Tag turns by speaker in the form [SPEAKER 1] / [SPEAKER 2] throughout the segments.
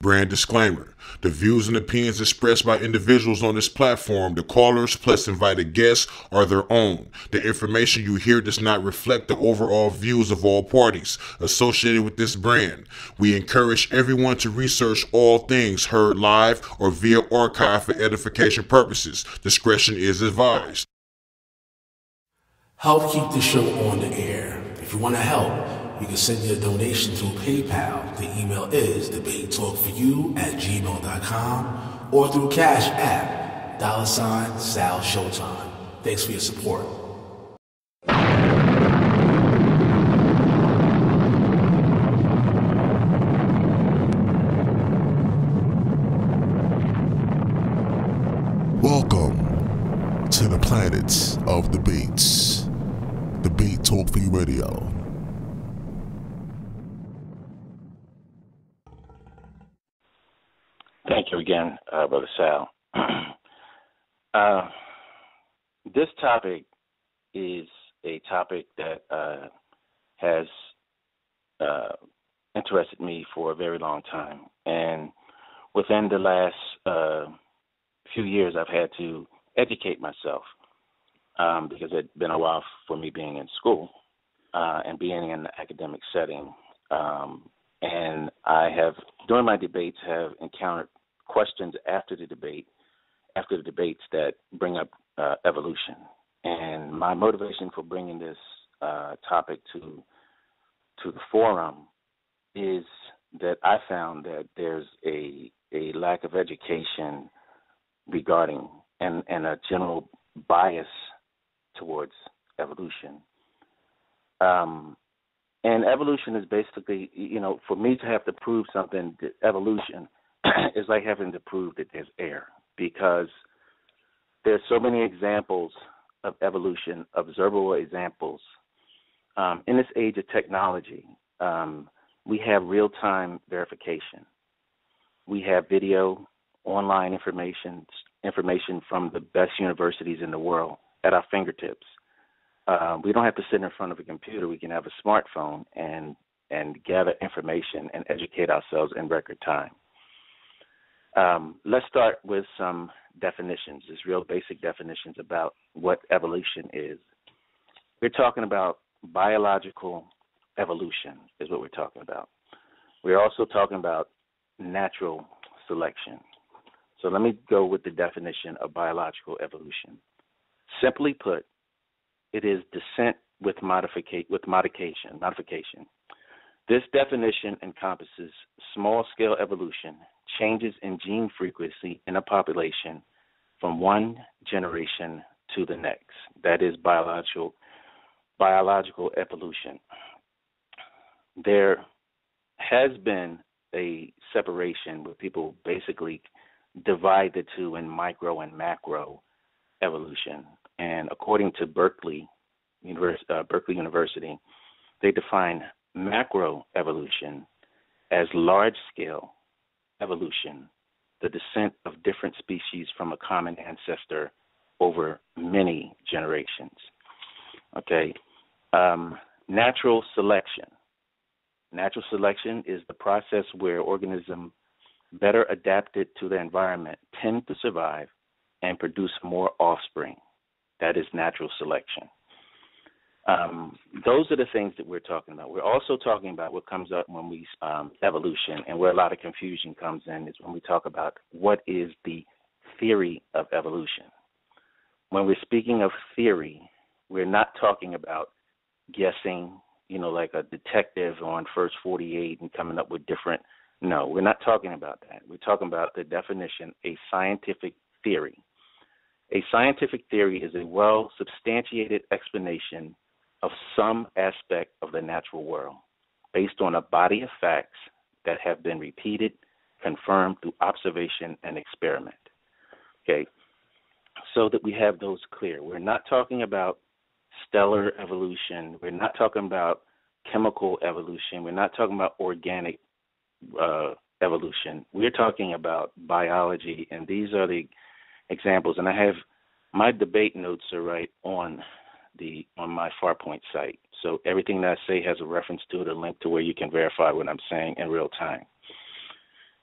[SPEAKER 1] Brand disclaimer. The views and opinions expressed by individuals on this platform, the callers plus invited guests, are their own. The information you hear does not reflect the overall views of all parties associated with this brand. We encourage everyone to research all things heard live or via archive for edification purposes. Discretion is advised.
[SPEAKER 2] Help keep the show on the air. If you want to help, you can send your donation through PayPal. The email is debatetalkforyou@gmail.com or through Cash App, $Sal Showtime. Thanks for your support.
[SPEAKER 3] Welcome to the planets of debates. Debate Talk for You Radio.
[SPEAKER 4] Thank you again, Brother Sal. This topic is a topic that has interested me for a very long time. And within the last few years, I've had to educate myself because it had been a while for me being in school and being in an academic setting. And I have, during my debates, have encountered questions after the debates that bring up evolution. And my motivation for bringing this topic to the forum is that I found that there's a lack of education regarding and a general bias towards evolution. And evolution is basically, for me to have to prove something, evolution is like having to prove that there's air, because there's so many examples of evolution, observable examples. In this age of technology, we have real-time verification. We have video, online information from the best universities in the world at our fingertips. We don't have to sit in front of a computer. We can have a smartphone and gather information and educate ourselves in record time. Let's start with some definitions, just real basic definitions about what evolution is. We're talking about biological evolution is what we're talking about. We're also talking about natural selection. So let me go with the definition of biological evolution. Simply put, it is descent with modification. This definition encompasses small-scale evolution, changes in gene frequency in a population from one generation to the next. That is biological evolution. There has been a separation where people basically divide the two in micro and macro evolution. And according to Berkeley University, they define macro evolution as large-scale evolution, the descent of different species from a common ancestor over many generations. Okay, natural selection. Natural selection is the process where organisms better adapted to their environment tend to survive and produce more offspring. That is natural selection. Those are the things that we're talking about. We're also talking about what comes up when we evolution, and where a lot of confusion comes in is when we talk about what is the theory of evolution. When we're speaking of theory, we're not talking about guessing, like a detective on First 48 and coming up with different. No, we're not talking about that. We're talking about the definition, a scientific theory. A scientific theory is a well-substantiated explanation of some aspect of the natural world based on a body of facts that have been repeated, confirmed through observation and experiment. Okay, so that we have those clear. We're not talking about stellar evolution. We're not talking about chemical evolution. We're not talking about organic evolution. We're talking about biology, and these are the examples. And I have my debate notes are right on my Farpoint site. So everything that I say has a reference to it, a link to where you can verify what I'm saying in real time.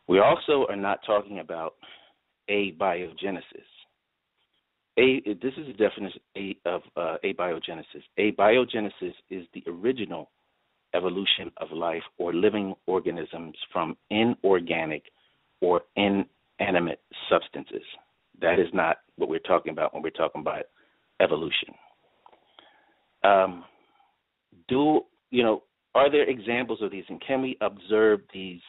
[SPEAKER 4] We also are not talking about abiogenesis. This is the definition of abiogenesis. Abiogenesis is the original evolution of life or living organisms from inorganic or inanimate substances. That is not what we're talking about when we're talking about evolution. Are there examples of these, and can we observe these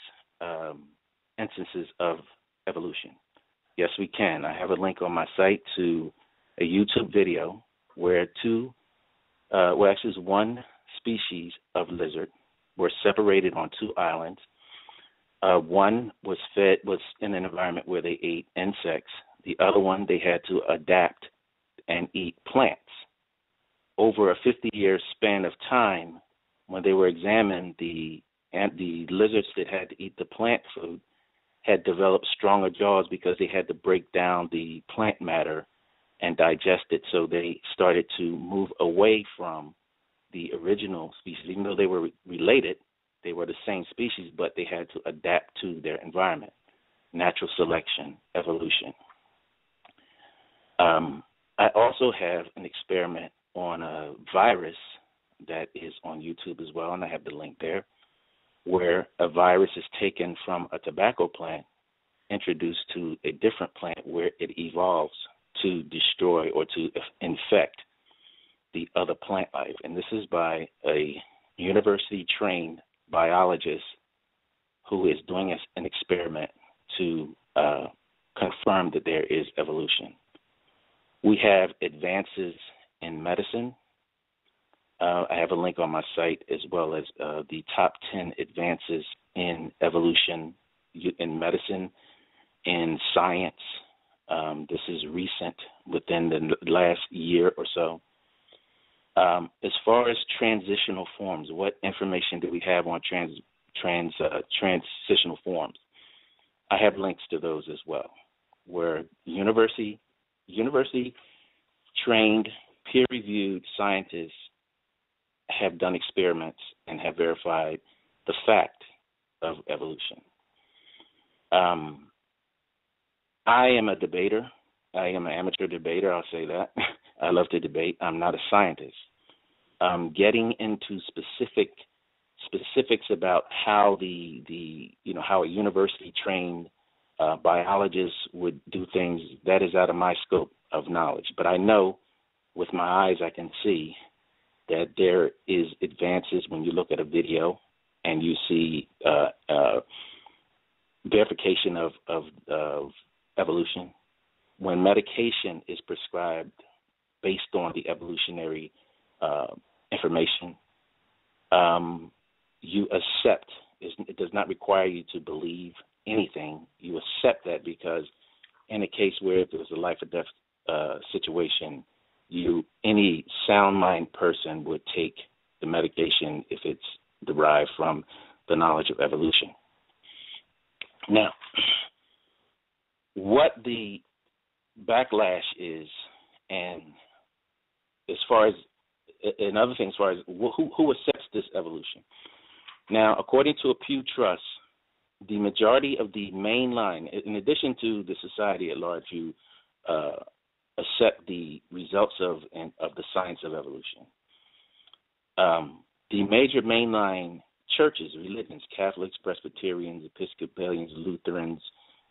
[SPEAKER 4] instances of evolution? Yes, we can. I have a link on my site to a YouTube video where one species of lizard were separated on two islands. One was in an environment where they ate insects. The other one, they had to adapt and eat plants. Over a 50-year span of time, when they were examined, the lizards that had to eat the plant food had developed stronger jaws because they had to break down the plant matter and digest it. So they started to move away from the original species. Even though they were related, they were the same species, but they had to adapt to their environment. Natural selection, evolution. I also have an experiment on a virus that is on YouTube as well, and I have the link there, where a virus is taken from a tobacco plant, introduced to a different plant where it evolves to destroy or to infect the other plant life. And this is by a university-trained biologist who is doing an experiment to confirm that there is evolution. We have advances in medicine. I have a link on my site as well as the top 10 advances in evolution, in medicine, in science. This is recent, within the last year or so. As far as transitional forms, what information do we have on transitional forms? I have links to those as well, where university-trained, peer-reviewed scientists have done experiments and have verified the fact of evolution. I am a debater. I am an amateur debater, I'll say that. I love to debate. I'm not a scientist. Getting into specifics about how how a university-trained biologist would do things, that is out of my scope of knowledge. But I know with my eyes I can see that there is advances when you look at a video and you see verification of evolution. When medication is prescribed based on the evolutionary information, you accept. It does not require you to believe anything. You accept that because in a case where there's a life or death situation, any sound mind person would take the medication if it's derived from the knowledge of evolution. Now, what the backlash is, and as far as another thing, as far as who accepts this evolution. Now, according to a Pew Trust, the majority of the mainline, in addition to the society at large, who accept the results of the science of evolution, the major mainline churches, religions, Catholics, Presbyterians, Episcopalians, Lutherans,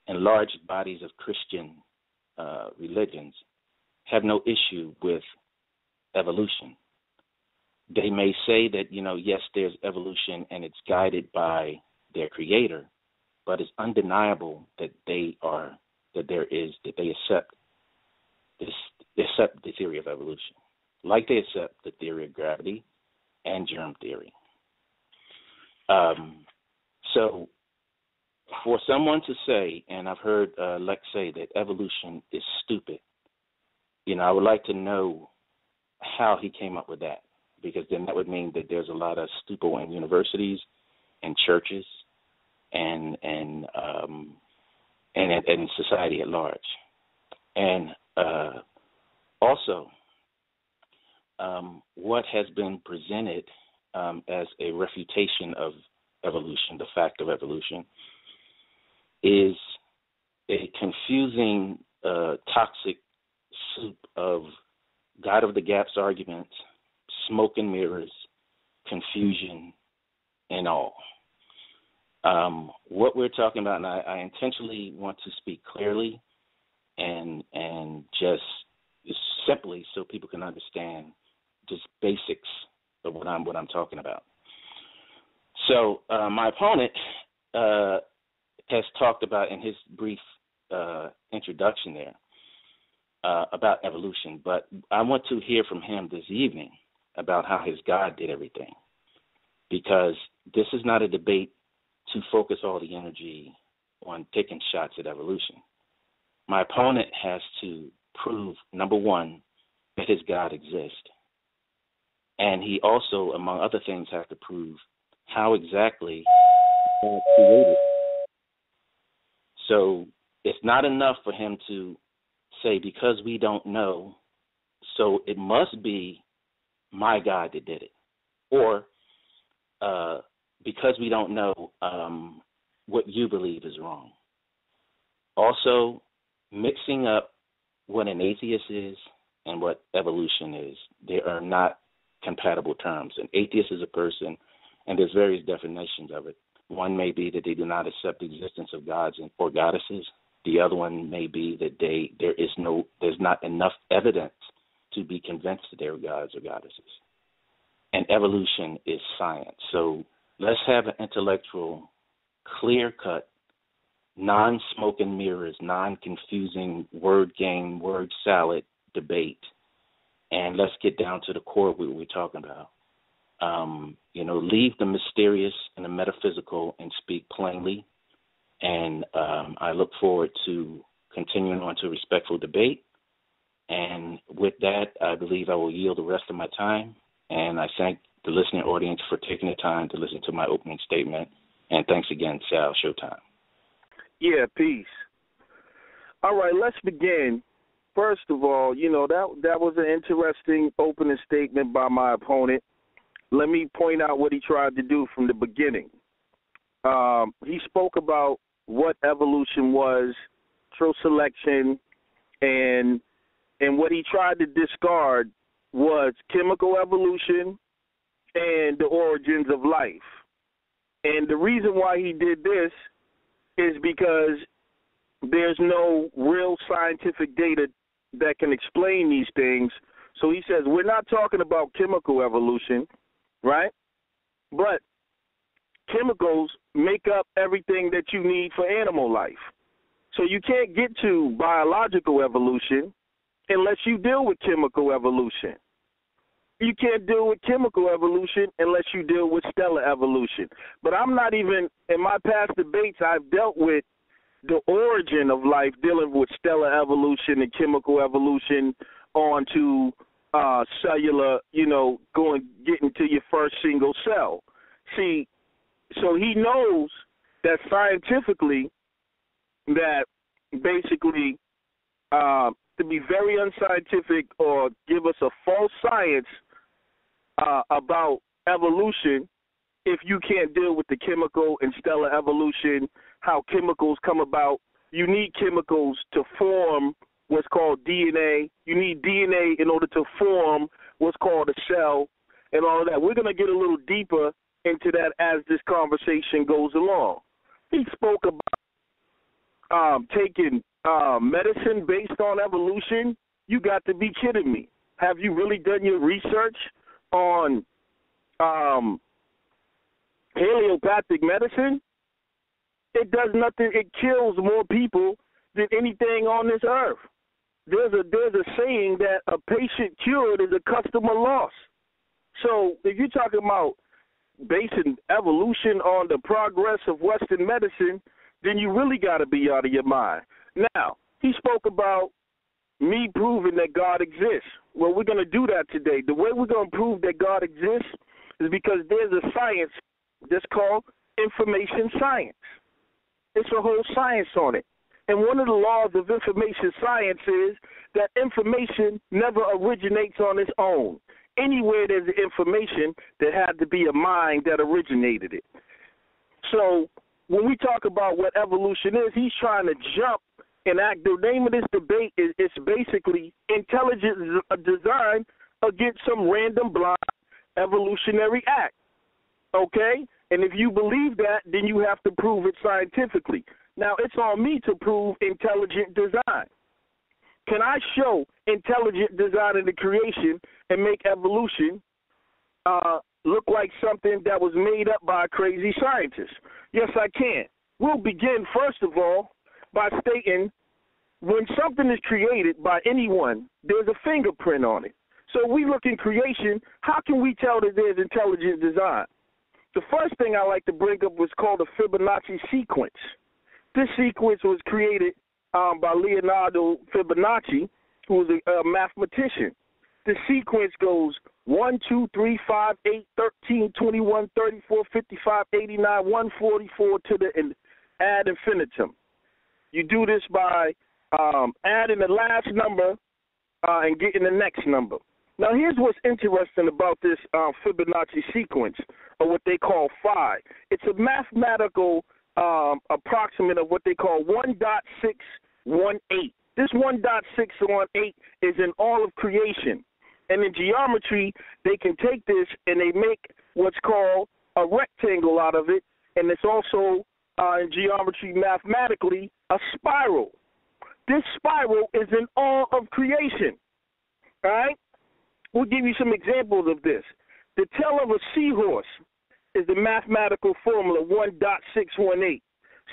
[SPEAKER 4] and large bodies of Christian religions have no issue with evolution. They may say that, yes, there's evolution and it's guided by their creator, but it's undeniable that they accept the theory of evolution, like they accept the theory of gravity and germ theory. So for someone to say, and I've heard Lex say that evolution is stupid, I would like to know how he came up with that, because then that would mean that there's a lot of stupo in universities and churches and society at large. And also, what has been presented as a refutation of evolution, the fact of evolution, is a confusing, toxic soup of God of the Gaps arguments, smoke and mirrors, confusion, and all. What we're talking about, and I intentionally want to speak clearly and just simply so people can understand just basics of what I'm talking about. So my opponent has talked about in his brief introduction there about evolution, but I want to hear from him this evening about how his God did everything, because this is not a debate to focus all the energy on taking shots at evolution. My opponent has to prove, number one, that his God exists, and he also, among other things, has to prove how exactly God created. So it's not enough for him to say, because we don't know, so it must be my God that did it. Or because we don't know, what you believe is wrong. Also, mixing up what an atheist is and what evolution is, they are not compatible terms. An atheist is a person, and there's various definitions of it. One may be that they do not accept the existence of gods or goddesses. The other one may be that there's not enough evidence to be convinced that they're gods or goddesses. And evolution is science. So let's have an intellectual, clear-cut, non-smoke and mirrors, non-confusing word game, word salad debate, and let's get down to the core of what we're talking about. Leave the mysterious and the metaphysical and speak plainly. And I look forward to continuing on to respectful debate. And with that, I believe I will yield the rest of my time. And I thank the listening audience for taking the time to listen to my opening statement. And thanks again, Sal. Showtime.
[SPEAKER 5] Yeah, peace. All right, let's begin. First of all, that was an interesting opening statement by my opponent. Let me point out what he tried to do from the beginning. He spoke about what evolution was, true selection, and what he tried to discard was chemical evolution and the origins of life. And the reason why he did this is because there's no real scientific data that can explain these things. So he says, we're not talking about chemical evolution, right? But chemicals make up everything that you need for animal life. So you can't get to biological evolution unless you deal with chemical evolution. You can't deal with chemical evolution unless you deal with stellar evolution. But I'm not even, in my past debates, I've dealt with the origin of life, dealing with stellar evolution and chemical evolution on to cellular, getting to your first single cell. See, so he knows that scientifically that basically to be very unscientific or give us a false science about evolution, if you can't deal with the chemical and stellar evolution, how chemicals come about. You need chemicals to form what's called DNA. You need DNA in order to form what's called a cell and all of that. We're going to get a little deeper into that as this conversation goes along. He spoke about taking medicine based on evolution. You got to be kidding me. Have you really done your research on allopathic medicine? It does nothing. It kills more people than anything on this earth. There's a saying that a patient cured is a customer lost. So if you're talking about basing evolution on the progress of Western medicine, then you really got to be out of your mind. Now, he spoke about me proving that God exists. Well, we're going to do that today. The way we're going to prove that God exists is because there's a science that's called information science. It's a whole science on it. And one of the laws of information science is that information never originates on its own. Anywhere there's information, there had to be a mind that originated it. So when we talk about what evolution is, he's trying to jump and act. The name of this debate is it's basically intelligent design against some random blind evolutionary act. Okay? And if you believe that, then you have to prove it scientifically. Now, it's on me to prove intelligent design. Can I show intelligent design in the creation and make evolution look like something that was made up by a crazy scientist? Yes, I can. We'll begin, first of all, by stating when something is created by anyone, there's a fingerprint on it. So we look in creation, how can we tell that there's intelligent design? The first thing I like to bring up was called a Fibonacci sequence. This sequence was created by Leonardo Fibonacci, who was a mathematician. The sequence goes 1, 2, 3, 5, 8, 13, 21, 34, 55, 89, 144 to the ad infinitum. You do this by adding the last number and getting the next number. Now, here's what's interesting about this Fibonacci sequence, or what they call phi. It's a mathematical approximate of what they call 1.618. This 1.618 is in all of creation. And in geometry, they can take this and they make what's called a rectangle out of it, and it's also in geometry mathematically a spiral. This spiral is in all of creation. All right? We'll give you some examples of this. The tail of a seahorse is the mathematical formula 1.618.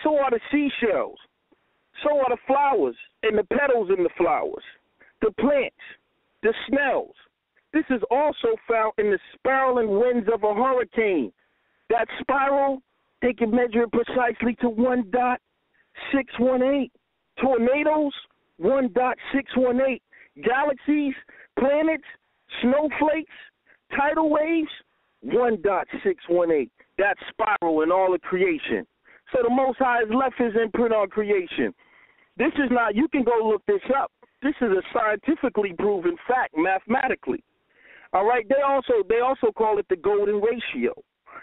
[SPEAKER 5] So are the seashells. So are the flowers and the petals in the flowers, the plants, the snails. This is also found in the spiraling winds of a hurricane. That spiral, they can measure it precisely to 1.618. Tornadoes, 1.618. Galaxies, planets, snowflakes, tidal waves, 1.618. That spiral in all of creation. So the Most High has left his imprint on creation. This is not, you can go look this up. This is a scientifically proven fact, mathematically. All right, they also call it the golden ratio.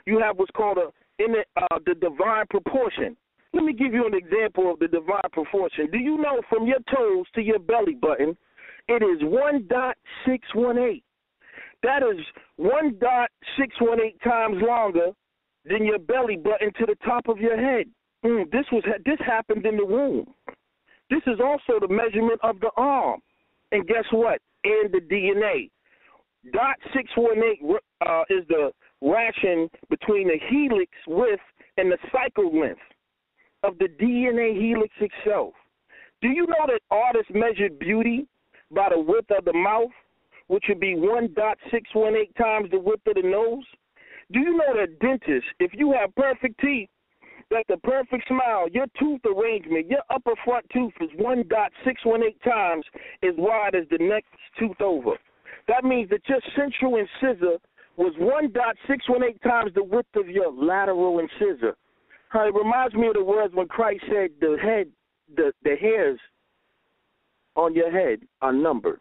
[SPEAKER 5] You have what's called the divine proportion. Let me give you an example of the divine proportion. Do you know from your toes to your belly button, it is 1.618. That is 1.618 times longer than your belly button to the top of your head. This happened in the womb. This is also the measurement of the arm. And guess what? And the DNA. 0.618 is the ration between the helix width and the cycle length of the DNA helix itself. Do you know that artists measured beauty by the width of the mouth, which would be 1.618 times the width of the nose? Do you know that dentists, if you have perfect teeth, that the perfect smile, your tooth arrangement, your upper front tooth is 1.618 times as wide as the next tooth over? That means that your central incisor was 1.618 times the width of your lateral incisor. It reminds me of the words when Christ said the hairs on your head are numbered.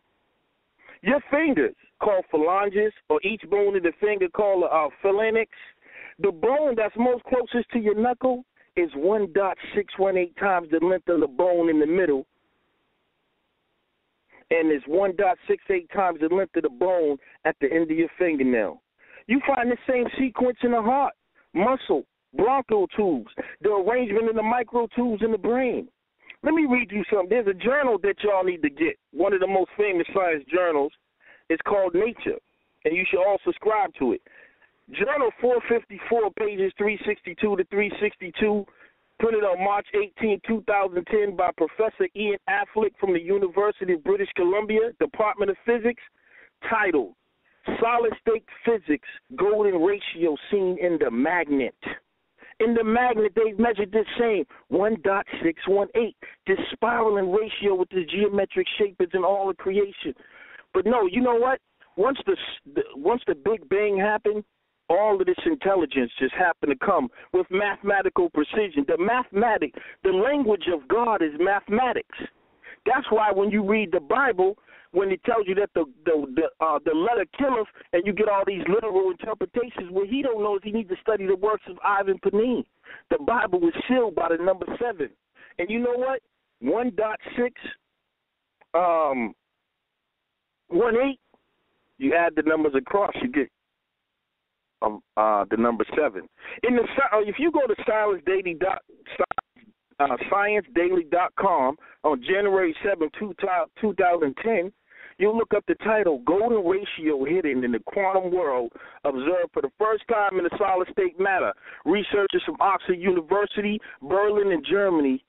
[SPEAKER 5] Your fingers, called phalanges, or each bone in the finger called a phalanx, the bone that's most closest to your knuckle is 1.618 times the length of the bone in the middle, and it's 1.68 times the length of the bone at the end of your fingernail. You find the same sequence in the heart, muscle, bronchial tubes, the arrangement of the microtubes in the brain. Let me read you something. There's a journal that y'all need to get. One of the most famous science journals. It's called Nature, and you should all subscribe to it. Journal 454, pages 362 to 362, printed on March 18, 2010 by Professor Ian Affleck from the University of British Columbia, Department of Physics, titled Solid-State Physics Golden Ratio Seen in the Magnet. In the magnet, they've measured this same 1.618, this spiraling ratio with this geometric shape is in all of creation. But no, you know what? Once the Big Bang happened, all of this intelligence just happened to come with mathematical precision. The language of God is mathematics. That's why when you read the Bible, when it tells you that the letter killeth, and you get all these literal interpretations. What he don't know is he needs to study the works of Ivan Panin. The Bible was sealed by the number 7. And you know what? 1.618, you add the numbers across, you get the number 7. If you go to ScienceDaily.com on January 7, 2010, you'll look up the title, Golden Ratio Hidden in the Quantum World, observed for the first time in the solid state matter. Researchers from Oxford University, Berlin, and Germany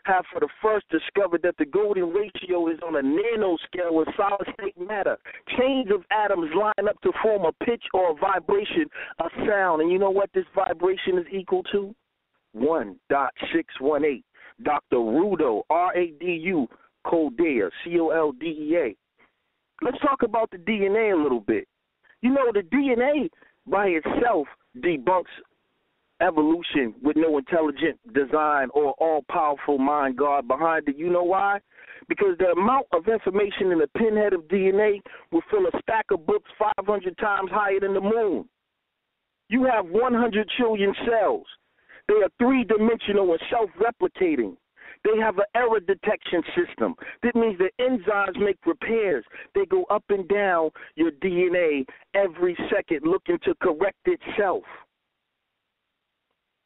[SPEAKER 5] have for the first discovered that the golden ratio is on a nanoscale with solid state matter. Chains of atoms line up to form a pitch or a vibration, a sound. And you know what this vibration is equal to? 1.618. Dr. Rudo, R-A-D-U, Coldea, C-O-L-D-E-A. Let's talk about the DNA a little bit. You know, the DNA by itself debunks evolution with no intelligent design or all-powerful mind God behind it. You know why? Because the amount of information in the pinhead of DNA will fill a stack of books 500 times higher than the moon. You have 100 trillion cells. They are three-dimensional and self-replicating. They have an error detection system. That means the enzymes make repairs. They go up and down your DNA every second looking to correct itself.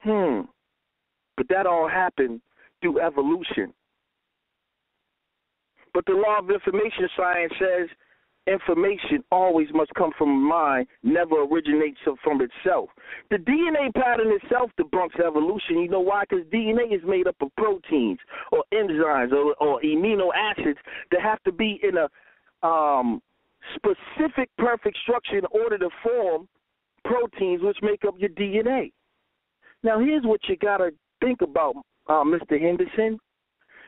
[SPEAKER 5] But that all happened through evolution. But the law of information science says information always must come from mind, never originates from itself. The DNA pattern itself debunks evolution. You know why? Because DNA is made up of proteins or enzymes or amino acids that have to be in a specific perfect structure in order to form proteins which make up your DNA. Now, here's what you got to think about, Mr. Henderson.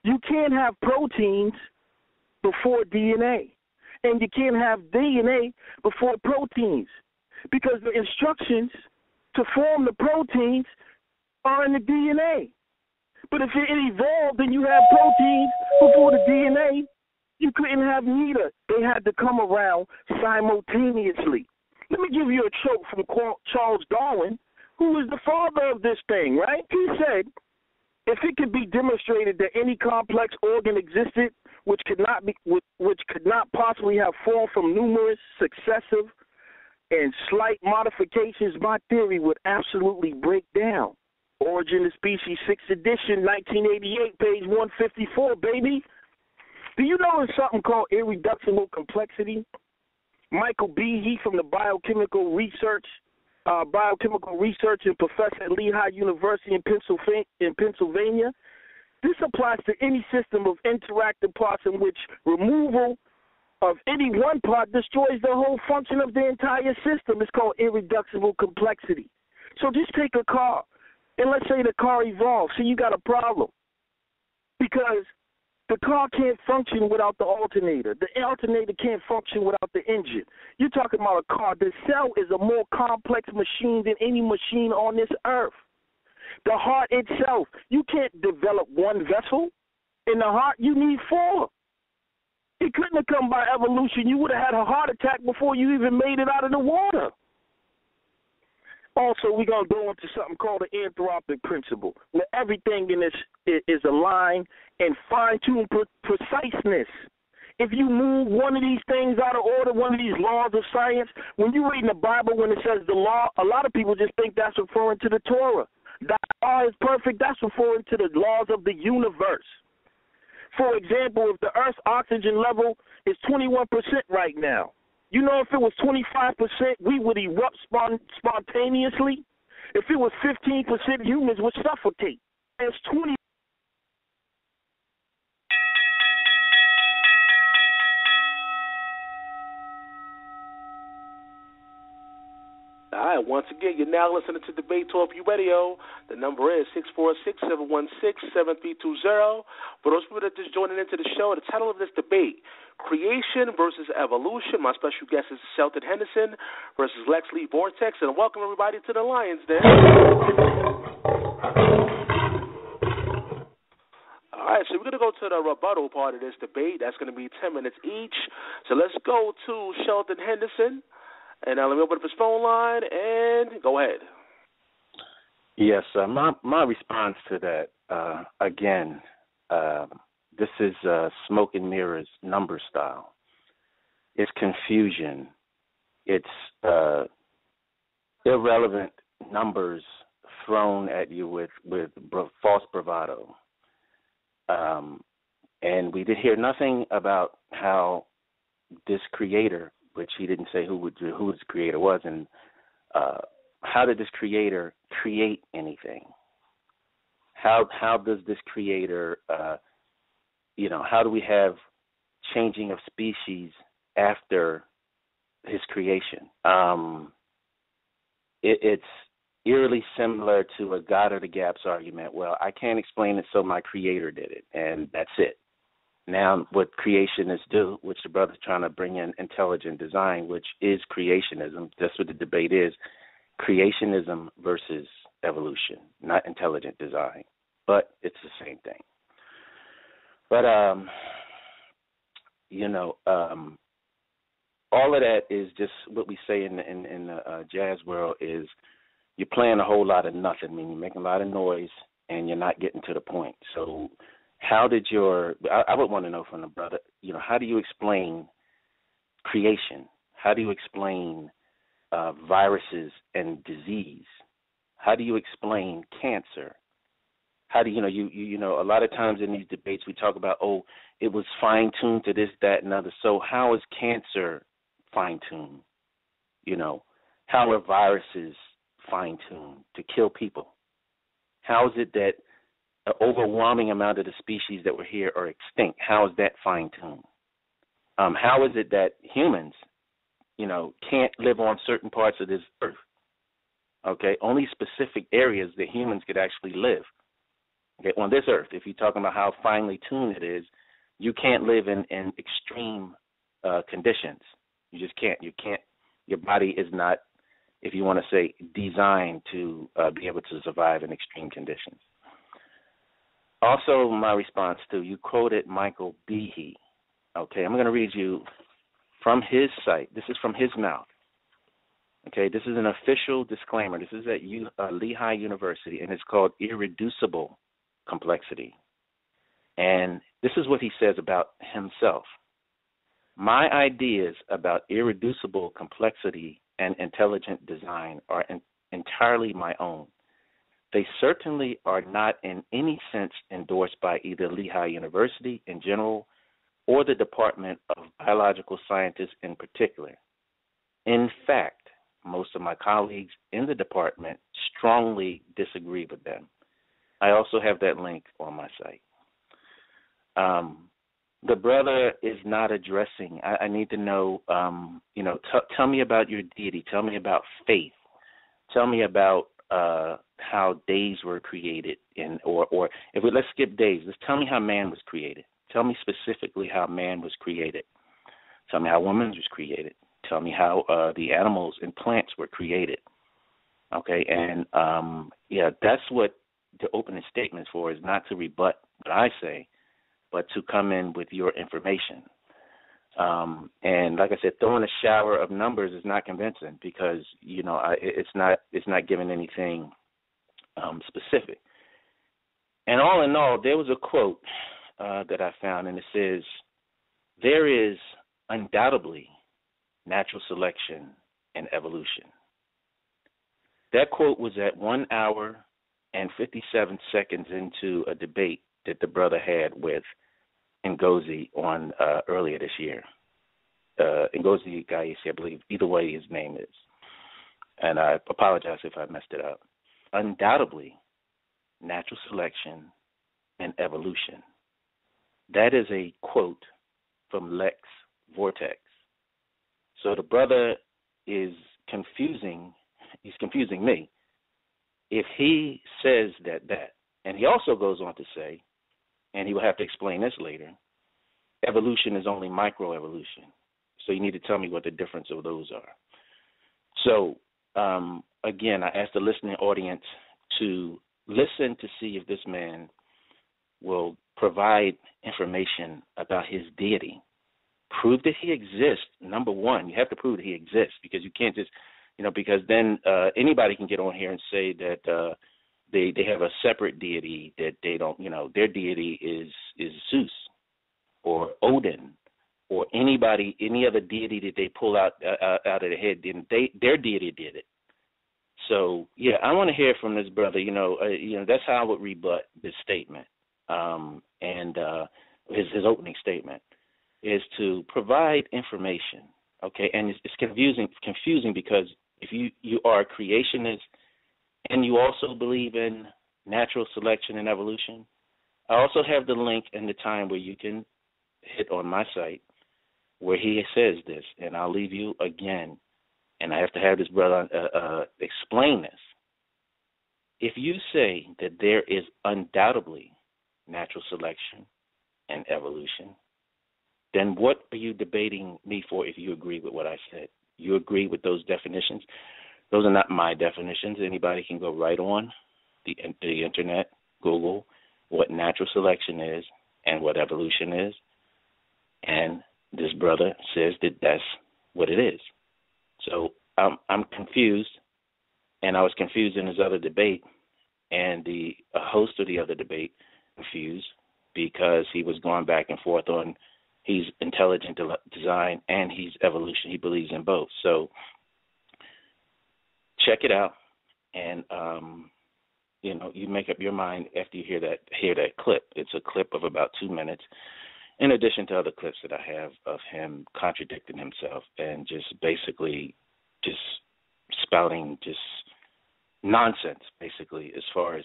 [SPEAKER 5] You can't have proteins before DNA. And you can't have DNA before proteins, because the instructions to form the proteins are in the DNA. But if it evolved and you had proteins before the DNA, you couldn't have neither. They had to come around simultaneously. Let me give you a quote from Charles Darwin, who was the father of this thing, right? He said, if it could be demonstrated that any complex organ existed which could not possibly have formed from numerous successive and slight modifications, my theory would absolutely break down. Origin of Species, 6th edition, 1988, page 154, baby. Do you know there's something called irreducible complexity? Michael B., he from the biochemical research and professor at Lehigh University in Pennsylvania. This applies to any system of interactive parts in which removal of any one part destroys the whole function of the entire system. It's called irreducible complexity. So just take a car, and let's say the car evolves. So you got a problem because the car can't function without the alternator. The alternator can't function without the engine. You're talking about a car. The cell is a more complex machine than any machine on this earth. The heart itself, you can't develop one vessel. In the heart, you need 4. It couldn't have come by evolution. You would have had a heart attack before you even made it out of the water. Also, we're going to go into something called the anthropic principle, where everything in this is aligned and fine-tuned preciseness. If you move one of these things out of order, one of these laws of science, when you read in the Bible when it says the law, a lot of people just think that's referring to the Torah. That law is perfect, that's referring to the laws of the universe. For example, if the Earth's oxygen level is 21% right now, you know if it was 25%, we would erupt spontaneously. If it was 15%, humans would suffocate. It's 20.
[SPEAKER 2] All right, once again, you're now listening to Debate Talk Radio. The number is 646-716-7320. For those people that are just joining into the show, the title of this debate, Creation versus Evolution. My special guest is Sheldon Henderson versus Lex Lee Vortex. And welcome everybody to the Lions Den. All All right, so we're going to go to the rebuttal part of this debate. That's going to be 10 minutes each. So let's go to Sheldon Henderson. And let me open up his phone line and go ahead.
[SPEAKER 4] Yes, my response to that, again, this is smoke and mirrors number style. It's confusion. It's irrelevant numbers thrown at you with false bravado. And we did hear nothing about how this creator, which he didn't say who his creator was, and how did this creator create anything? How does this creator, how do we have changing of species after his creation? It's eerily similar to a God of the Gaps argument. Well, I can't explain it, so my creator did it, and that's it. Now, what creationists do, which the brother's trying to bring in intelligent design, which is creationism, that's what the debate is, creationism versus evolution, not intelligent design, but it's the same thing. But, all of that is just what we say in the jazz world is you're playing a whole lot of nothing, meaning you're making a lot of noise and you're not getting to the point. So how did I would want to know from the brother, how do you explain creation? How do you explain viruses and disease? How do you explain cancer? How do a lot of times in these debates we talk about, it was fine-tuned to this, that, and other. So how is cancer fine-tuned? How are viruses fine-tuned to kill people? How is it that an overwhelming amount of the species that were here are extinct? How is that fine-tuned? How is it that humans, can't live on certain parts of this earth? Okay, only specific areas that humans could actually live. Okay, on this earth, if you're talking about how finely tuned it is, you can't live in extreme conditions. You just can't. You can't. Your body is not, if you want to say, designed to be able to survive in extreme conditions. Also, my response to, you quoted Michael Behe. Okay, I'm going to read you from his site. This is from his mouth. Okay, this is an official disclaimer. This is at Lehigh University, and it's called Irreducible Complexity. And this is what he says about himself. My ideas about irreducible complexity and intelligent design are entirely my own. They certainly are not in any sense endorsed by either Lehigh University in general or the Department of Biological Sciences in particular. In fact, most of my colleagues in the department strongly disagree with them. I also have that link on my site. The brother is not addressing. I need to know, tell me about your deity. Tell me about faith. Tell me about how days were created, let's skip days. Let's tell me how man was created. Tell me specifically how man was created. Tell me how woman was created. Tell me how the animals and plants were created. Okay, and that's what the opening statement is for, is not to rebut what I say, but to come in with your information. And like I said, throwing a shower of numbers is not convincing because, it's not giving anything specific. And all in all, there was a quote that I found, and it says, there is undoubtedly natural selection and evolution. That quote was at 1 hour and 57 seconds into a debate that the brother had with Ngozi on earlier this year. Ngozi Gaisi, I believe, either way his name is. And I apologize if I messed it up. Undoubtedly, natural selection and evolution. That is a quote from Lex Vortex. So the brother is confusing me. If he says that, and he also goes on to say, and he will have to explain this later, evolution is only microevolution. So you need to tell me what the difference of those are. So, again, I ask the listening audience to listen to see if this man will provide information about his deity. Prove that he exists. Number one, you have to prove that he exists, because you can't just, because then anybody can get on here and say that they have a separate deity that they don't, their deity is Zeus or Odin or any other deity that they pull out of their head. Their deity did it. So yeah, I want to hear from this brother. That's how I would rebut this statement, and his opening statement is to provide information. Okay, and it's confusing because if you are a creationist and you also believe in natural selection and evolution, I also have the link and the time where you can hit on my site where he says this, and I'll leave you again. And I have to have this brother explain this. If you say that there is undoubtedly natural selection and evolution, then what are you debating me for if you agree with what I said? You agree with those definitions? Those are not my definitions. Anybody can go right on the internet, Google what natural selection is and what evolution is, and this brother says that that's what it is. So I'm confused, and I was confused in his other debate, and the host of the other debate confused because he was going back and forth on he's intelligent design and he's evolution. He believes in both. So check it out, and you make up your mind after you hear that clip. It's a clip of about 2 minutes, in addition to other clips that I have of him contradicting himself and just basically just spouting just nonsense, basically, as far as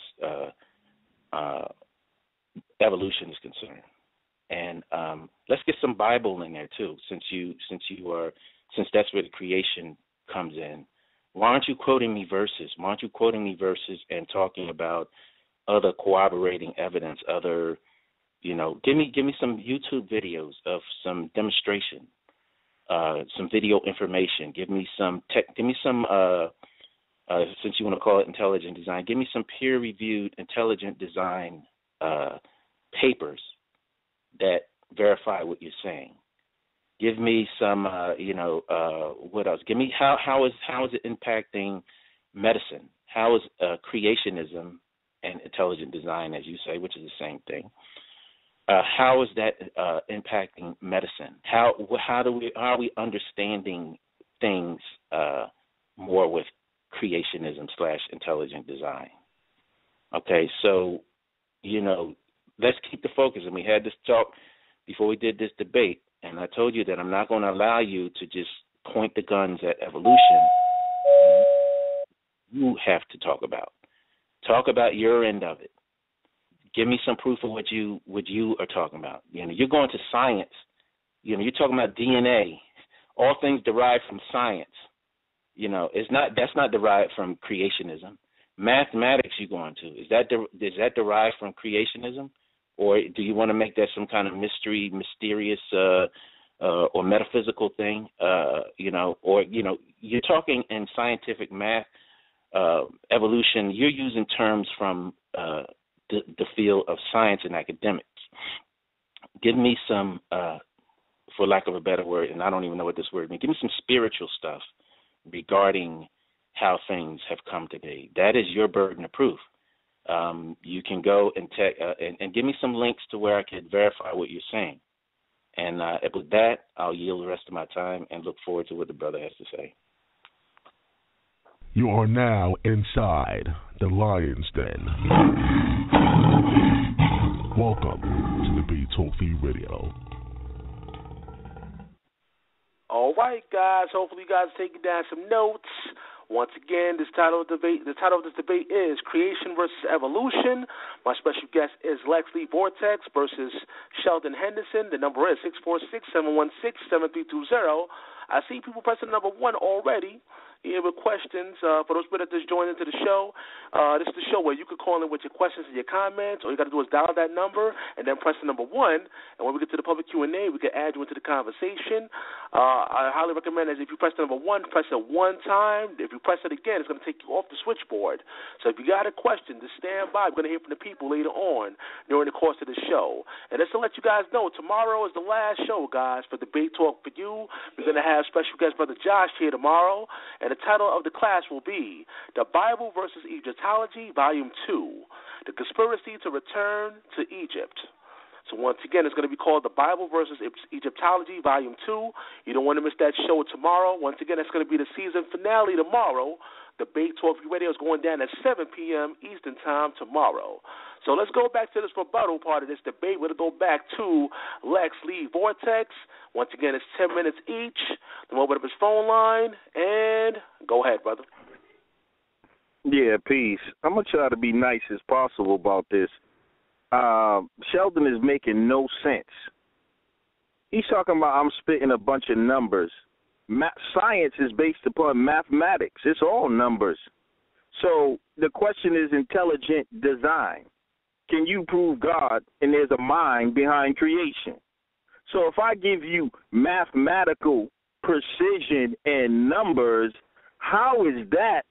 [SPEAKER 4] evolution is concerned. And let's get some Bible in there too, since that's where the creation comes in. Why aren't you quoting me verses? Why aren't you quoting me verses and talking about other corroborating evidence, other, give me some YouTube videos of some demonstration, some video information. Give me some since you want to call it intelligent design, give me some peer-reviewed intelligent design papers that verify what you're saying. Give me some, what else? Give me how is it impacting medicine? How is creationism and intelligent design, as you say, which is the same thing? How is that impacting medicine? How are we understanding things more with creationism / intelligent design? Okay, so let's keep the focus. And we had this talk before we did this debate, and I told you that I'm not going to allow you to just point the guns at evolution. You have to talk about your end of it. Give me some proof of what you are talking about. You're going to science. You're talking about DNA. All things derived from science. That's not derived from creationism. Mathematics you're going to. Is that derived from creationism? Or do you want to make that some kind of mysterious or metaphysical thing? You're talking in scientific math, evolution. You're using terms from the field of science and academics. Give me some, for lack of a better word, and I don't even know what this word means, give me some spiritual stuff regarding how things have come to be. That is your burden of proof. You can go and give me some links to where I can verify what you're saying. And with that, I'll yield the rest of my time and look forward to what the brother has to say.
[SPEAKER 3] You are now inside the Lion's Den. Welcome to the BlogTalkRadio Radio.
[SPEAKER 2] All right, guys. Hopefully, you guys are taking down some notes. Once again, the title of this debate is Creation versus Evolution. My special guest is Lexley Vortex versus Sheldon Henderson. The number is 646-716-7320. I see people pressing number 1 already. with questions. For those people that just joined into the show, this is the show where you can call in with your questions and your comments. All you got to do is dial that number and then press the number 1. And when we get to the public Q&A, we can add you into the conversation. I highly recommend that if you press the number 1, press it 1 time. If you press it again, it's going to take you off the switchboard. So if you got a question, just stand by. We're going to hear from the people later on during the course of the show. And just to let you guys know, tomorrow is the last show, guys, for Debate Talk for You. We're going to have special guest Brother Josh here tomorrow. And the title of the class will be The Bible versus Egyptology, Volume 2, The Conspiracy to Return to Egypt. So once again, it's going to be called The Bible versus Egyptology, Volume 2. You don't want to miss that show tomorrow. Once again, it's going to be the season finale tomorrow. Debate Talk Radio is going down at 7 p.m. Eastern Time tomorrow. So let's go back to this rebuttal part of this debate. We're going to go back to Lex Lee Vortex. Once again, it's 10 minutes each. Then open up his phone line, and go ahead, brother.
[SPEAKER 5] Yeah, peace. I'm going to try to be nice as possible about this. Sheldon is making no sense. He's talking about I'm spitting a bunch of numbers. Science is based upon mathematics. It's all numbers. So the question is intelligent design. Can you prove God and there's a mind behind creation? So if I give you mathematical precision and numbers, how is that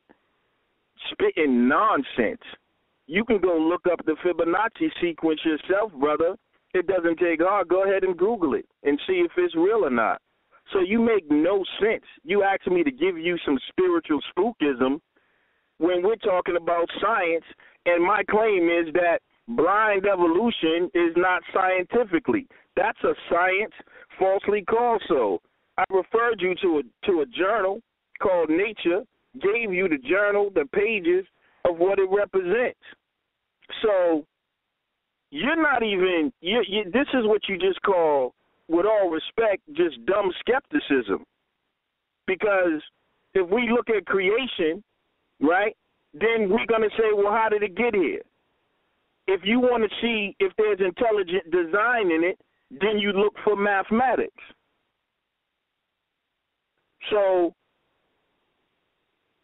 [SPEAKER 5] spitting nonsense? You can go look up the Fibonacci sequence yourself, brother. It doesn't take hard. Go ahead and Google it and see if it's real or not. So you make no sense. You asked me to give you some spiritual spookism when we're talking about science, and my claim is that blind evolution is not scientifically. That's a science falsely called so. I referred you to a journal called Nature, gave you the journal, the pages of what it represents. So you're not even, this is what you just call, with all respect, just dumb skepticism. Because if we look at creation, right, then we're going to say, well, how did it get here? If you want to see if there's intelligent design in it, then you look for mathematics. So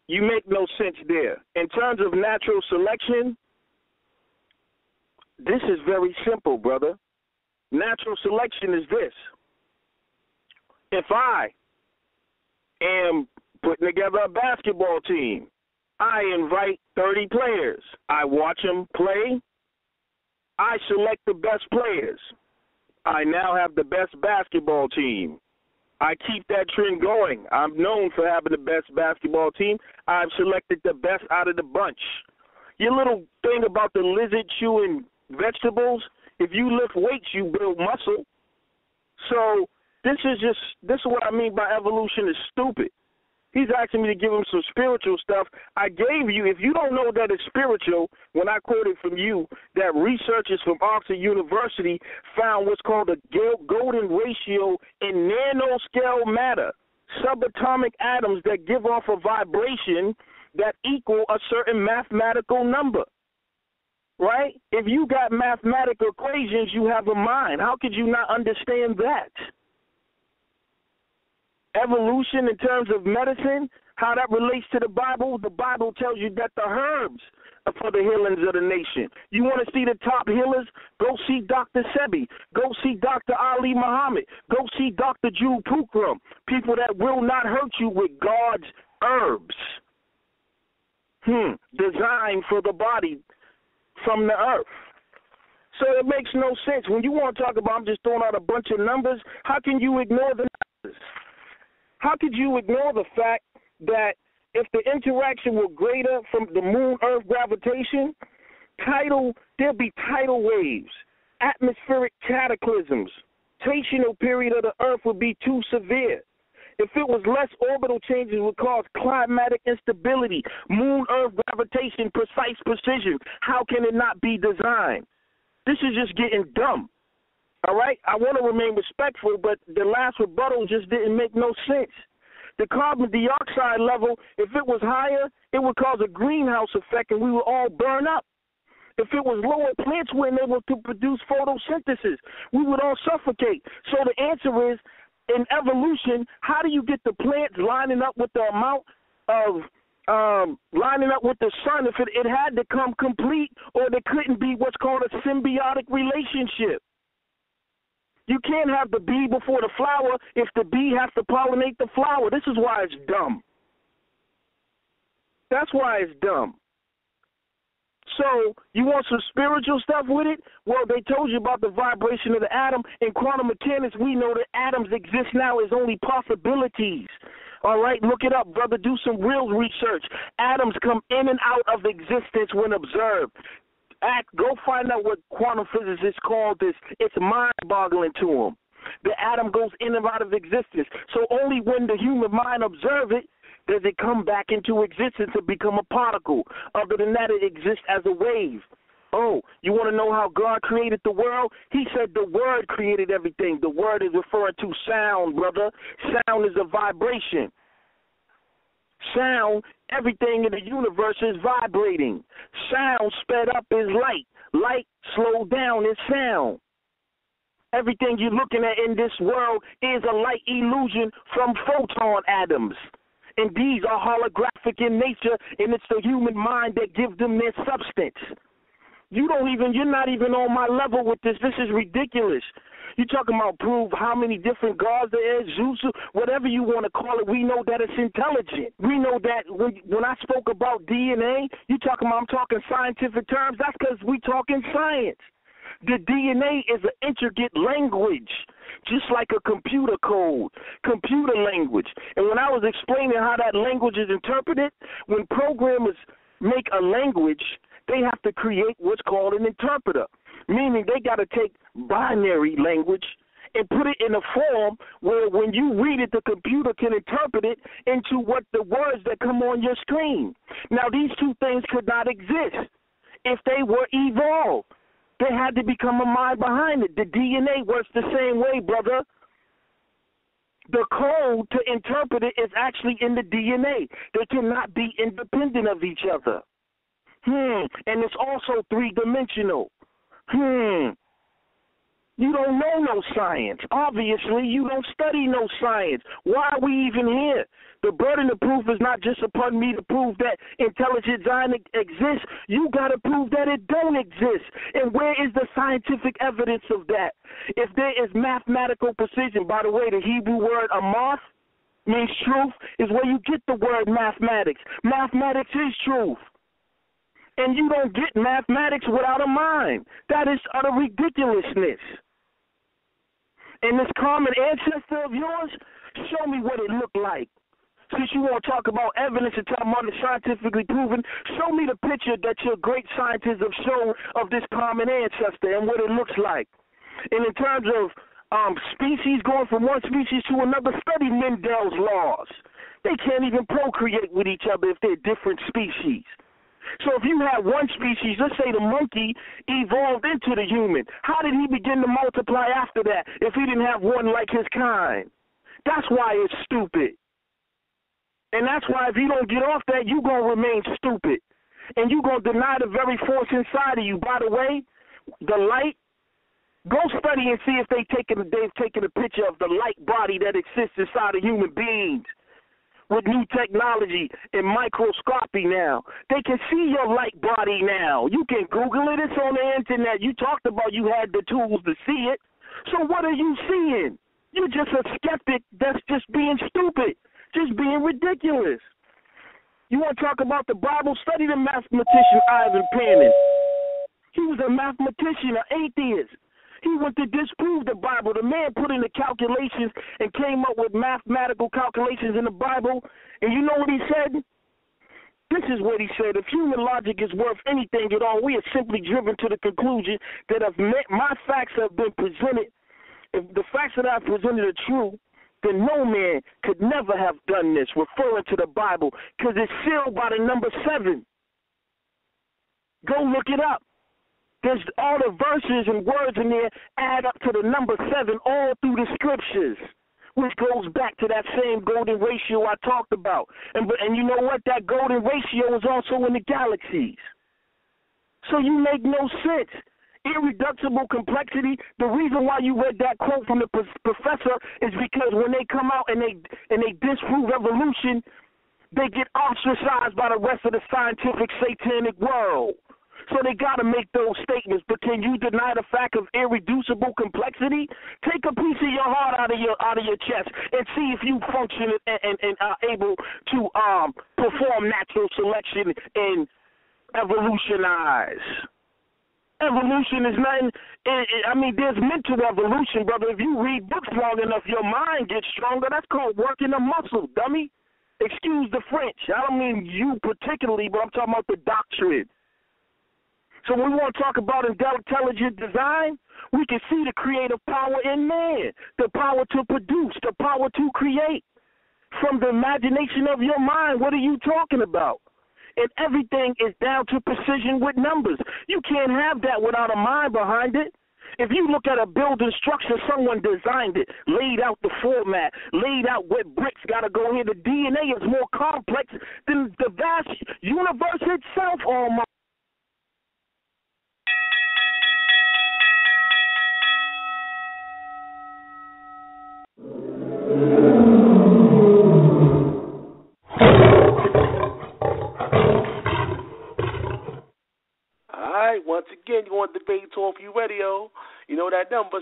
[SPEAKER 5] you make no sense there. In terms of natural selection, this is very simple, brother. Natural selection is this. If I am putting together a basketball team, I invite 30 players. I watch them play. I select the best players. I now have the best basketball team. I keep that trend going. I'm known for having the best basketball team. I've selected the best out of the bunch. Your little thing about the lizard chewing vegetables, if you lift weights, you build muscle. So this is what I mean by evolution is stupid. He's asking me to give him some spiritual stuff. I gave you, if you don't know that it's spiritual, when I quoted from you that researchers from Oxford University found what's called a golden ratio in nanoscale matter, subatomic atoms that give off a vibration that equal a certain mathematical number. Right? If you got mathematical equations, you have a mind. How could you not understand that? Evolution in terms of medicine, how that relates to the Bible tells you that the herbs are for the healings of the nation. You want to see the top healers? Go see Dr. Sebi. Go see Dr. Ali Muhammad. Go see Dr. Jude Pukram. People that will not hurt you with God's herbs. Designed for the body from the earth. So it makes no sense. When you want to talk about, I'm just throwing out a bunch of numbers, how can you ignore the numbers? How could you ignore the fact that if the interaction were greater from the moon-earth gravitation, there'd be tidal waves, atmospheric cataclysms, rotational period of the earth would be too severe. If it was less, orbital changes would cause climatic instability, moon-earth gravitation, precise precision. How can it not be designed? This is just getting dumb. All right? I want to remain respectful, but the last rebuttal just didn't make no sense. The carbon dioxide level, if it was higher, it would cause a greenhouse effect and we would all burn up. If it was lower, plants weren't able to produce photosynthesis. We would all suffocate. So the answer is, in evolution, how do you get the plants lining up with the amount of lining up with the sun, if it had to come complete, or there couldn't be what's called a symbiotic relationship. You can't have the bee before the flower if the bee has to pollinate the flower. This is why it's dumb. That's why it's dumb. So you want some spiritual stuff with it? Well, they told you about the vibration of the atom. In quantum mechanics, we know that atoms exist now as only possibilities. All right, look it up, brother. Do some real research. Atoms come in and out of existence when observed. Go find out what quantum physicists call this. It's mind-boggling to them. The atom goes in and out of existence. So only when the human mind observes it does it come back into existence and become a particle. Other than that, it exists as a wave. Oh, you want to know how God created the world? He said the Word created everything. The Word is referring to sound, brother. Sound is a vibration. Sound, everything in the universe is vibrating. Sound sped up is light. Light slowed down is sound. Everything you're looking at in this world is a light illusion from photon atoms. And these are holographic in nature, and it's the human mind that gives them their substance. You're not even on my level with this. This is ridiculous. You're talking about prove how many different gods there is, Zeus, whatever you want to call it. We know that it's intelligent. We know that when I spoke about DNA, I'm talking scientific terms. That's because we talking science. The DNA is an intricate language, just like a computer code, computer language. And when I was explaining how that language is interpreted, when programmers make a language, they have to create what's called an interpreter, meaning they got to take binary language and put it in a form where when you read it, the computer can interpret it into what the words that come on your screen. Now, these two things could not exist if they were evolved. There had to become a mind behind it. The DNA works the same way, brother. The code to interpret it is actually in the DNA. They cannot be independent of each other. And it's also three-dimensional. You don't know no science. Obviously, you don't study no science. Why are we even here? The burden of proof is not just upon me to prove that intelligent design exists. You got to prove that it don't exist. And where is the scientific evidence of that? If there is mathematical precision, by the way, the Hebrew word amath means truth, is where you get the word mathematics. Mathematics is truth. And you don't get mathematics without a mind. That is utter ridiculousness. And this common ancestor of yours, show me what it looked like. Since you want to talk about evidence and talk about it scientifically proven, show me the picture that your great scientists have shown of this common ancestor and what it looks like. And in terms of species going from one species to another, study Mendel's laws. They can't even procreate with each other if they're different species. So if you have one species, let's say the monkey evolved into the human, how did he begin to multiply after that if he didn't have one like his kind? That's why it's stupid. And that's why if you don't get off that, you're going to remain stupid. And you're going to deny the very force inside of you. By the way, the light, go study and see if they've taken a picture of the light body that exists inside of human beings. With new technology and microscopy now. They can see your light body now. You can Google it. It's on the internet. You talked about you had the tools to see it. So what are you seeing? You're just a skeptic that's just being stupid, just being ridiculous. You want to talk about the Bible? Study the mathematician Ivan Panin. He was a mathematician, an atheist. He went to disprove the Bible. The man put in the calculations and came up with mathematical calculations in the Bible. And you know what he said? This is what he said. If human logic is worth anything at all, we are simply driven to the conclusion that if my facts have been presented, if the facts that I've presented are true, then no man could never have done this, referring to the Bible, because it's sealed by the number 7. Go look it up. There's all the verses and words in there add up to the number 7 all through the scriptures, which goes back to that same golden ratio I talked about. And you know what? That golden ratio is also in the galaxies. So you make no sense. Irreducible complexity. The reason why you read that quote from the professor is because when they come out and they disprove evolution, they get ostracized by the rest of the scientific satanic world. So they got to make those statements. But can you deny the fact of irreducible complexity? Take a piece of your heart out of your chest and see if you function and are able to perform natural selection and evolutionize. Evolution is nothing. I mean, there's mental evolution, brother. If you read books long enough, your mind gets stronger. That's called working a muscle, dummy. Excuse the French. I don't mean you particularly, but I'm talking about the doctrine. So when we want to talk about intelligent design, we can see the creative power in man, the power to produce, the power to create. From the imagination of your mind, what are you talking about? And everything is down to precision with numbers. You can't have that without a mind behind it. If you look at a building structure, someone designed it, laid out the format, laid out what bricks got to go here. The DNA is more complex than the vast universe itself almost.
[SPEAKER 2] Once again, you want Debate Talk for You Radio. You know that number,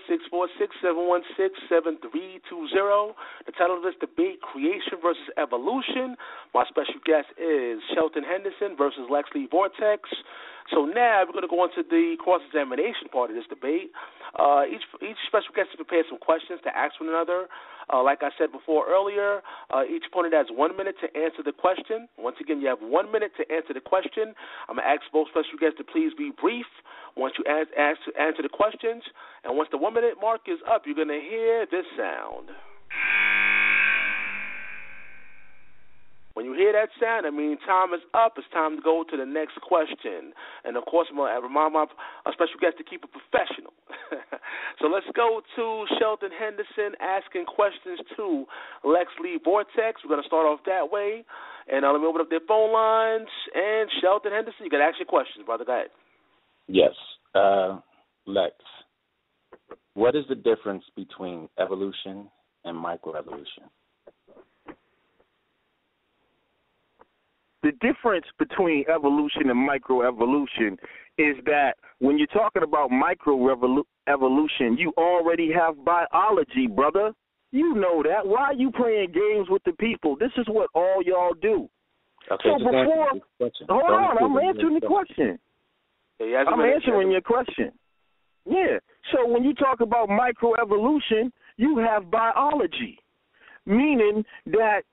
[SPEAKER 2] 646-716-7320. The title of this debate, Creation versus Evolution. My special guest is Sheldon Henderson versus Lexley Vortex. So now we're going to go on to the cross-examination part of this debate. Each special guest has prepared some questions to ask one another. Like I said before earlier, each opponent has 1 minute to answer the question. Once again, you have 1 minute to answer the question. I'm going to ask both special guests to please be brief once you answer the questions. And once the 1 minute mark is up, you're going to hear this sound. When you hear that sound, I mean time is up. It's time to go to the next question. And, of course, I'm going to remind my special guest to keep it professional. So let's go to Sheldon Henderson asking questions to Lexley Vortex. We're going to start off that way. And let me open up their phone lines. And Sheldon Henderson, you got to ask your questions, brother. Go ahead.
[SPEAKER 4] Yes. Lex, what is the difference between evolution and microevolution?
[SPEAKER 5] The difference between evolution and microevolution is that when you're talking about microevolution, you already have biology, brother. You know that. Why are you playing games with the people? This is what all y'all do.
[SPEAKER 4] Okay,
[SPEAKER 5] so before, hold on, I'm answering the question. I'm answering your question. Yeah. So when you talk about microevolution, you have biology, meaning that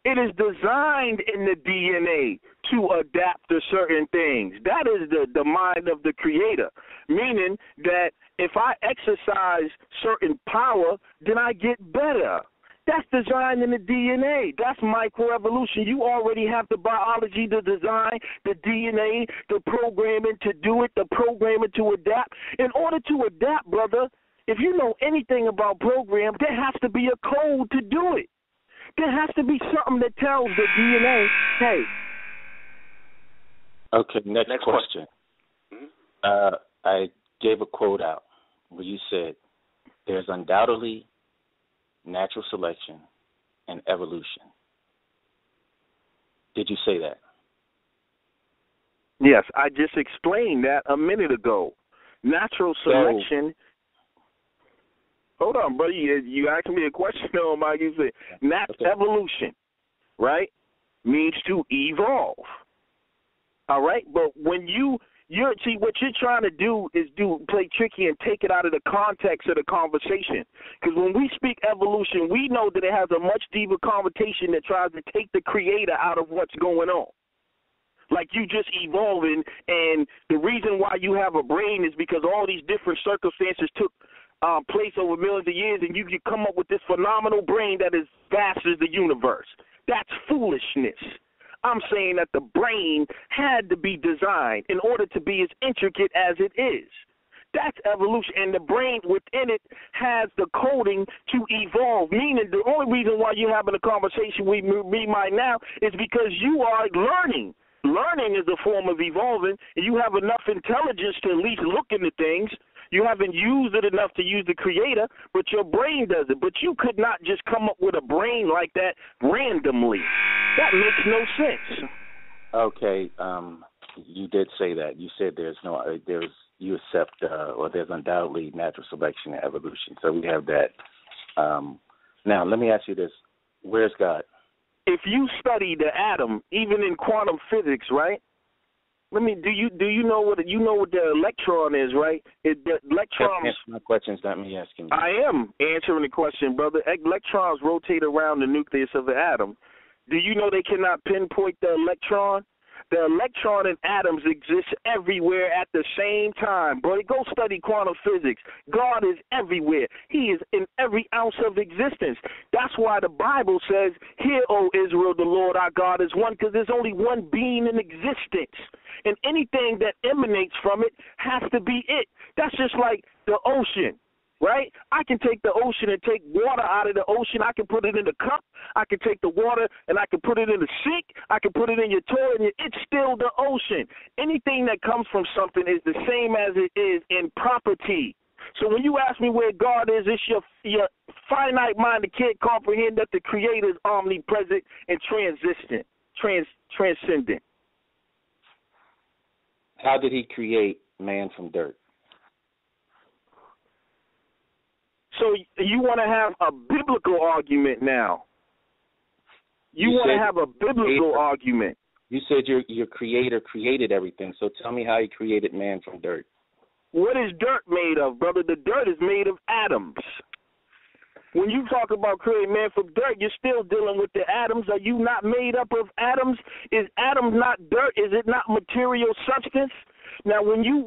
[SPEAKER 5] it is designed in the DNA to adapt to certain things. That is the mind of the creator, meaning that if I exercise certain power, then I get better. That's designed in the DNA. That's microevolution. You already have the biology, the design, the DNA, the programming to do it, the programming to adapt. In order to adapt, brother, if you know anything about program, there has to be a code to do it. There has to be something that tells the DNA, hey.
[SPEAKER 4] Okay, next question. Mm-hmm. I gave a quote out where you said, there's undoubtedly natural selection and evolution. Did you say that?
[SPEAKER 5] Yes, I just explained that a minute ago. Natural selection... Hold on, brother. You asked me a question on my. You said evolution, right, means to evolve. All right, but when you're what you're trying to do is play tricky and take it out of the context of the conversation. Because when we speak evolution, we know that it has a much deeper connotation that tries to take the creator out of what's going on. Like you just evolving, and the reason why you have a brain is because all these different circumstances took place over millions of years, and you can come up with this phenomenal brain that is vast as the universe. That's foolishness. I'm saying that the brain had to be designed in order to be as intricate as it is. That's evolution, and the brain within it has the coding to evolve, meaning the only reason why you're having a conversation with me right now is because you are learning. Learning is a form of evolving, and you have enough intelligence to at least look into things. You haven't used it enough to use the creator, but your brain does it. But you could not just come up with a brain like that randomly. That makes no sense.
[SPEAKER 4] Okay, you did say that. You said you accept, or there's undoubtedly natural selection and evolution. So we have that. Now, let me ask you this: where's God?
[SPEAKER 5] If you study the atom, even in quantum physics, right? Do you know what the electron is, right? The electrons.
[SPEAKER 4] Answer my questions, not me asking you.
[SPEAKER 5] I am answering the question, brother. Electrons rotate around the nucleus of the atom. Do you know they cannot pinpoint the electron? The electron and atoms exist everywhere at the same time. Bro, go study quantum physics. God is everywhere. He is in every ounce of existence. That's why the Bible says, "Hear, O Israel, the Lord our God is one," because there's only one being in existence. And anything that emanates from it has to be it. That's just like the ocean. Right? I can take the ocean and take water out of the ocean. I can put it in a cup. I can take the water and I can put it in the sink. I can put it in your toilet, and it's still the ocean. Anything that comes from something is the same as it is in property. So when you ask me where God is, it's your finite mind that can't comprehend that the Creator is omnipresent and transcendent.
[SPEAKER 4] How did He create man from dirt?
[SPEAKER 5] So you want to have a biblical argument now. You want to have a biblical argument.
[SPEAKER 4] You said your Creator created everything, so tell me how He created man from dirt.
[SPEAKER 5] What is dirt made of, brother? The dirt is made of atoms. When you talk about creating man from dirt, you're still dealing with the atoms. Are you not made up of atoms? Is atoms not dirt? Is it not material substance? Now, when your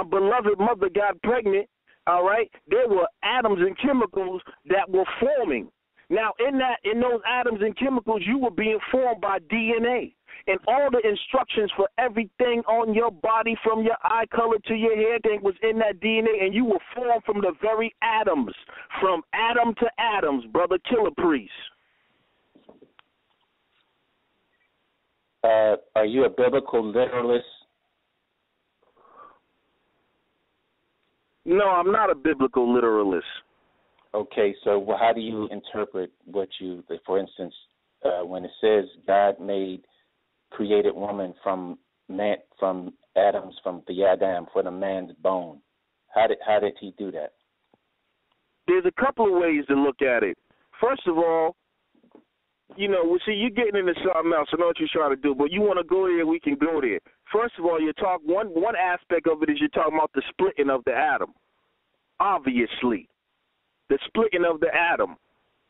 [SPEAKER 5] beloved mother got pregnant, all right, there were atoms and chemicals that were forming. Now, in those atoms and chemicals, you were being formed by DNA. And all the instructions for everything on your body, from your eye color to your hair thing, was in that DNA, and you were formed from the very atoms, from atom to atoms, brother Killer Priest.
[SPEAKER 4] Are you a biblical literalist?
[SPEAKER 5] No, I'm not a biblical literalist.
[SPEAKER 4] Okay, so how do you interpret what for instance, when it says God created woman from atoms from the Adam for the man's bone? How did He do that?
[SPEAKER 5] There's a couple of ways to look at it. First of all, you're getting into something else. I know what you're trying to do, but you want to go there, we can go there. First of all, one aspect of it is you're talking about the splitting of the atom. Obviously, the splitting of the atom.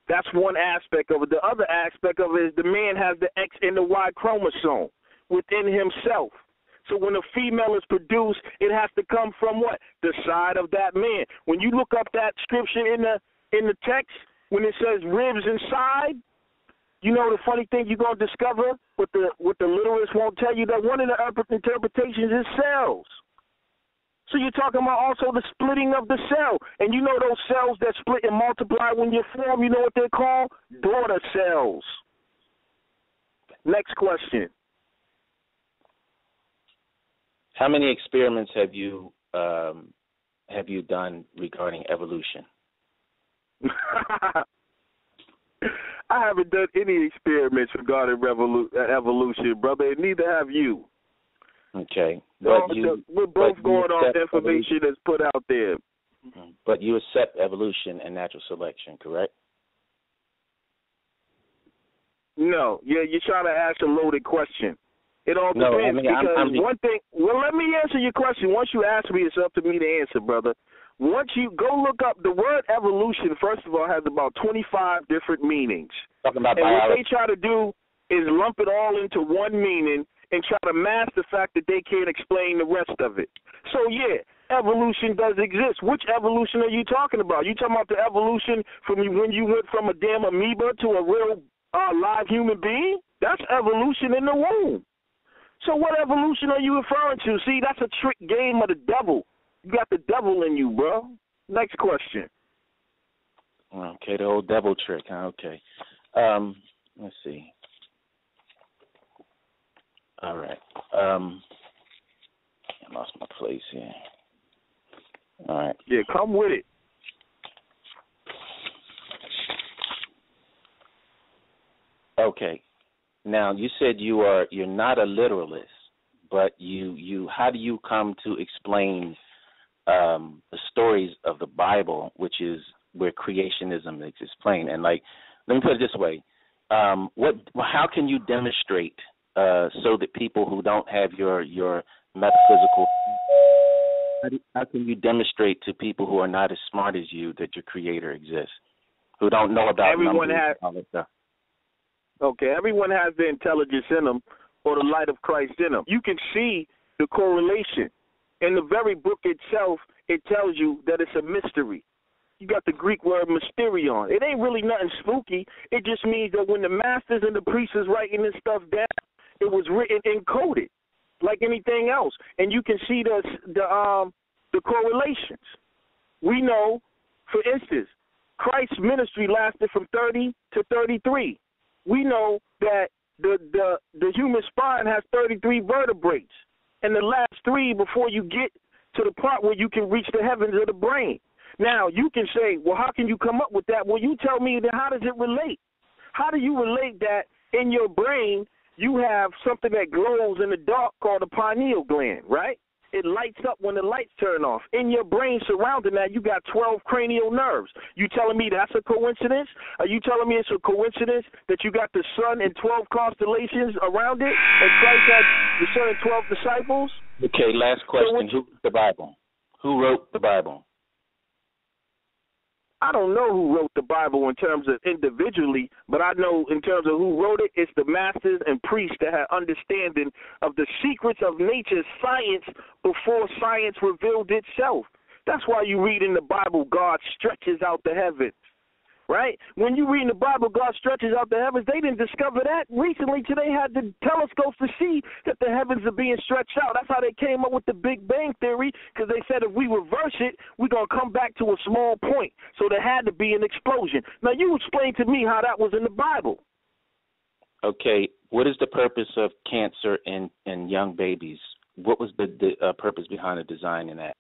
[SPEAKER 5] That's one aspect of it. The other aspect of it is the man has the X and the Y chromosome within himself. So when a female is produced, it has to come from what? The side of that man. When you look up that scripture in the text, when it says ribs inside, you know the funny thing you're going to discover, what the literalists won't tell you, that one of the interpretations is cells. So you're talking about also the splitting of the cell. And you know those cells that split and multiply when you form, you know what they're called? Daughter cells. Next question.
[SPEAKER 4] How many experiments have you done regarding evolution?
[SPEAKER 5] I haven't done any experiments regarding evolution, brother, and neither have you.
[SPEAKER 4] Okay.
[SPEAKER 5] We're both going off information that's put out there.
[SPEAKER 4] But you accept evolution and natural selection, correct?
[SPEAKER 5] No. Yeah, you're trying to ask a loaded question. It all depends. One thing. Well, let me answer your question. Once you ask me, it's up to me to answer, brother. Once you go look up the word evolution, first of all, has about 25 different meanings.
[SPEAKER 4] Talking about
[SPEAKER 5] and
[SPEAKER 4] biology.
[SPEAKER 5] What they try to do is lump it all into one meaning and try to mask the fact that they can't explain the rest of it. So, yeah, evolution does exist. Which evolution are you talking about? You talking about the evolution from when you went from a damn amoeba to a real live human being? That's evolution in the womb. So what evolution are you referring to? See, that's a trick game of the devil. You got the devil in you, bro. Next question.
[SPEAKER 4] Okay, the old devil trick, huh? Okay. Let's see. All right. I lost my place here. All right.
[SPEAKER 5] Yeah, come with it.
[SPEAKER 4] Okay. Now, you said you're not a literalist, but you how do you come to explain the stories of the Bible, which is where creationism is explained? And let me put it this way: how can you demonstrate so that people who don't have your metaphysical, how can you demonstrate to people who are not as smart as you that your Creator exists, who don't know about numbers and all that stuff?
[SPEAKER 5] Okay, everyone has the intelligence in them or the light of Christ in them. You can see the correlation. In the very book itself, it tells you that it's a mystery. You got the Greek word mysterion. It ain't really nothing spooky. It just means that when the masters and the priests is writing this stuff down, it was written encoded like anything else. And you can see the correlations. We know, for instance, Christ's ministry lasted from 30 to 33. We know that the human spine has 33 vertebrae, and the last 3 before you get to the part where you can reach the heavens of the brain. Now, you can say, well, how can you come up with that? Well, you tell me, then how does it relate? How do you relate that in your brain you have something that glows in the dark called the pineal gland, right? It lights up when the lights turn off. In your brain surrounding that, you got 12 cranial nerves. You telling me that's a coincidence? Are you telling me it's a coincidence that you got the sun and 12 constellations around it, and Christ had the sun and 12 disciples?
[SPEAKER 4] Okay, last question. Who wrote the Bible? Who wrote the Bible?
[SPEAKER 5] I don't know who wrote the Bible in terms of individually, but I know in terms of who wrote it, it's the masters and priests that had understanding of the secrets of nature's science before science revealed itself. That's why you read in the Bible, God stretches out the heavens, right? When you read in the Bible, God stretches out the heavens, they didn't discover that recently till they had the telescopes to see that the heavens are being stretched out. That's how they came up with the Big Bang Theory, because they said if we reverse it, we're going to come back to a small point. So there had to be an explosion. Now, you explain to me how that was in the Bible.
[SPEAKER 4] Okay, what is the purpose of cancer in young babies? What was the purpose behind the design in that?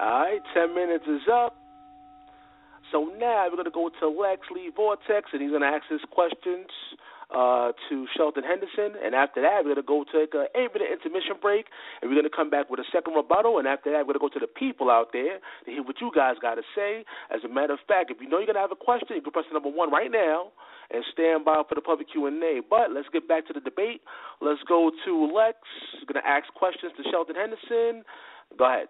[SPEAKER 2] All right, 10 minutes is up. So now we're going to go to Lex Lee Vortex, and he's going to ask his questions to Sheldon Henderson. And after that, we're going to go take an 8-minute intermission break, and we're going to come back with a second rebuttal. And after that, we're going to go to the people out there to hear what you guys got to say. As a matter of fact, if you know you're going to have a question, you can press the number 1 right now and stand by for the public Q&A. But let's get back to the debate. Let's go to Lex. He's going to ask questions to Sheldon Henderson. Go ahead.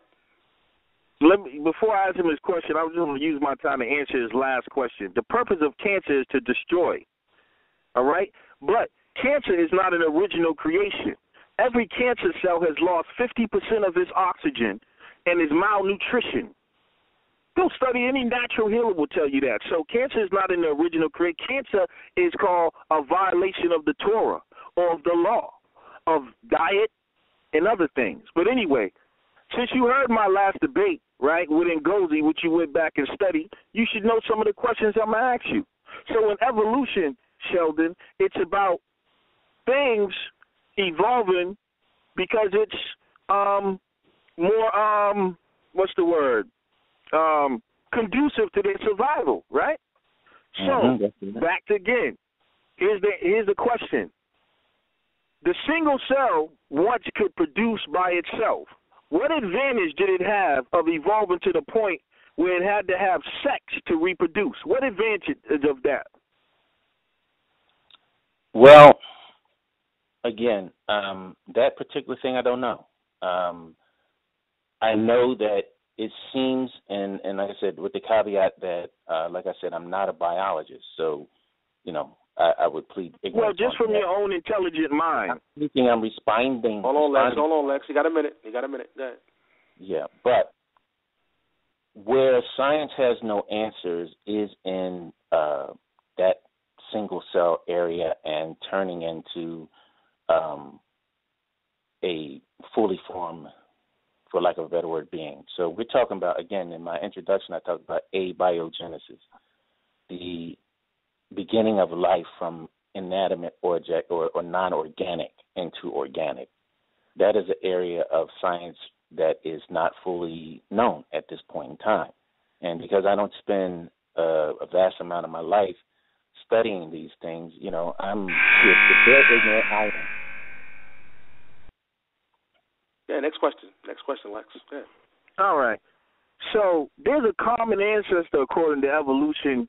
[SPEAKER 5] Before I ask him his question, I was just going to use my time to answer his last question. The purpose of cancer is to destroy, all right? But cancer is not an original creation. Every cancer cell has lost 50% of its oxygen and is malnutrition. Go study any natural healer will tell you that. So cancer is not an original creation. Cancer is called a violation of the Torah or of the law of diet and other things. But anyway, since you heard my last debate, right, with Ngozi, which you went back and studied, you should know some of the questions I'm going to ask you. So in evolution, Sheldon, it's about things evolving because it's more, what's the word, conducive to their survival, right? So, back again, here's the question. The single cell once could produce by itself. What advantage did it have of evolving to the point where it had to have sex to reproduce? What advantage is of that?
[SPEAKER 4] Well, again, that particular thing I don't know. I know that it seems, and like I said, with the caveat that, like I said, I'm not a biologist, so, you know, I would plead ignorance.
[SPEAKER 5] Well, just from your own intelligent mind.
[SPEAKER 4] I'm responding.
[SPEAKER 2] Hold on, Lex. You got a minute. Go ahead.
[SPEAKER 4] Yeah, but where science has no answers is in that single cell area and turning into a fully formed, for lack of a better word, being. So we're talking about, again, in my introduction, I talked about abiogenesis, the beginning of life from inanimate or non-organic into organic. That is an area of science that is not fully known at this point in time. And because I don't spend a vast amount of my life studying these things, I'm the very ignorant I am.
[SPEAKER 2] Yeah, next question, Lex. Yeah.
[SPEAKER 5] All right. So there's a common ancestor according to evolution,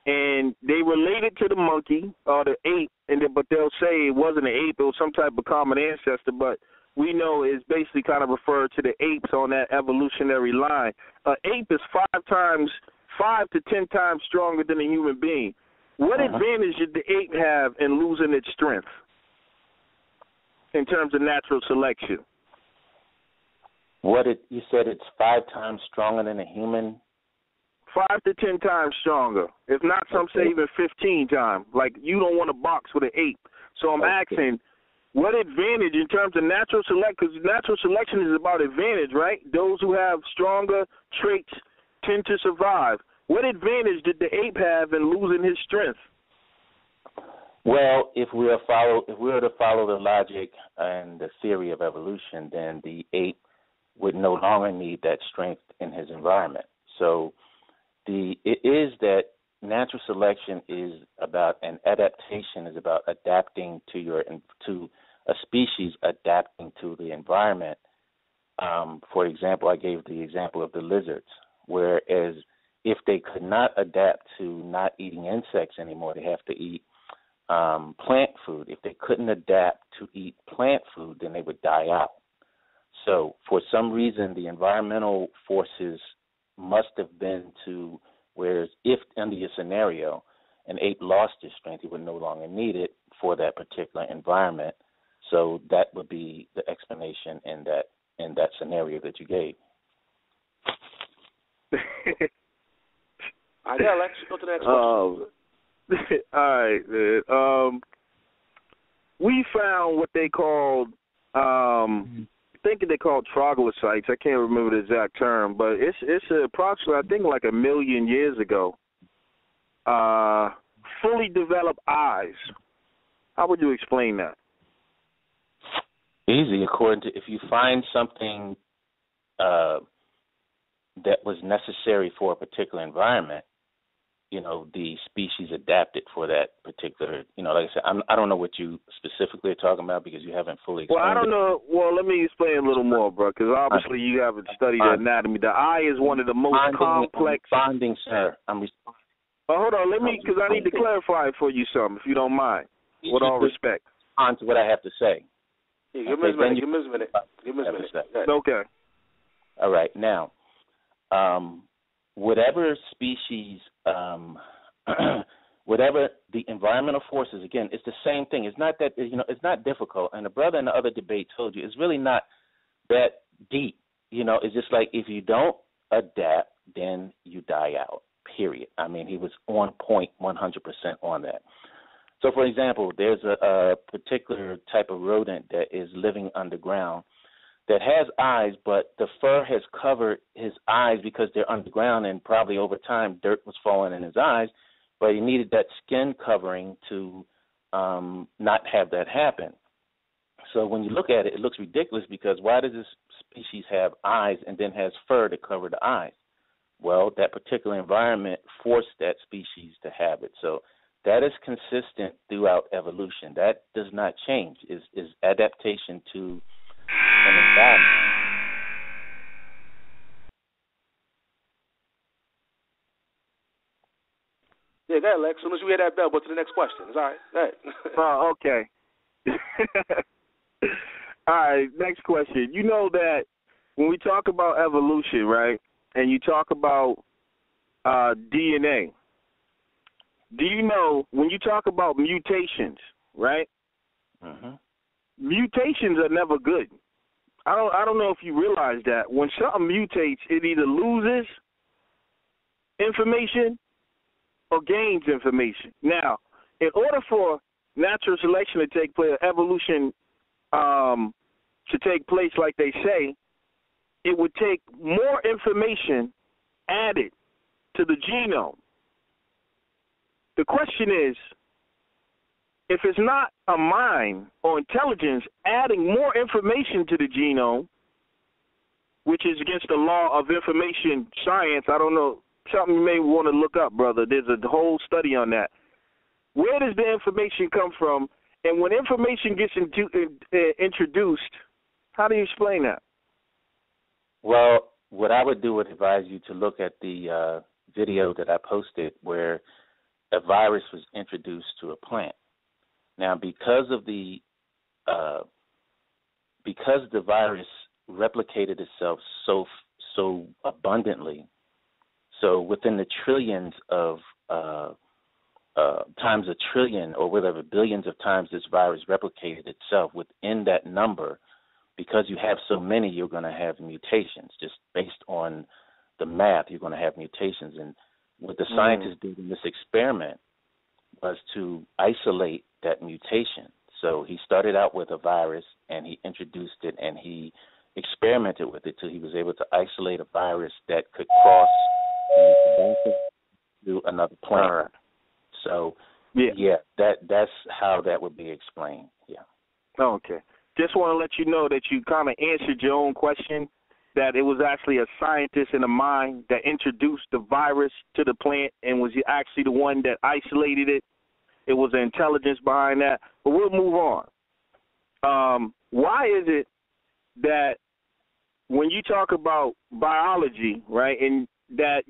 [SPEAKER 5] and they relate it to the monkey or the ape, but they'll say it wasn't an ape, it was some type of common ancestor, but we know it's basically kind of referred to the apes on that evolutionary line. An ape is 5 to 10 times stronger than a human being. What advantage did the ape have in losing its strength in terms of natural selection?
[SPEAKER 4] You said it's 5 times stronger than a human?
[SPEAKER 5] 5 to 10 times stronger. If not, some say even 15 times. Like, you don't want to box with an ape. So I'm asking, what advantage in terms of natural selection, because natural selection is about advantage, right? Those who have stronger traits tend to survive. What advantage did the ape have in losing his strength?
[SPEAKER 4] Well, if we were to follow the logic and the theory of evolution, then the ape would no longer need that strength in his environment. So it is that natural selection is about, and adaptation is about adapting to a species adapting to the environment. For example, I gave the example of the lizards, whereas if they could not adapt to not eating insects anymore, they have to eat plant food. If they couldn't adapt to eat plant food, then they would die out. So for some reason, the environmental forces must have been to, whereas if under your scenario, an ape lost his strength, he would no longer need it for that particular environment. So that would be the explanation in that scenario that you gave.
[SPEAKER 2] All right, yeah, let's go to the next question.
[SPEAKER 5] All right, man. We found what they called, I think they called troglodytes. I can't remember the exact term, but it's approximately, I think, like 1 million years ago. Fully developed eyes. How would you explain that?
[SPEAKER 4] Easy, according to, if you find something that was necessary for a particular environment, the species adapted for that particular, like I said, I don't know what you specifically are talking about because you haven't fully explained.
[SPEAKER 5] Well, I don't know. Well, let me explain a little more, bro, because obviously you haven't studied anatomy. The eye is one of the most complex.
[SPEAKER 4] I'm responding, sir.
[SPEAKER 5] Hold on, because I need to clarify it for you something, if you don't mind, with all respect.
[SPEAKER 4] On to what I have to say.
[SPEAKER 2] Yeah, give me a minute.
[SPEAKER 5] Okay.
[SPEAKER 4] All right. Now, whatever species, whatever the environmental forces, again, it's the same thing. It's not that, it's not difficult. And the brother in the other debate told you it's really not that deep. It's just like if you don't adapt, then you die out, period. I mean, he was on point 100% on that. So, for example, there's a particular type of rodent that is living underground that has eyes, but the fur has covered his eyes because they're underground, and probably over time dirt was falling in his eyes, but he needed that skin covering to not have that happen. So when you look at it, it looks ridiculous because why does this species have eyes and then has fur to cover the eyes? Well, that particular environment forced that species to have it. So that is consistent throughout evolution. That does not change, is adaptation to an environment.
[SPEAKER 2] Yeah, go ahead, Lex. As soon as you hear that bell, go to the next question. It's all right. Go ahead.
[SPEAKER 5] Oh, okay. All right, next question. You know that when we talk about evolution, right, and you talk about DNA, do you know when you talk about mutations, right?
[SPEAKER 4] Mm-hmm.
[SPEAKER 5] Mutations are never good. I don't know if you realize that. When something mutates, it either loses information or gains information. Now, in order for natural selection to take place, evolution to take place like they say, it would take more information added to the genome. The question is, if it's not a mind or intelligence adding more information to the genome, which is against the law of information science. I don't know, something you may want to look up, brother. There's a whole study on that. Where does the information come from? And when information gets introduced, how do you explain that?
[SPEAKER 4] Well, what I would advise you to look at the video that I posted where a virus was introduced to a plant. Now, because the virus replicated itself so abundantly, so within the trillions of times a trillion or whatever, billions of times this virus replicated itself, within that number, because you have so many, you're going to have mutations. Just based on the math, you're going to have mutations. And what the scientists did in this experiment was to isolate that mutation. So he started out with a virus, and he introduced it, and he experimented with it till he was able to isolate a virus that could cross to another plant. So, that's how that would be explained. Yeah.
[SPEAKER 5] Okay. Just want to let you know that you kind of answered your own question, that it was actually a scientist in a mine that introduced the virus to the plant and was actually the one that isolated it. It was the intelligence behind that. But we'll move on. Why is it that when you talk about biology, right, and that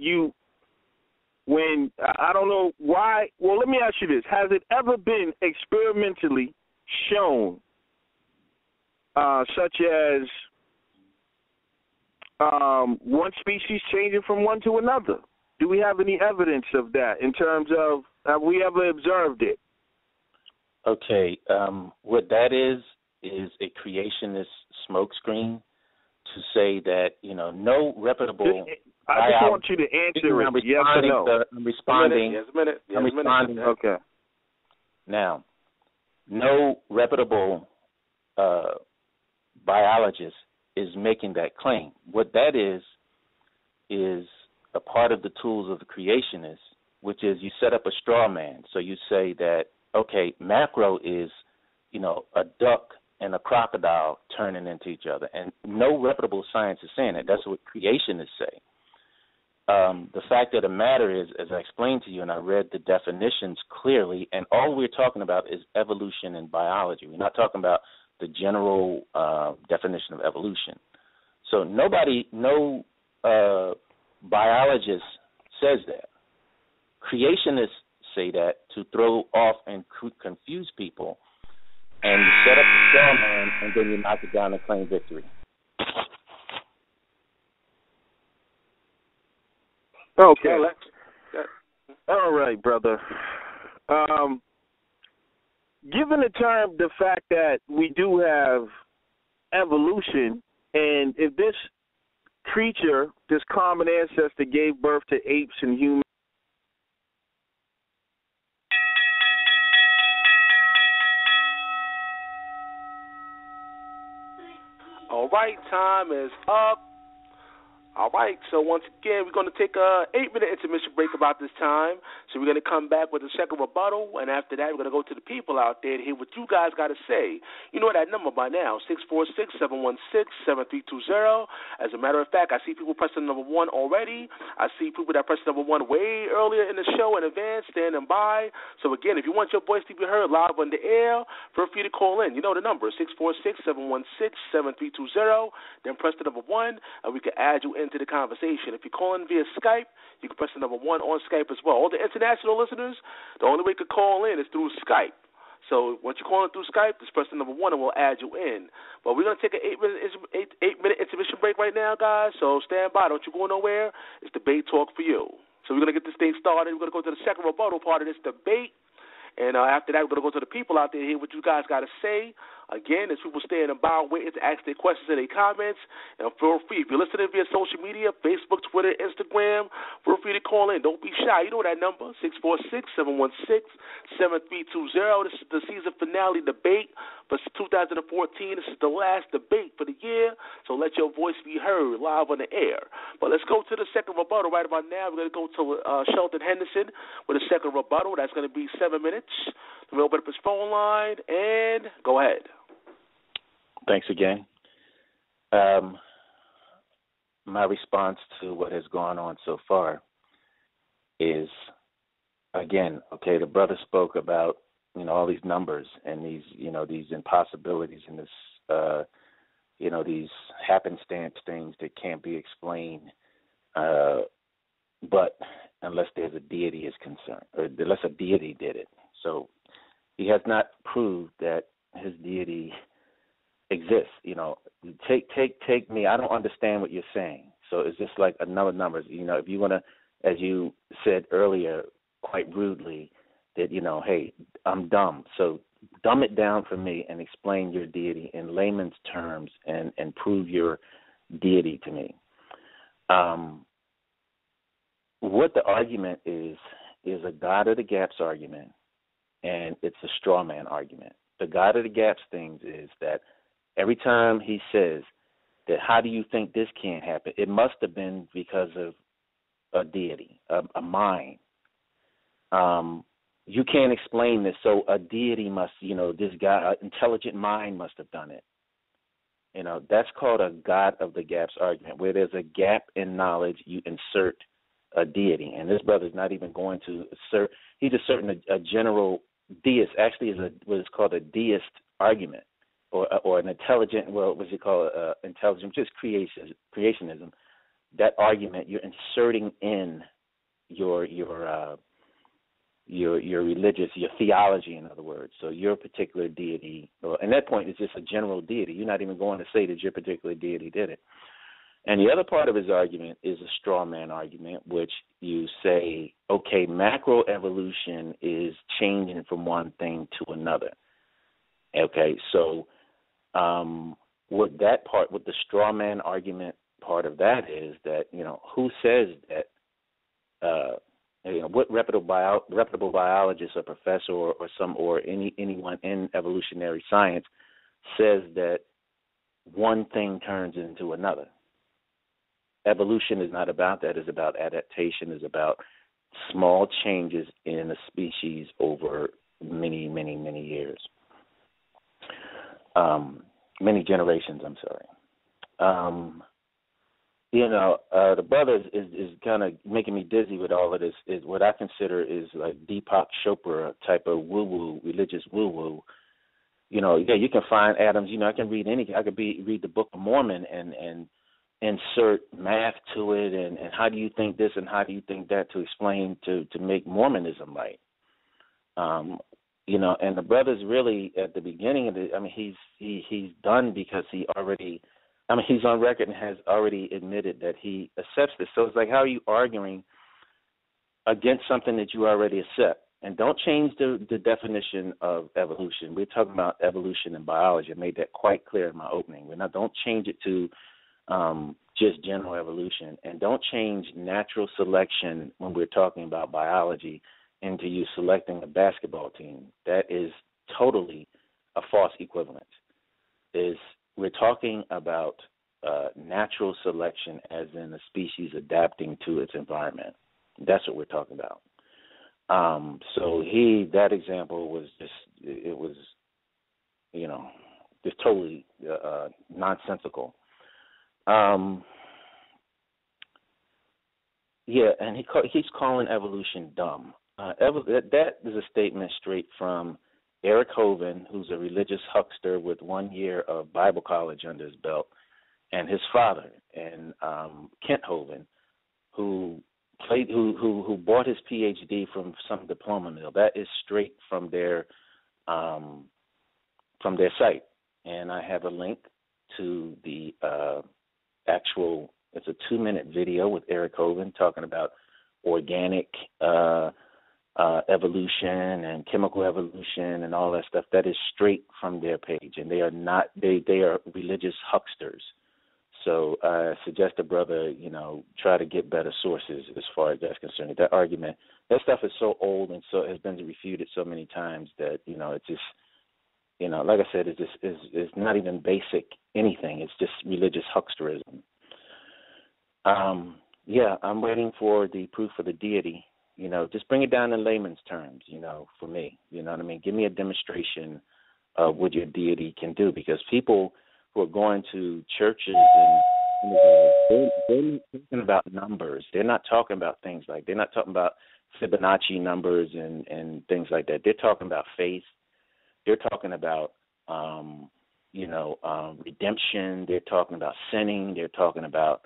[SPEAKER 5] I don't know why, well, let me ask you this. Has it ever been experimentally shown, such as one species changing from one to another? Do we have any evidence of that in terms of, have we ever observed it?
[SPEAKER 4] Okay, what that is a creationist smokescreen to say that, no reputable...
[SPEAKER 5] I just want you to answer it, yes or no.
[SPEAKER 4] I'm responding.
[SPEAKER 2] Yes, a minute.
[SPEAKER 4] I'm responding.
[SPEAKER 5] Okay.
[SPEAKER 4] Now, no reputable biologist is making that claim. What that is a part of the tools of the creationists, which is you set up a straw man. So you say that, okay, macro is, a duck and a crocodile turning into each other. And no reputable science is saying that. That's what creationists say. The fact of the matter is, as I explained to you, and I read the definitions clearly, and all we're talking about is evolution in biology. We're not talking about the general definition of evolution. So no biologist says that. Creationists say that to throw off and confuse people, and you set up the straw man, and then you knock it down and claim victory.
[SPEAKER 5] Okay. All right, brother. Given the fact that we do have evolution, and if this creature, this common ancestor, gave birth to apes and humans,
[SPEAKER 2] All right, time is up. All right, so once again, we're going to take a 8-minute intermission break about this time. So we're going to come back with a second rebuttal, and after that, we're going to go to the people out there to hear what you guys got to say. You know that number by now, 646-716-7320. As a matter of fact, I see people pressing number 1 already. I see people that pressed number 1 way earlier in the show in advance, standing by. So again, if you want your voice to be heard live on the air, feel free to call in. You know the number, 646-716-7320. Then press the number 1, and we can add you into the conversation. If you're calling via Skype, you can press the number 1 on Skype as well. All the international listeners, the only way you can call in is through Skype. So once you're calling through Skype, just press the number 1 and we'll add you in. But we're going to take an 8-minute intermission break right now, guys. So stand by. Don't you go nowhere. It's Debate Talk for You. So we're going to get this thing started. We're going to go to the second rebuttal part of this debate. And after that, we're going to go to the people out there, hear what you guys got to say. Again, as people stay in the bound waiting to ask their questions and their comments. And feel free, if you're listening via social media, Facebook, Twitter, Instagram, feel free to call in. Don't be shy. You know that number, 646-716-7320. This is the season finale debate for 2014. This is the last debate for the year. So let your voice be heard live on the air. But let's go to the second rebuttal right about now. We're going to go to Sheldon Henderson with a second rebuttal. That's going to be 7 minutes. We'll open up his phone line and go ahead.
[SPEAKER 4] Thanks again. my response to what has gone on so far is, again, okay, the brother spoke about, all these numbers and these, these impossibilities and this, these happenstance things that can't be explained, but unless there's a deity is concerned, or unless a deity did it. So he has not proved that his deity exists. Take me. I don't understand what you're saying. So it's just like another number. If you want to, as you said earlier, quite rudely, that hey, I'm dumb. So dumb it down for me and explain your deity in layman's terms and prove your deity to me. What the argument is a God of the gaps argument, and it's a straw man argument. The God of the gaps things is that every time he says that, how do you think this can't happen? It must have been because of a deity, a mind. You can't explain this, so a deity must, this guy, an intelligent mind must have done it. That's called a God of the gaps argument, where there's a gap in knowledge, you insert a deity. And this brother's not even going to assert, he's asserting a general deist, actually is what is called a deist argument, or an intelligent, what's it called, intelligent, just creationism. That argument, you're inserting in your religious, your theology, in other words. So your particular deity, and that point is just a general deity. You're not even going to say that your particular deity did it. And the other part of his argument is a straw man argument, which you say, okay, macroevolution is changing from one thing to another. Okay, so what the straw man argument part of that is that, who says that, what reputable biologist or professor or anyone in evolutionary science says that one thing turns into another? Evolution is not about that. It's about adaptation. It's about small changes in a species over many, many, many years. Many generations, I'm sorry. The brother is kind of making me dizzy with all of this. Is what I consider is like Deepak Chopra type of woo-woo, religious woo-woo. You can find Adams. I can read anything. I could read the Book of Mormon and insert math to it, and how do you think this and how do you think that to explain to make Mormonism right. And the brother's really at the beginning of it. He's done because he's on record and has already admitted that he accepts this. So it's like, how are you arguing against something that you already accept? And don't change the definition of evolution. We're talking about evolution in biology. I made that quite clear in my opening. Don't change it to just general evolution, and don't change natural selection when we're talking about biology into you selecting a basketball team. That is totally a false equivalence. We're talking about natural selection as in a species adapting to its environment. That's what we're talking about. So that example was just totally nonsensical. And he's calling evolution dumb. That is a statement straight from Eric Hovind, who's a religious huckster with 1 year of Bible college under his belt, and his father, and Kent Hovind, who bought his PhD from some diploma mill. That is straight from their site, and I have a link to the actual. It's a 2-minute video with Eric Hovind talking about organic evolution and chemical evolution and all that stuff. That is straight from their page, and they are not. They are religious hucksters. So I suggest the brother, try to get better sources as far as that's concerned. That argument, that stuff is so old and so has been refuted so many times that it's just, like I said, it's not even basic anything. It's just religious hucksterism. I'm waiting for the proof of the deity. Just bring it down in layman's terms. For me, you know what I mean. Give me a demonstration of what your deity can do, because people who are going to churches they're not talking about numbers. They're not talking about things like, they're not talking about Fibonacci numbers and things like that. They're talking about faith. They're talking about, redemption. They're talking about sinning. They're talking about,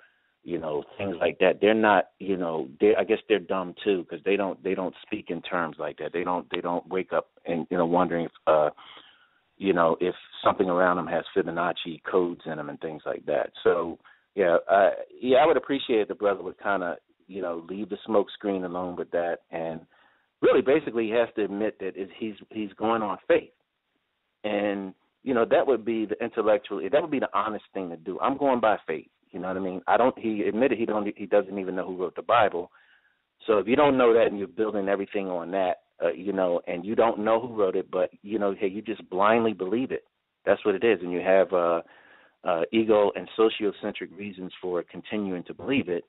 [SPEAKER 4] things like that. They're not, I guess they're dumb too, because they don't speak in terms like that. They don't wake up and, wondering if something around them has Fibonacci codes in them and things like that. So, I would appreciate if the brother would kind of, leave the smoke screen alone with that, and really basically he has to admit that he's going on faith. And, that would be that would be the honest thing to do. I'm going by faith. You know what I mean? He admitted he doesn't even know who wrote the Bible. So if you don't know that and you're building everything on that, and you don't know who wrote it, but, hey, you just blindly believe it. That's what it is. And you have ego and sociocentric reasons for continuing to believe it.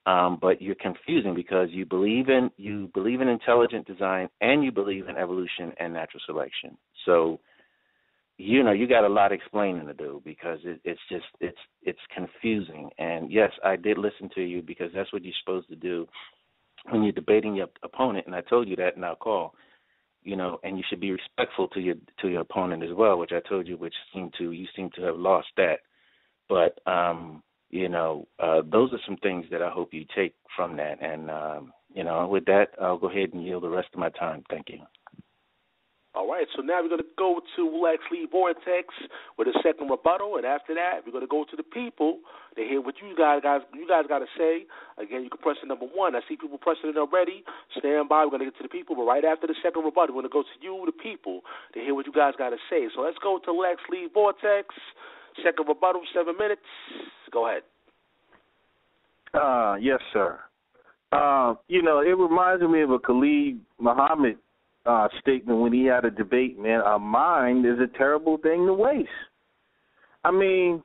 [SPEAKER 4] But you're confusing because you believe in intelligent design and you believe in evolution and natural selection. So, you got a lot of explaining to do because it's confusing. And yes, I did listen to you because that's what you're supposed to do when you're debating your opponent. And I told you that in our call, and you should be respectful to your opponent as well, which I told you, you seem to have lost that. But those are some things that I hope you take from that. And, with that, I'll go ahead and yield the rest of my time. Thank you.
[SPEAKER 2] All right, so now we're going to go to Lex Lee Vortex with a second rebuttal, and after that, we're going to go to the people to hear what you guys got to say. Again, you can press the number 1. I see people pressing it already. Stand by. We're going to get to the people, but right after the second rebuttal, we're going to go to you, the people, to hear what you guys got to say. So let's go to Lex Lee Vortex. Second rebuttal, 7 minutes. Go ahead.
[SPEAKER 5] Yes, sir. It reminds me of a Khalid Muhammad statement when he had a debate, man. A mind is a terrible thing to waste. I mean,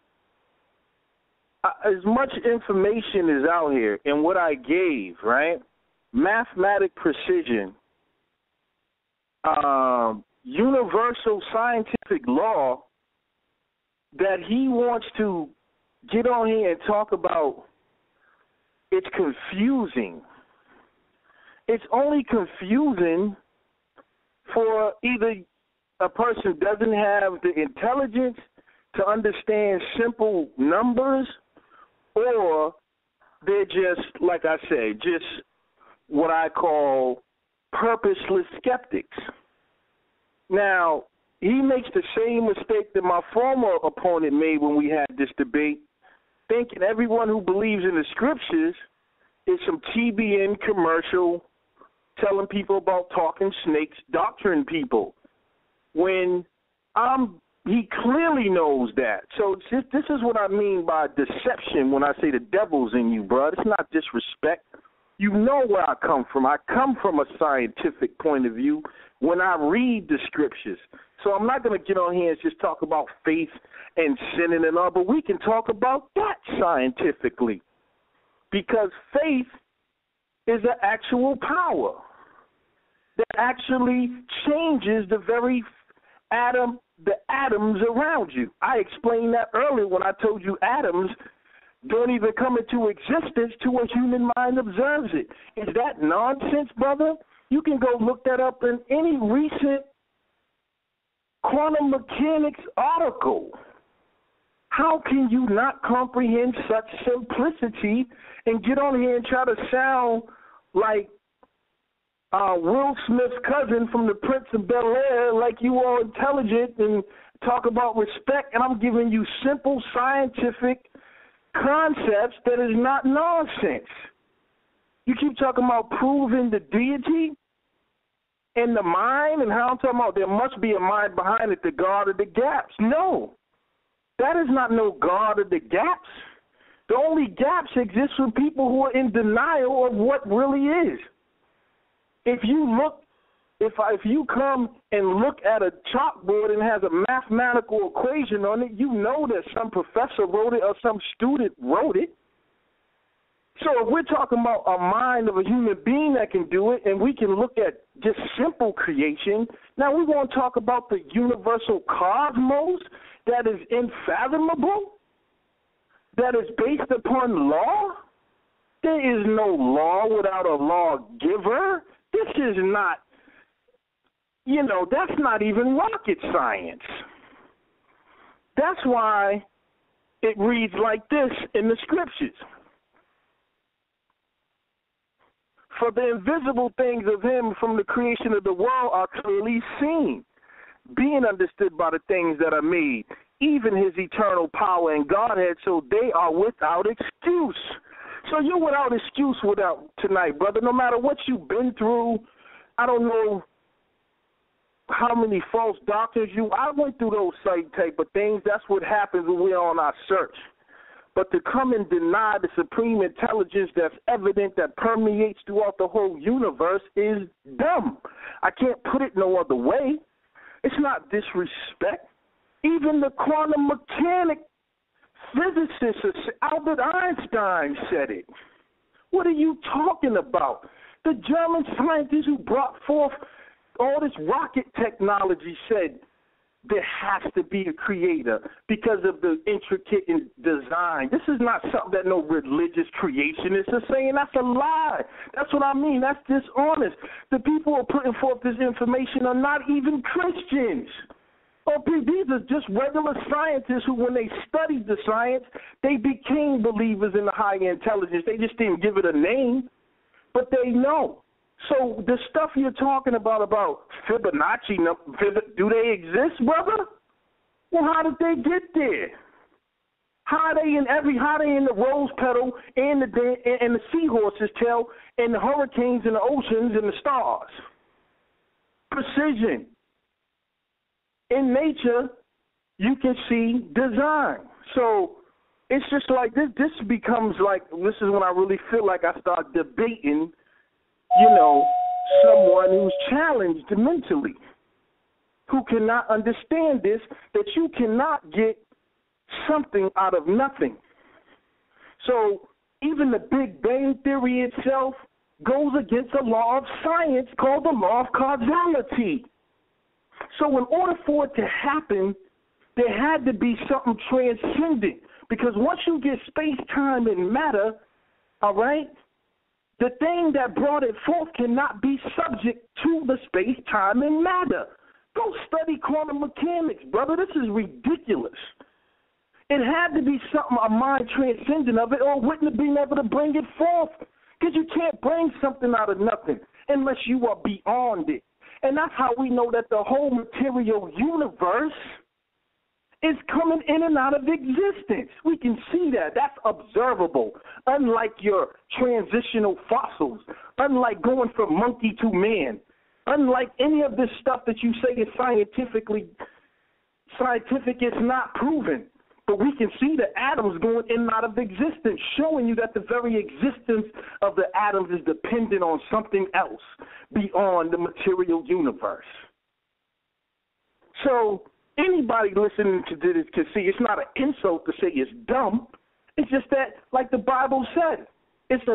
[SPEAKER 5] as much information is out here, and what I gave, right? Mathematic precision, universal scientific law that he wants to get on here and talk about, it's confusing. It's only confusing for either a person doesn't have the intelligence to understand simple numbers, or they're just, like I say, just what I call purposeless skeptics. Now, he makes the same mistake that my former opponent made when we had this debate, thinking everyone who believes in the scriptures is some TBN commercial telling people about talking snakes, doctrine people, when he clearly knows that. So this is what I mean by deception when I say the devil's in you, bro. It's not disrespect. You know where I come from. I come from a scientific point of view when I read the scriptures. So I'm not going to get on here and just talk about faith and sinning and all, but we can talk about that scientifically, because faith is an actual power that actually changes the very the atoms around you. I explained that earlier when I told you atoms don't even come into existence till a human mind observes it. Is that nonsense, brother? You can go look that up in any recent quantum mechanics article. How can you not comprehend such simplicity and get on here and try to sound like Will Smith's cousin from the Prince of Bel-Air, like you are intelligent and talk about respect, and I'm giving you simple scientific concepts that is not nonsense. You keep talking about proving the deity and the mind, and how I'm talking about there must be a mind behind it, the God of the gaps. No, that is not no God of the gaps. The only gaps exist for people who are in denial of what really is. If you come and look at a chalkboard and has a mathematical equation on it, you know that some professor wrote it or some student wrote it. So if we're talking about a mind of a human being that can do it, and we can look at just simple creation, now we want to talk about the universal cosmos that is unfathomable. that is based upon law? There is no law without a lawgiver. This is not, that's not even rocket science. That's why it reads like this in the scriptures. For the invisible things of him from the creation of the world are clearly seen, being understood by the things that are made, even his eternal power and Godhead, so they are without excuse. So you're without excuse without tonight, brother. No matter what you've been through, I don't know how many false doctors I went through those type of things. That's what happens when we're on our search. But to come and deny the supreme intelligence that's evident, that permeates throughout the whole universe, is dumb. I can't put it no other way. It's not disrespect. Even the quantum mechanic physicist Albert Einstein said it. What are you talking about? The German scientists who brought forth all this rocket technology said there has to be a creator because of the intricate design. This is not something that no religious creationists are saying. That's a lie. That's what I mean. That's dishonest. The people who are putting forth this information are not even Christians. These are just regular scientists who, when they studied the science, they became believers in the higher intelligence. They just didn't give it a name, but they know. So the stuff you're talking about Fibonacci, do they exist, brother? Well, how did they get there? How are they in the rose petal and the seahorse's tail and the hurricanes and the oceans and the stars? Precision. In nature, you can see design. So it's just like this. This becomes like, this is when I really feel like I start debating, someone who's challenged mentally, who cannot understand this, that you cannot get something out of nothing. So even the Big Bang Theory itself goes against a law of science called the law of causality. So in order for it to happen, there had to be something transcendent. Because once you get space, time, and matter, all right, the thing that brought it forth cannot be subject to the space, time, and matter. Go study quantum mechanics, brother. This is ridiculous. It had to be something, a mind transcendent of it, or wouldn't have been able to bring it forth. Because you can't bring something out of nothing unless you are beyond it. And that's how we know that the whole material universe is coming in and out of existence. We can see that. That's observable. Unlike your transitional fossils, unlike going from monkey to man, unlike any of this stuff that you say is scientific is not proven. But we can see the atoms going in and out of existence, showing you that the very existence of the atoms is dependent on something else beyond the material universe. So anybody listening to this can see it's not an insult to say it's dumb. It's just that, like the Bible said, it's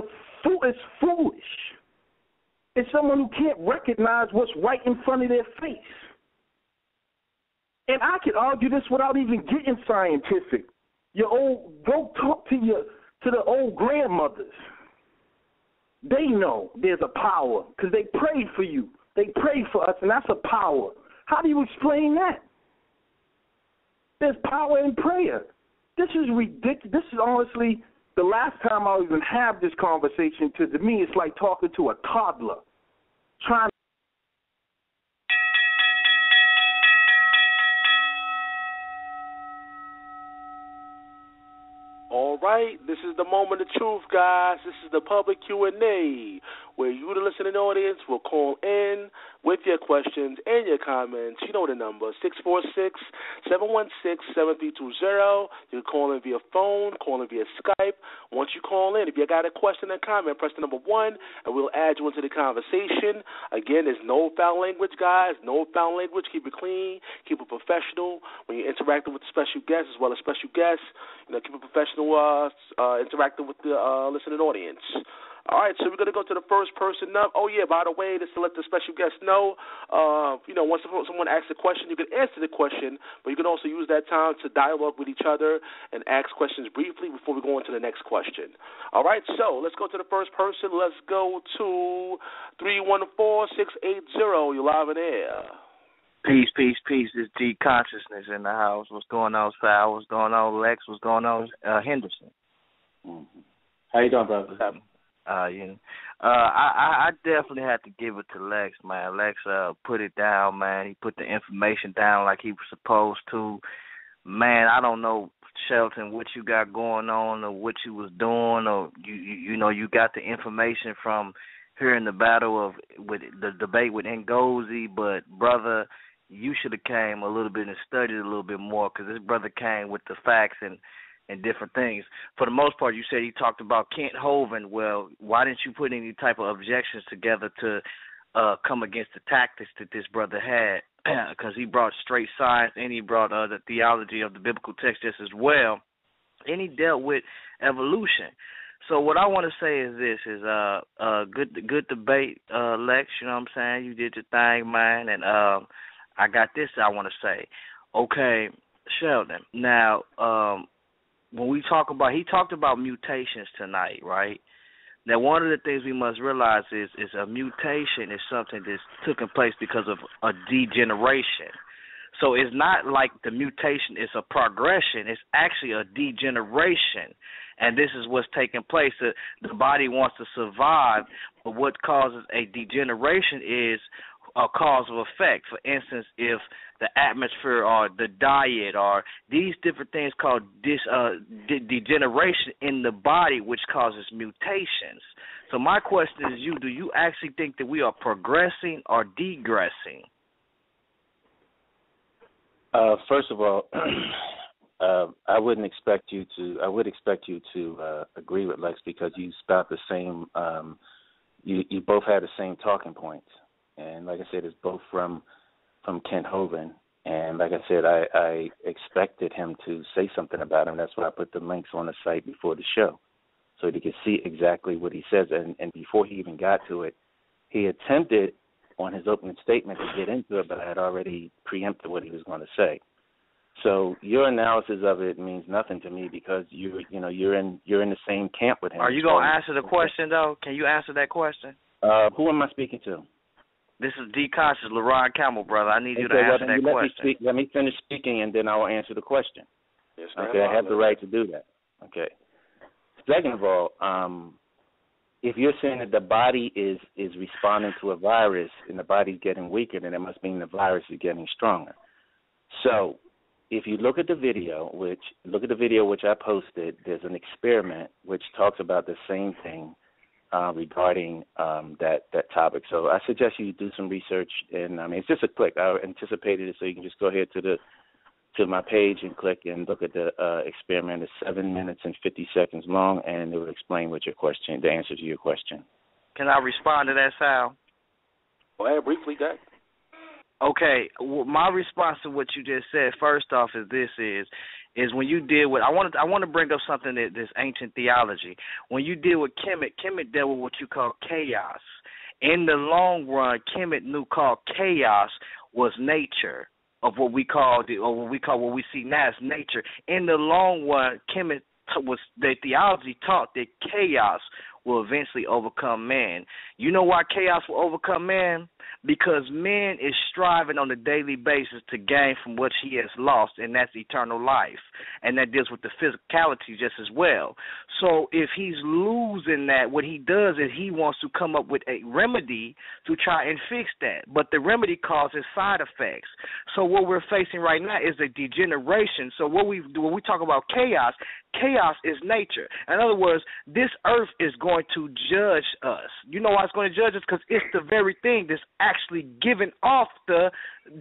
[SPEAKER 5] foolish. It's someone who can't recognize what's right in front of their face. And I could argue this without even getting scientific. Go talk to the old grandmothers. They know there's a power because they prayed for you. They prayed for us, and that's a power. How do you explain that? There's power in prayer. This is ridiculous. This is honestly the last time I'll even have this conversation. To me, it's like talking to a toddler, trying.
[SPEAKER 2] All right, this is the moment of truth, guys. This is the public Q&A, where you, the listening audience, will call in with your questions and your comments. You know the number, 646-716-7320. You can call in via phone, call in via Skype. Once you call in, if you got a question or comment, press the number 1, and we'll add you into the conversation. Again, there's no foul language, guys. No foul language. Keep it clean. Keep it professional. When you're interacting with the special guests as well as special guests, keep it professional, interacting with the listening audience. All right, so we're going to go to the first person up. Oh, yeah, by the way, just to let the special guest know, once someone asks a question, you can answer the question, but you can also use that time to dialogue with each other and ask questions briefly before we go on to the next question. All right, so let's go to the first person. Let's go to 314-680. You're live in air.
[SPEAKER 6] Peace, peace, peace. It's G Consciousness in the house. What's going on, Sal? What's going on, Lex? What's going on, Henderson?
[SPEAKER 4] Mm-hmm. How you doing, brother?
[SPEAKER 6] I definitely had to give it to Lex, man. Lex put it down, man. He put the information down like he was supposed to. Man, I don't know, Sheldon, what you got going on or what you was doing, or you got the information from hearing the battle with the debate with Ngozi, but brother, you should have came a little bit and studied a little bit more, because this brother came with the facts and different things. For the most part, you said he talked about Kent Hovind. Well, why didn't you put any type of objections together to come against the tactics that this brother had? Because he brought straight science, and he brought the theology of the biblical text just as well, and he dealt with evolution. So what I want to say is this, is good debate, Lex, you know what I'm saying? You did your thing, man, and I got this I want to say. Okay, Sheldon, now, when we talk about, he talked about mutations tonight, right? Now, one of the things we must realize is a mutation is something that's taking place because of a degeneration. So it's not like the mutation is a progression. It's actually a degeneration. And this is what's taking place. The body wants to survive, but what causes a degeneration is a cause of effect. For instance, if the atmosphere or the diet or these different things called degeneration in the body, which causes mutations. So my question is do you actually think that we are progressing or degressing?
[SPEAKER 4] First of all, I would expect you to agree with Lex, because you spout the same. You both had the same talking points, and like I said, it's both from Kent Hovind. And like I said, I expected him to say something about him. That's why I put the links on the site before the show, so you could see exactly what he says. And before he even got to it, he attempted on his opening statement to get into it, but I had already preempted what he was going to say. So your analysis of it means nothing to me, because you're in the same camp with him.
[SPEAKER 6] Are you going to answer the question though? Can you answer that question?
[SPEAKER 4] Who am I speaking to?
[SPEAKER 6] This is D. Conscious, LaRon Campbell, brother. I need you to answer that question.
[SPEAKER 4] Let me finish speaking, and then I will answer the question.
[SPEAKER 2] Yes,
[SPEAKER 4] okay, I have the right to do that. Okay. Second of all, if you're saying that the body is responding to a virus and the body's getting weaker, then it must mean the virus is getting stronger. So if you look at the video, which I posted, there's an experiment which talks about the same thing regarding that topic. So I suggest you do some research, and I mean, it's just a click. I anticipated it, so you can just go ahead to my page and click and look at the experiment. It's 7 minutes and 50 seconds long, and it will explain what the answer to your question.
[SPEAKER 6] Can I respond to that, Sal?
[SPEAKER 2] Go ahead, briefly, Dad.
[SPEAKER 6] Okay, well, my response to what you just said, first off, is when you deal with, I want to bring up something that's ancient theology. When you deal with Kemet dealt with what you call chaos. In the long run, Kemet knew called chaos was nature of what we what we see now as nature. In the long run, Kemet the theology taught that chaos will eventually overcome man. You know why chaos will overcome man? Because man is striving on a daily basis to gain from what he has lost, and that's eternal life. And that deals with the physicality just as well. So if he's losing that, what he does is he wants to come up with a remedy to try and fix that. But the remedy causes side effects. So what we're facing right now is a degeneration. So when we talk about chaos is nature. In other words, this earth is going to judge us. You know why it's going to judge us? Because it's the very thing that's actually giving off the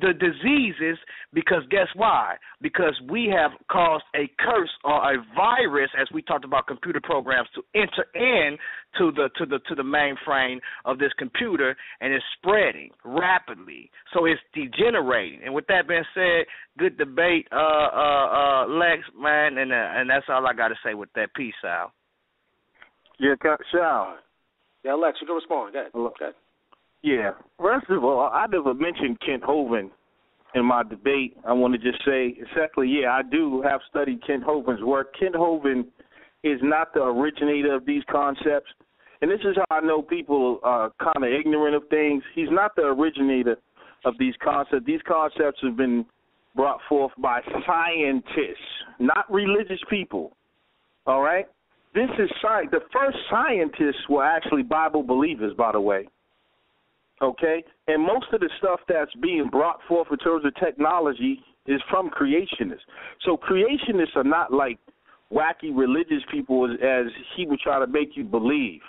[SPEAKER 6] diseases, because guess why? Because we have caused a curse or a virus, as we talked about computer programs, to enter in to the mainframe of this computer, and it's spreading rapidly. So it's degenerating. And with that being said, good debate, Lex, man, and that's all I got to say with that. Peace out.
[SPEAKER 5] Yeah, Sal.
[SPEAKER 2] Yeah, Lex, you can respond. Go ahead.
[SPEAKER 5] Hello.
[SPEAKER 2] Go ahead.
[SPEAKER 5] Yeah. First of all, I never mentioned Kent Hovind in my debate. I want to just say, secondly, yeah, I do have studied Kent Hovind's work. Kent Hovind is not the originator of these concepts. And this is how I know people are kind of ignorant of things. He's not the originator of these concepts. These concepts have been brought forth by scientists, not religious people. All right? This is science. The first scientists were actually Bible believers, by the way. Okay? And most of the stuff that's being brought forth in terms of technology is from creationists. So creationists are not like wacky religious people as he would try to make you believe.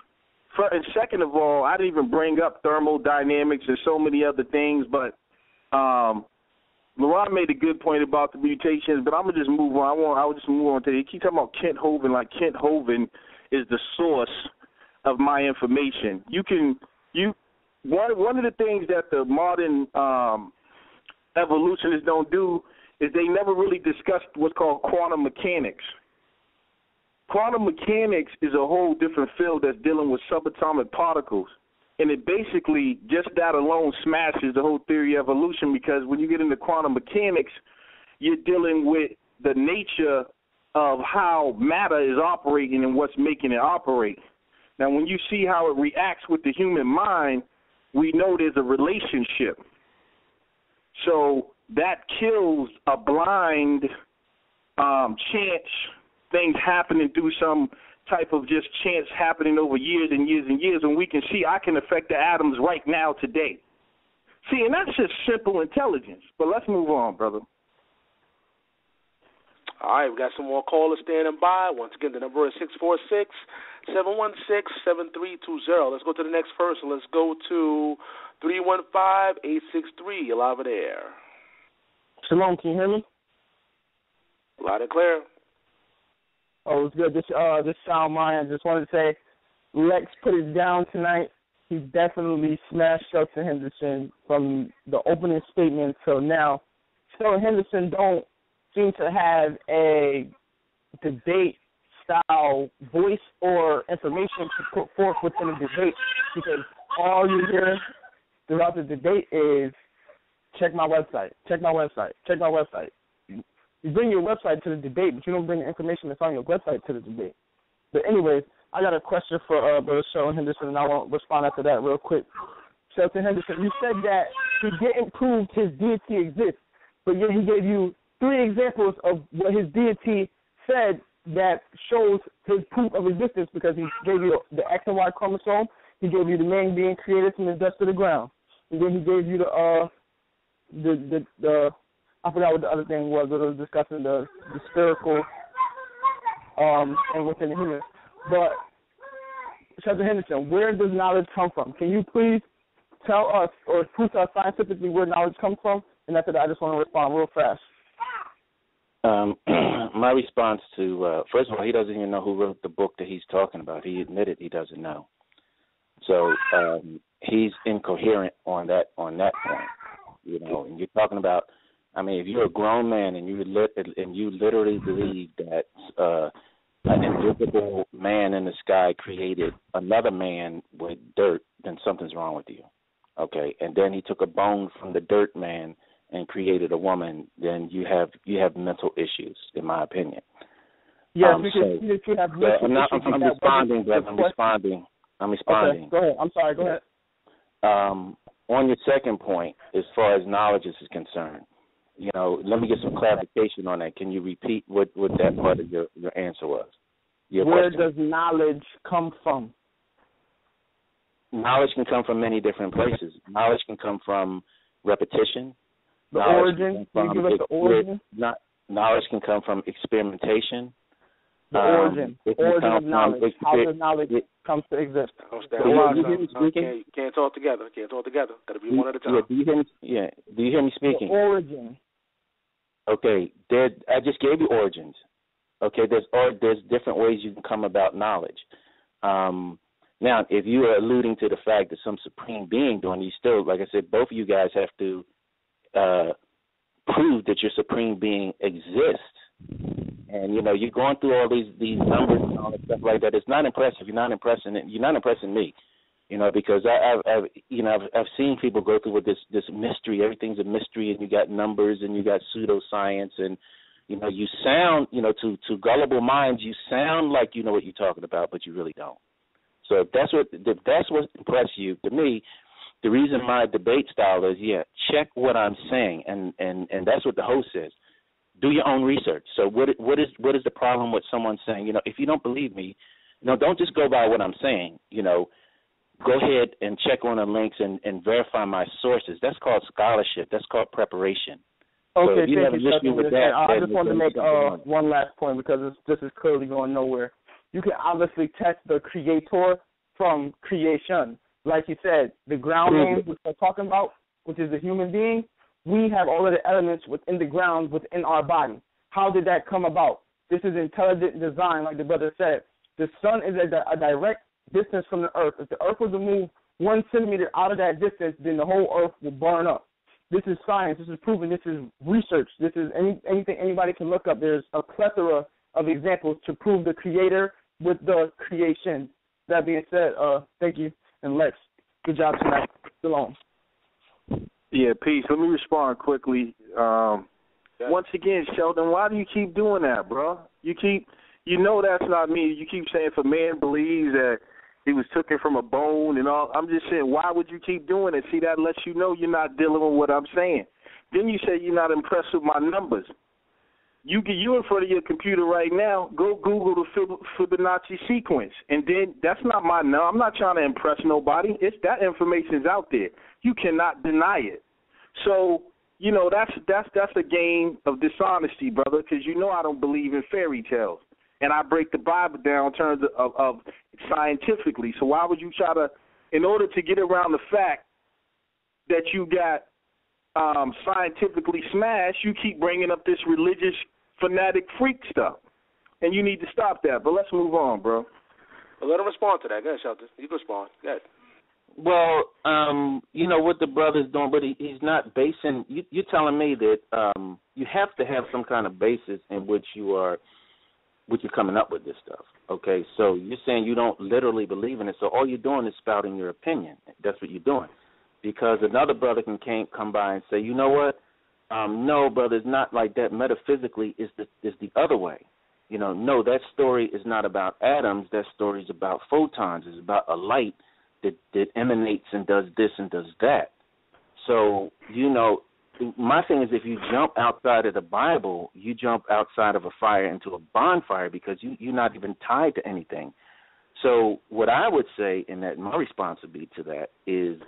[SPEAKER 5] And second of all, I didn't even bring up thermodynamics and so many other things, but Laurent made a good point about the mutations, but I'm going to just move on. I will just move on to it. He keeps talking about Kent Hovind like Kent Hovind is the source of my information. One of the things that the modern evolutionists don't do is they never really discussed what's called quantum mechanics. Quantum mechanics is a whole different field that's dealing with subatomic particles. And it basically, just that alone smashes the whole theory of evolution, because when you get into quantum mechanics, you're dealing with the nature of how matter is operating and what's making it operate. Now, when you see how it reacts with the human mind, we know there's a relationship. So that kills a blind chance, things happening through some type of just chance happening over years and years and years, and we can see I can affect the atoms right now today. See, and that's just simple intelligence. But let's move on, brother.
[SPEAKER 2] All right, we got some more callers standing by. Once again, the number is 646-716-7320. Let's go to the next person. Let's go to 315-863. You're live in the air.
[SPEAKER 7] Shalom, can you hear me?
[SPEAKER 2] Loud and clear.
[SPEAKER 7] Oh, it's good. This sound mine. I just wanted to say, Lex put it down tonight. He definitely smashed Sheldon Henderson from the opening statement till now. Sheldon Henderson don't seem to have a debate-style voice or information to put forth within a debate, because all you hear throughout the debate is, check my website, check my website, check my website. You bring your website to the debate, but you don't bring the information that's on your website to the debate. But anyways, I got a question for Brother Sheldon Henderson, and I want to respond after that real quick. Sheldon Henderson, you said that he didn't prove his deity exists, but yet he gave you 3 examples of what his deity said that shows his proof of existence, because he gave you the X and Y chromosome, he gave you the man being created from the dust of the ground, and then he gave you the I forgot what the other thing was, but it was discussing the spherical and within the human. But, Sheldon Henderson, where does knowledge come from? Can you please tell us or prove to us scientifically where knowledge comes from? And after that, I just want to respond real fast.
[SPEAKER 4] My response to, first of all, he doesn't even know who wrote the book that he's talking about. He admitted he doesn't know. So he's incoherent on that point. You know, and you're talking about, I mean, if you're a grown man and you literally believe that an invisible man in the sky created another man with dirt, then something's wrong with you. Okay, and then he took a bone from the dirt man and created a woman, then you have mental issues, in my opinion.
[SPEAKER 7] Yes, because you have mental issues.
[SPEAKER 4] I'm responding, brother. I'm responding.
[SPEAKER 7] Okay, go ahead. I'm sorry. Go ahead.
[SPEAKER 4] On your second point, as far as knowledge is concerned, you know, let me get some clarification on that. Can you repeat what that part of your answer was?
[SPEAKER 7] Where does knowledge come from?
[SPEAKER 4] Knowledge can come from many different places. Knowledge can come from repetition.
[SPEAKER 7] The origin? Can you give us the origin?
[SPEAKER 4] Knowledge can come from experimentation.
[SPEAKER 7] The origin of knowledge. How does knowledge come to exist?
[SPEAKER 2] You can't talk together. Got to be one at a time.
[SPEAKER 4] Do you hear me speaking?
[SPEAKER 7] The origin.
[SPEAKER 4] Okay, I just gave you origins. Okay, there's different ways you can come about knowledge. Now, if you are alluding to the fact that some supreme being doing, you still, like I said, both of you guys have to prove that your supreme being exists. And you know, you're going through all these numbers and all that stuff like that. It's not impressive. You're not impressing me. because I've seen people go through with this mystery. Everything's a mystery, and you got numbers, and you got pseudoscience, and you sound, to gullible minds, you sound like you know what you're talking about, but you really don't. So if that's what impressed you, to me, the reason my debate style is, check what I'm saying, and that's what the host says. Do your own research. So what is the problem with someone saying, if you don't believe me, don't just go by what I'm saying. Go ahead and check on the links and verify my sources. That's called scholarship. That's called preparation.
[SPEAKER 7] Okay,
[SPEAKER 4] so if you
[SPEAKER 7] thank you.
[SPEAKER 4] have an issue with that,
[SPEAKER 7] I just wanted to make one last point, because this is clearly going nowhere. You can obviously test the creator from creation. Like you said, the ground name, which we're talking about, which is the human being, we have all of the elements within the ground within our body. How did that come about? This is intelligent design, like the brother said. The sun is a direct distance from the earth. If the earth was to move 1 centimeter out of that distance, then the whole earth will burn up. This is science. This is proven. This is research. This is anything anybody can look up. There's a plethora of examples to prove the creator with the creation. That being said, thank you. And Lex, good job tonight. Shalom.
[SPEAKER 5] Yeah, peace. Let me respond quickly. Once again, Sheldon, why do you keep doing that, bro? That's not me. You keep saying if a man believes that he was taken from a bone and all. I'm just saying, why would you keep doing it? See, that lets you know you're not dealing with what I'm saying. Then you say you're not impressed with my numbers. You in front of your computer right now, go Google the Fibonacci sequence. And then that's not my number. I'm not trying to impress nobody. That information's out there. You cannot deny it. So, that's a game of dishonesty, brother, because I don't believe in fairy tales. And I break the Bible down in terms of scientifically. So why would you try to, in order to get around the fact that you got scientifically smashed, you keep bringing up this religious fanatic freak stuff. And you need to stop that. But let's move on, bro.
[SPEAKER 2] Well, let him respond to that. Go ahead, Sheldon. You can respond. Go ahead.
[SPEAKER 4] Well, what the brother's doing, but he's not basing. You're telling me that you have to have some kind of basis in which you're coming up with this stuff. Okay, so you're saying you don't literally believe in it, so all you're doing is spouting your opinion. That's what you're doing. Because another brother can't come by and say, you know what? No, brother, it's not like that. Metaphysically, it's the other way. No, that story is not about atoms. That story is about photons. It's about a light that emanates and does this and does that. So, my thing is, if you jump outside of the Bible, you jump outside of a fire into a bonfire because you're not even tied to anything. So what I would say, and that my response would be to that, is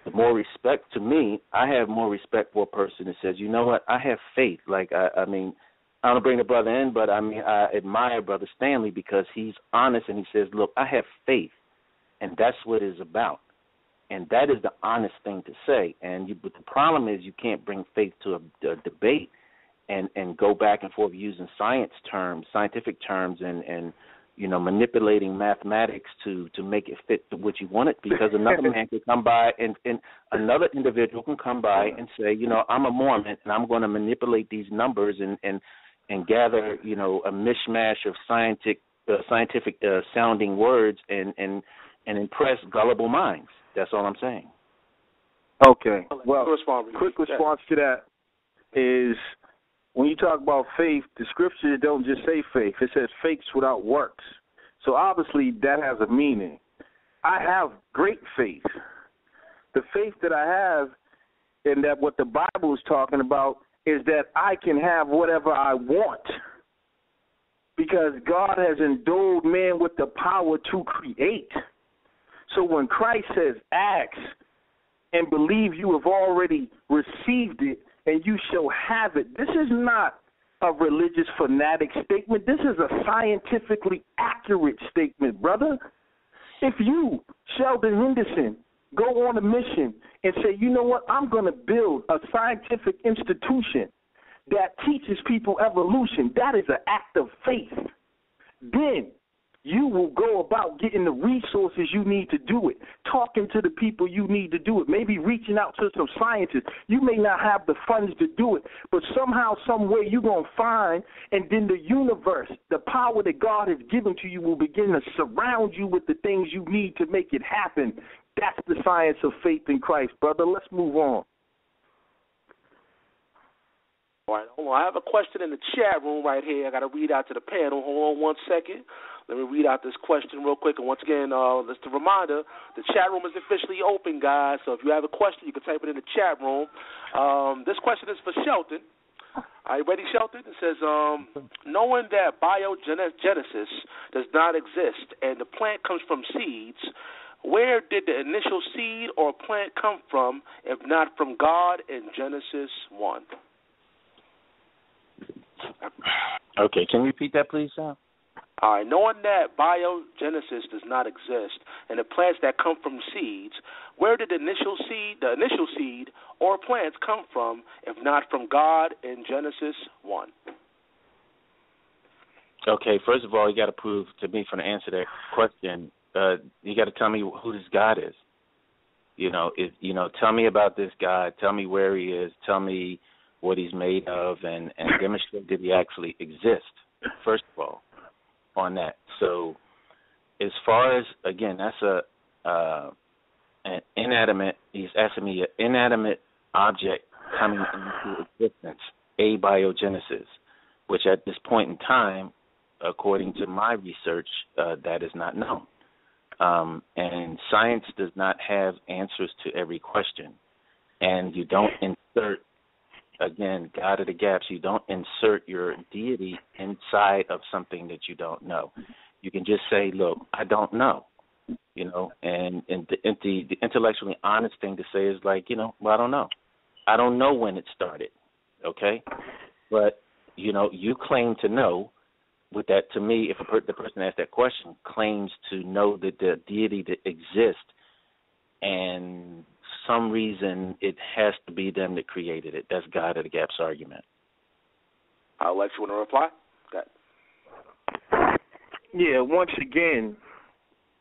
[SPEAKER 4] the more respect to me, I have more respect for a person that says, you know what, I have faith. Like, I don't bring the brother in, but I admire Brother Stanley because he's honest and he says, look, I have faith, and that's what it's about. And that is the honest thing to say. But the problem is you can't bring faith to a debate and go back and forth using scientific terms, and manipulating mathematics to make it fit to what you want it, because another man can come by and another individual can come by and say, I'm a Mormon and I'm going to manipulate these numbers and gather, a mishmash of scientific sounding words and impress gullible minds. That's all I'm saying.
[SPEAKER 5] Okay. Well, quick response to that is, when you talk about faith, the scriptures don't just say faith. It says faith without works. So obviously that has a meaning. I have great faith. The faith that I have, and that what the Bible is talking about, is that I can have whatever I want, because God has endowed man with the power to create. So when Christ says ask and believe you have already received it and you shall have it, this is not a religious fanatic statement. This is a scientifically accurate statement, brother. If you, Sheldon Henderson, go on a mission and say, you know what, I'm going to build a scientific institution that teaches people evolution, that is an act of faith. Then you will go about getting the resources you need to do it, talking to the people you need to do it, maybe reaching out to some scientists. You may not have the funds to do it, but somehow, some way you're going to find, and then the universe, the power that God has given to you, will begin to surround you with the things you need to make it happen. That's the science of faith in Christ, brother. Let's move on.
[SPEAKER 2] All right, hold on. I have a question in the chat room right here. I got to read out to the panel. Hold on 1 second. Let me read out this question real quick. And once again, just a reminder, the chat room is officially open, guys. So if you have a question, you can type it in the chat room. This question is for Sheldon. Are you ready, Sheldon? It says, knowing that biogenesis does not exist and the plant comes from seeds, where did the initial seed or plant come from, if not from God in Genesis 1?
[SPEAKER 4] Okay, can you repeat that, please, Sam?
[SPEAKER 2] All right, knowing that biogenesis does not exist and the plants that come from seeds, where did the initial seed or plants come from, if not from God in Genesis 1?
[SPEAKER 4] Okay, first of all, you got to prove to me, for the answer to that question, you got to tell me who this God is. Tell me about this God. Tell me where he is. Tell me what he's made of, and demonstrate that he actually exists, first of all, on that. So as far as, again, that's an inanimate, he's asking me an inanimate object coming into existence, abiogenesis, which at this point in time, according to my research, that is not known. And science does not have answers to every question. And you don't insert, again, God of the gaps, you don't insert your deity inside of something that you don't know. You can just say, look, I don't know, and the intellectually honest thing to say is like, well, I don't know. I don't know when it started, okay? But, you claim to know. With that, to me, if the person asked that question claims to know that the deity that exists, and some reason it has to be them that created it. That's God of the Gaps argument.
[SPEAKER 2] I'll let you want to reply. Okay.
[SPEAKER 5] Yeah, once again,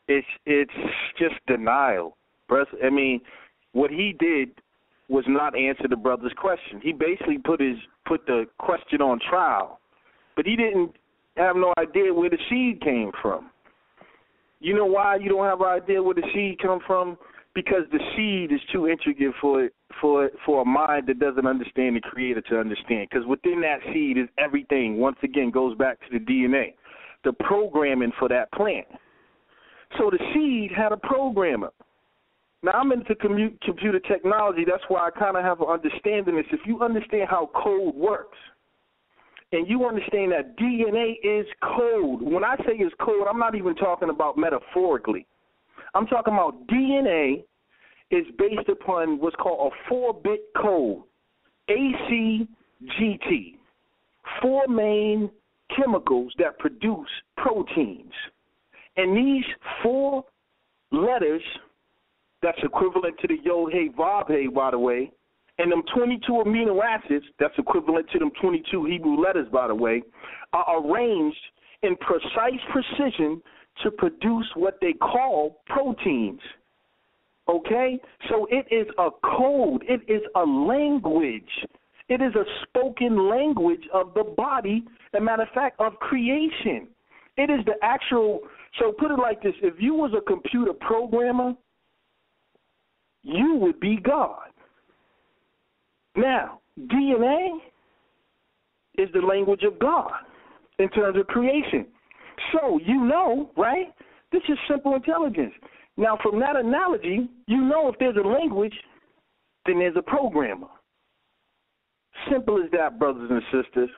[SPEAKER 5] it's just denial. I mean, what he did was not answer the brother's question. He basically put the question on trial, but he didn't have no idea where the seed came from. You know why you don't have an idea where the seed come from? Because the seed is too intricate for a mind that doesn't understand the Creator to understand. Because within that seed is everything. Once again, goes back to the DNA, the programming for that plant. So the seed had a programmer. Now, I'm into computer technology. That's why I kind of have an understanding this. If you understand how code works, and you understand that DNA is code. When I say it's code, I'm not even talking about metaphorically. I'm talking about DNA is based upon what's called a 4-bit code, ACGT, 4 main chemicals that produce proteins. And these 4 letters, that's equivalent to the Yod, Hey, Vav, Hey, by the way, and them 22 amino acids, that's equivalent to them 22 Hebrew letters, by the way, are arranged in precise precision to produce what they call proteins. Okay? So it is a code. It is a language. It is a spoken language of the body, as a matter of fact, of creation. It is the actual, so put it like this, if you was a computer programmer, you would be God. Now, DNA is the language of God in terms of creation. So right? This is simple intelligence. Now, from that analogy, if there's a language, then there's a programmer. Simple as that, brothers and sisters.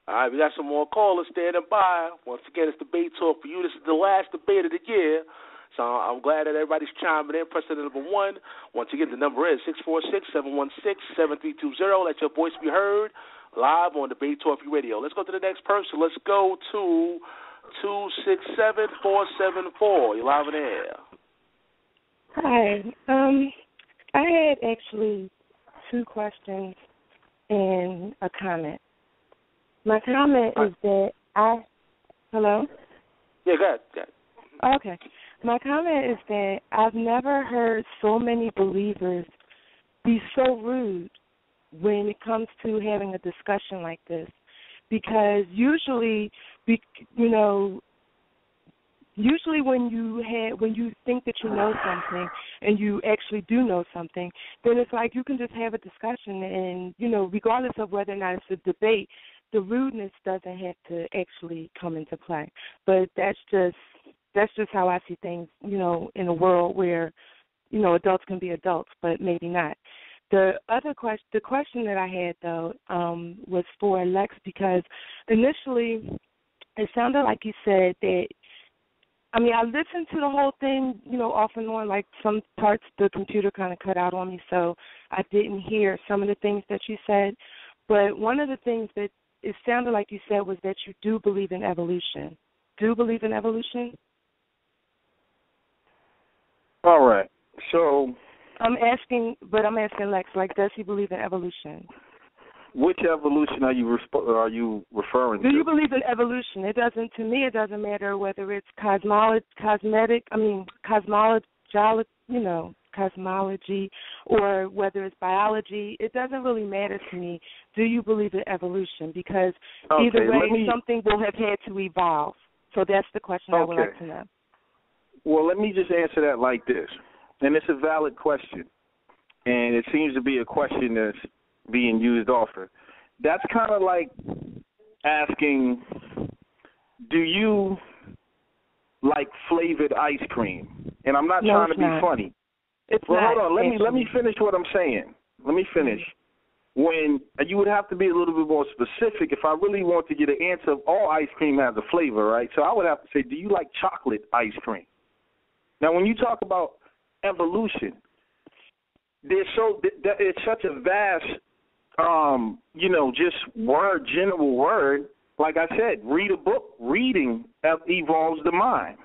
[SPEAKER 2] All right, we got some more callers standing by. Once again, it's Debate Talk for you. This is the last debate of the year. So I'm glad that everybody's chiming in. Press the number 1. Once again, the number is 646-716-7320. Let your voice be heard live on Debate Talk Radio. Let's go to the next person. Let's go to 267-474. You're live in the air.
[SPEAKER 8] Hi. I had actually 2 questions and a comment. My comment is that hello?
[SPEAKER 2] Yeah, go ahead.
[SPEAKER 8] Okay. My comment is that I've never heard so many believers be so rude when it comes to having a discussion like this, because usually, Usually when you think that you know something and you actually do know something, then it's like you can just have a discussion and, regardless of whether or not it's a debate, the rudeness doesn't have to actually come into play. But that's just how I see things, in a world where, adults can be adults, but maybe not. The question that I had, though, was for Lex, because initially it sounded like you said that, I listened to the whole thing, off and on, like some parts the computer kind of cut out on me, so I didn't hear some of the things that you said. But one of the things that it sounded like you said was that you do believe in evolution. Do you believe in evolution?
[SPEAKER 5] All right. So
[SPEAKER 8] I'm asking Lex, does he believe in evolution?
[SPEAKER 5] Which evolution are you referring to?
[SPEAKER 8] Do you believe in evolution? To me, it doesn't matter whether it's cosmology, or whether it's biology. It doesn't really matter to me. Do you believe in evolution? Because either way, something will have had to evolve. So that's the question I would like to know.
[SPEAKER 5] Well, let me just answer that like this. And it's a valid question. And it seems to be a question that's being used often. That's kind of like asking, do you like flavored ice cream? And I'm not trying to be funny. Hold on. Let me finish what I'm saying. Let me finish. When you would have to be a little bit more specific if I really want to get an answer of all ice cream has a flavor, right? So I would have to say, do you like chocolate ice cream? Now, when you talk about evolution, it's such a vast, just general word. Like I said, read a book. Reading evolves the mind.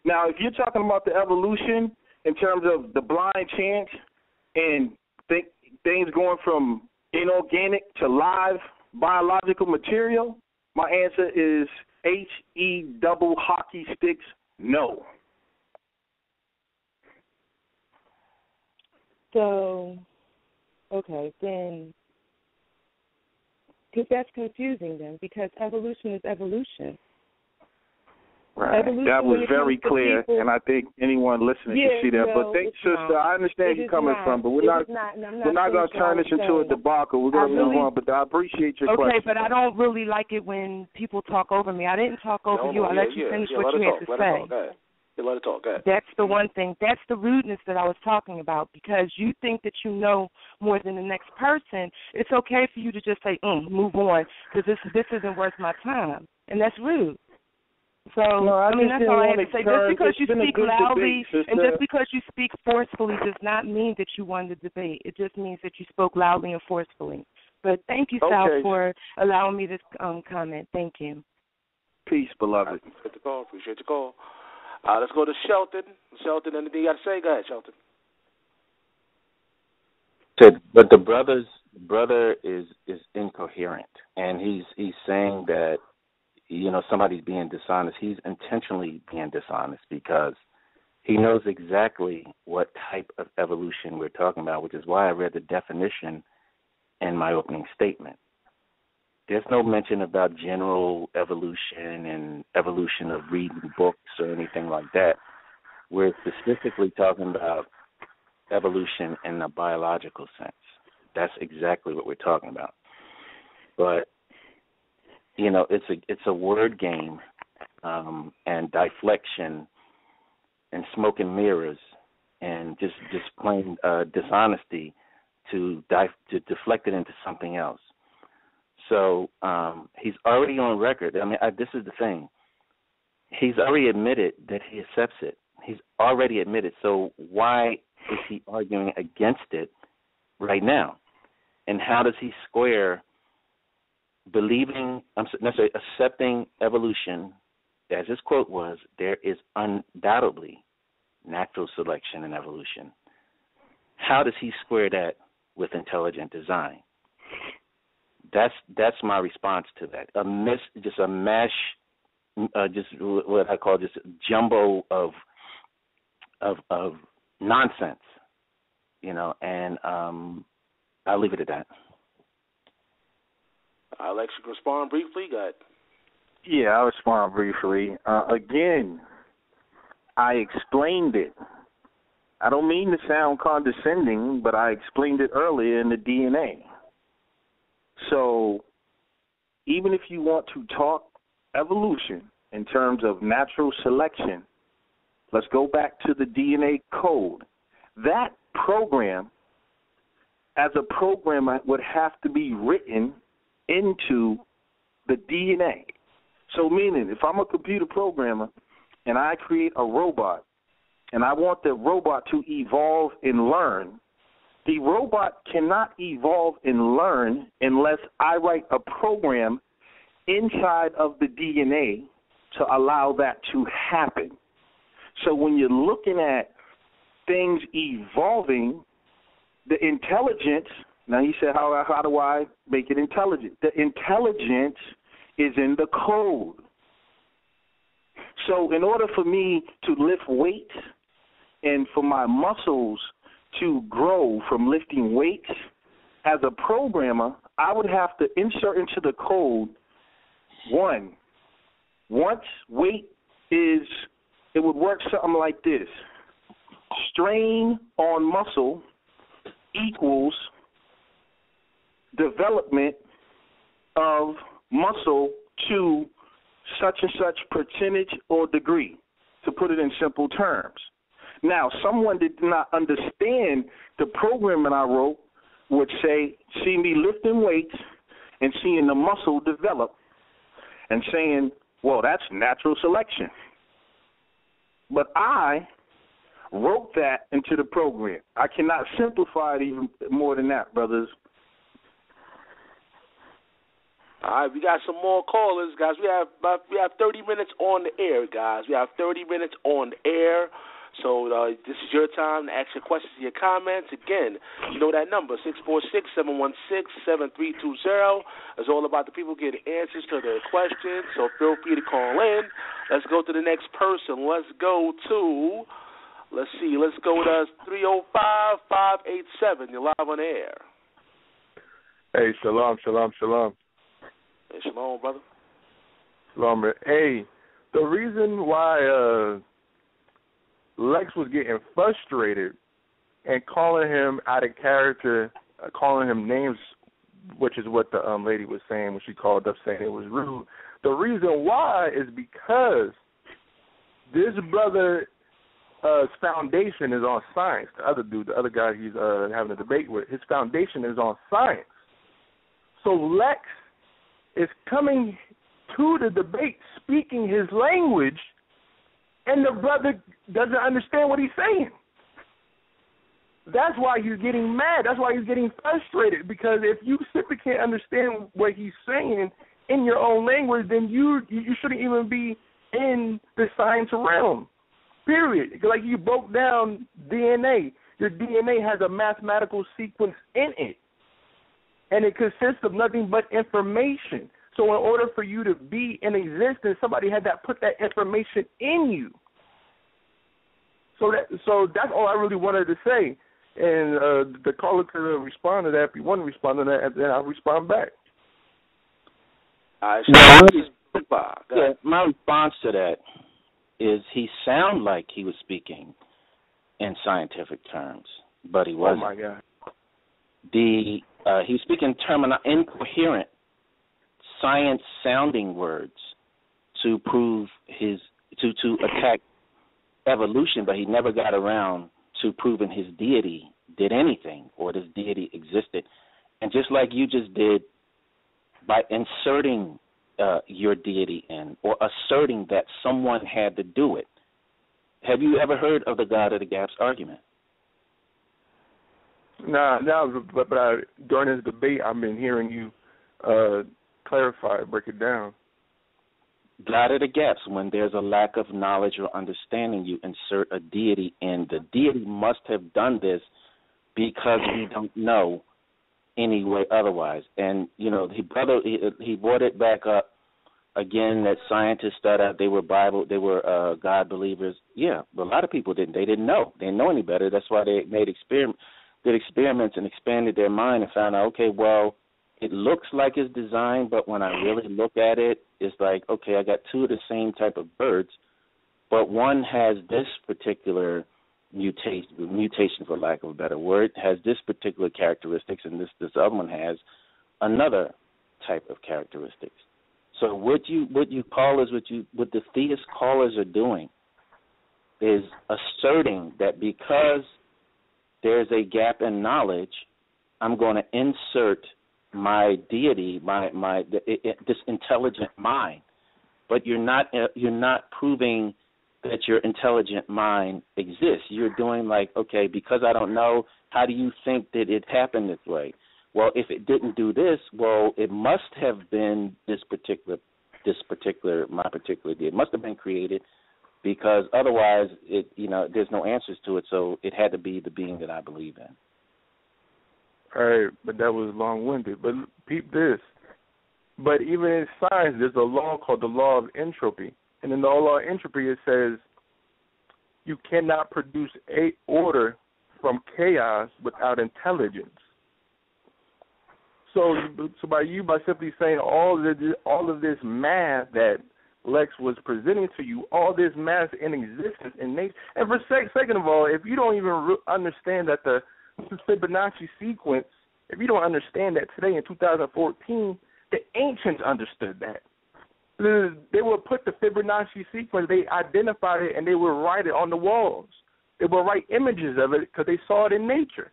[SPEAKER 5] Now, if you're talking about the evolution in terms of the blind chance and things going from inorganic to live biological material, my answer is HE double hockey sticks, no.
[SPEAKER 8] So, okay, then, because that's confusing then, because evolution is evolution.
[SPEAKER 5] Right. That was very clear, and I think anyone listening can see that. But sister, I understand you're coming from, but we're not going to turn this into a debacle. We're going to move on, but I appreciate your question.
[SPEAKER 8] Okay, but I don't really like it when people talk over me. I didn't talk over you. I let you finish what you had to say.
[SPEAKER 2] Let it talk. Go ahead.
[SPEAKER 8] That's the one thing. That's the rudeness that I was talking about, because you think that you know more than the next person. It's okay for you to just say, move on, because this isn't worth my time, and that's rude. So, that's all I have to say. Just because you speak loudly and just because you speak forcefully does not mean that you won the debate. It just means that you spoke loudly and forcefully. But thank you, Sal, for allowing me this comment. Thank you.
[SPEAKER 5] Peace, beloved.
[SPEAKER 2] Appreciate the call. Let's go to Sheldon. Sheldon, anything you got to say? Go ahead, Sheldon.
[SPEAKER 4] But the brother is incoherent, and he's saying that somebody's being dishonest. He's intentionally being dishonest because he knows exactly what type of evolution we're talking about, which is why I read the definition in my opening statement. There's no mention about general evolution and evolution of reading books or anything like that. We're specifically talking about evolution in a biological sense. That's exactly what we're talking about. But it's a word game and deflection and smoke and mirrors and just plain dishonesty to deflect it into something else. So he's already on record. This is the thing. He's already admitted that he accepts it. He's already admitted. So why is he arguing against it right now? And how does he square accepting evolution, as his quote was, there is undoubtedly natural selection and evolution. How does he square that with intelligent design? That's my response to that. Just a mash, just what I call just jumbo of nonsense, and I'll leave it at that.
[SPEAKER 2] Alex, you can respond briefly. Go ahead.
[SPEAKER 5] Yeah, I'll respond briefly. Again, I explained it. I don't mean to sound condescending, but I explained it earlier in the DNA. So even if you want to talk evolution in terms of natural selection, let's go back to the DNA code. That program, as a programmer, would have to be written into the DNA. So meaning, if I'm a computer programmer and I create a robot and I want the robot to evolve and learn, the robot cannot evolve and learn unless I write a program inside of the DNA to allow that to happen. So when you're looking at things evolving, the intelligence, now he said, how do I make it intelligent? The intelligence is in the code. So in order for me to lift weights and for my muscles to grow from lifting weights, as a programmer, I would have to insert into the code, one, once weight is, it would work something like this. Strain on muscle equals development of muscle to such and such percentage or degree, to put it in simple terms. Now, someone that did not understand the program that I wrote would say, see me lifting weights and seeing the muscle develop and saying, well, that's natural selection. But I wrote that into the program. I cannot simplify it even more than that, brothers.
[SPEAKER 2] All right, we got some more callers, guys. We have 30 minutes on the air, guys. We have 30 minutes on the air. So this is your time to ask your questions and your comments. Again, you know that number, 646-716-7320. It's all about the people getting answers to their questions, so feel free to call in. Let's go to the next person. Let's go to 305-587. You're live on the air.
[SPEAKER 9] Hey, shalom.
[SPEAKER 2] Hey, shalom, brother.
[SPEAKER 9] Shalom, man. Hey, the reason why Lex was getting frustrated and calling him out of character, calling him names, which is what the lady was saying when she called up saying it was rude. The reason why is because this brother's foundation is on science. The other dude, the other guy he's having a debate with, his foundation is on science. So Lex is coming to the debate speaking his language, and the brother doesn't understand what he's saying. That's why he's getting mad. That's why he's getting frustrated, because if you simply can't understand what he's saying in your own language, then you shouldn't even be in the science realm, period. Like you broke down DNA. Your DNA has a mathematical sequence in it, and it consists of nothing but information. So in order for you to be in existence, somebody had to put that information in you. So that's all I really wanted to say. And the caller could respond to that. If you want to respond to that, and then I'll respond back.
[SPEAKER 4] My response to that is he sounded like he was speaking in scientific terms, but he wasn't.
[SPEAKER 9] Oh, my God.
[SPEAKER 4] He was speaking incoherent, science-sounding words to prove to attack evolution, but he never got around to proving his deity did anything or this deity existed. And just like you just did by inserting your deity in or asserting that someone had to do it, have you ever heard of the God of the Gaps argument?
[SPEAKER 9] No, but during this debate, I've been hearing you clarify, break it down.
[SPEAKER 4] God of the gaps, when there's a lack of knowledge or understanding, you insert a deity in. The deity must have done this because we don't know any way otherwise. And, he brought it back up again that scientists thought out they were God believers. Yeah, but a lot of people didn't. They didn't know. They didn't know any better. That's why they did experiments and expanded their mind and found out, okay, well, it looks like it's designed, but when I really look at it, it's like, okay, I got two of the same type of birds, but one has this particular mutation, for lack of a better word, has this particular characteristics, and this other one has another type of characteristics. So what the theist callers are doing is asserting that because there's a gap in knowledge, I'm going to insert my deity, this intelligent mind. But you're not proving that your intelligent mind exists. You're doing like, okay, because I don't know, how do you think that it happened this way? Well, if it didn't do this, well, it must have been my particular deity. It must have been created, because otherwise, there's no answers to it. So it had to be the being that I believe in.
[SPEAKER 9] All right, but that was long-winded. But peep this. But even in science, there's a law called the law of entropy. And in the law of entropy, it says you cannot produce order from chaos without intelligence. So by simply saying all of this math that Lex was presenting to you, all this math in existence in nature, and for second of all, if you don't even understand that the Fibonacci sequence, if you don't understand that today in 2014, the ancients understood that. They would put the Fibonacci sequence, they identified it, and they would write it on the walls. They would write images of it because they saw it in nature.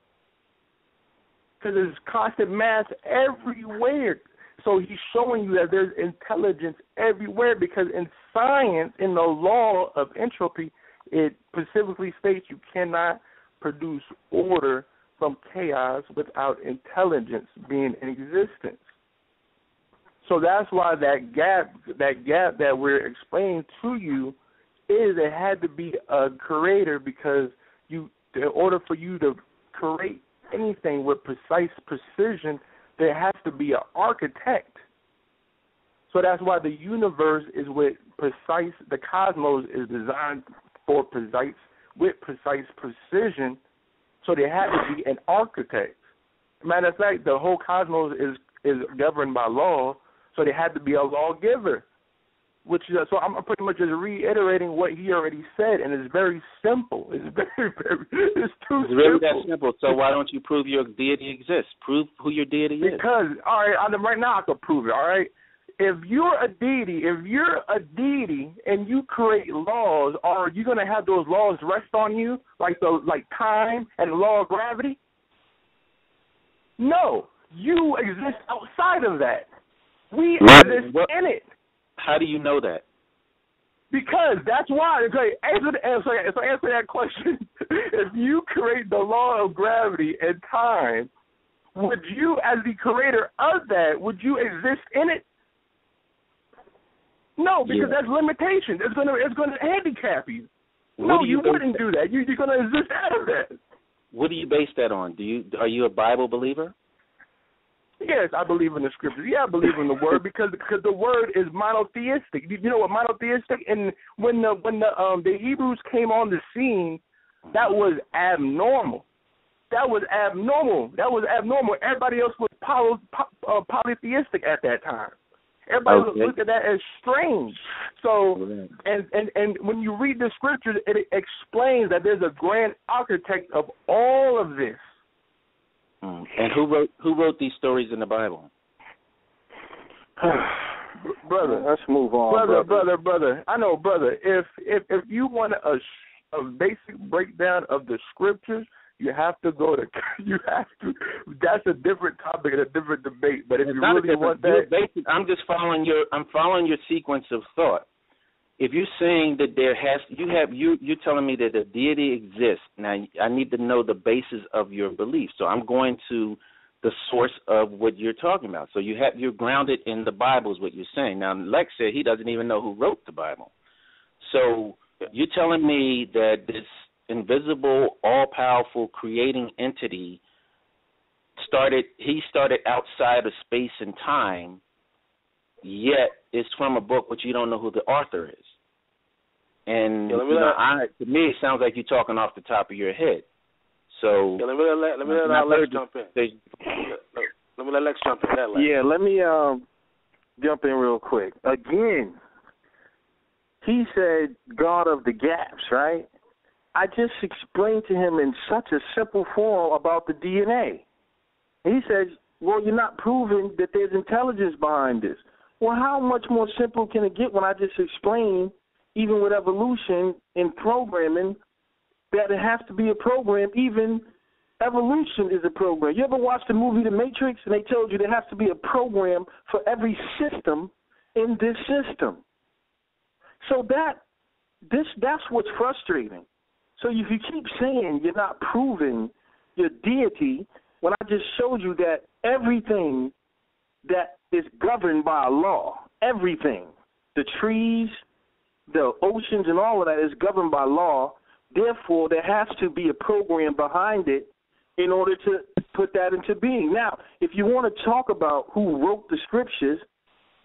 [SPEAKER 9] Because there's constant math everywhere. So he's showing you that there's intelligence everywhere, because in science, in the law of entropy, it specifically states you cannot produce order from chaos without intelligence being in existence. So that's why that gap that we're explaining to you is it had to be a creator, because in order for you to create anything with precise precision, there has to be an architect. So that's why the universe is with the cosmos is designed with precise precision. So there had to be an architect. Matter of fact, the whole cosmos is governed by law, so there had to be a lawgiver. So I'm pretty much just reiterating what he already said, and it's very simple. It's it's really
[SPEAKER 4] that simple. So why don't you prove your deity exists? Prove who your deity is.
[SPEAKER 9] Because, all right, right now I can prove it, all right? If you're a deity and you create laws, are you going to have those laws rest on you, like time and the law of gravity? No. You exist outside of that. We exist in it.
[SPEAKER 4] How do you know that?
[SPEAKER 9] Because that's why. Okay, answer that question. If you create the law of gravity and time, would you, as the creator of that, would you exist in it? No, because that's limitation. It's gonna handicap you. You wouldn't do that. You're gonna exist out of that.
[SPEAKER 4] What do you base that on? Are you a Bible believer?
[SPEAKER 9] Yes, I believe in the scriptures. Yeah, I believe in the word because the word is monotheistic. You know what monotheistic? And when the Hebrews came on the scene, that was abnormal. Everybody else was polytheistic at that time. Everybody was looking at that as strange. So, and when you read the scriptures, it explains that there's a grand architect of all of this.
[SPEAKER 4] And who wrote these stories in the Bible?
[SPEAKER 5] Brother, let's move on.
[SPEAKER 9] Brother. I know, brother. If you want a basic breakdown of the scriptures, that's a different topic and a different debate. But if you really want that,
[SPEAKER 4] I'm following your sequence of thought. If you're saying that you're telling me that a deity exists. Now I need to know the basis of your belief. So I'm going to the source of what you're talking about. So you're grounded in the Bible is what you're saying. Now Lex said he doesn't even know who wrote the Bible. So you're telling me that this invisible, all-powerful creating entity started outside of space and time, yet it's from a book which you don't know who the author is. And to me, it sounds like you're talking off the top of your head. So
[SPEAKER 2] let me let Alex jump in. Let Let me let Lex jump in.
[SPEAKER 5] Yeah, let me jump in real quick. Again, he said God of the gaps, right? I just explained to him in such a simple form about the DNA. He says, well, you're not proving that there's intelligence behind this. Well, how much more simple can it get when I just explain, even with evolution and programming, that it has to be a program? Even evolution is a program. You ever watched the movie The Matrix, and they told you there has to be a program for every system in this system? So that's what's frustrating. So if you keep saying you're not proving your deity, when I just showed you that everything that is governed by a law, everything, the trees, the oceans, and all of that is governed by law, therefore there has to be a program behind it in order to put that into being. Now, if you want to talk about who wrote the scriptures,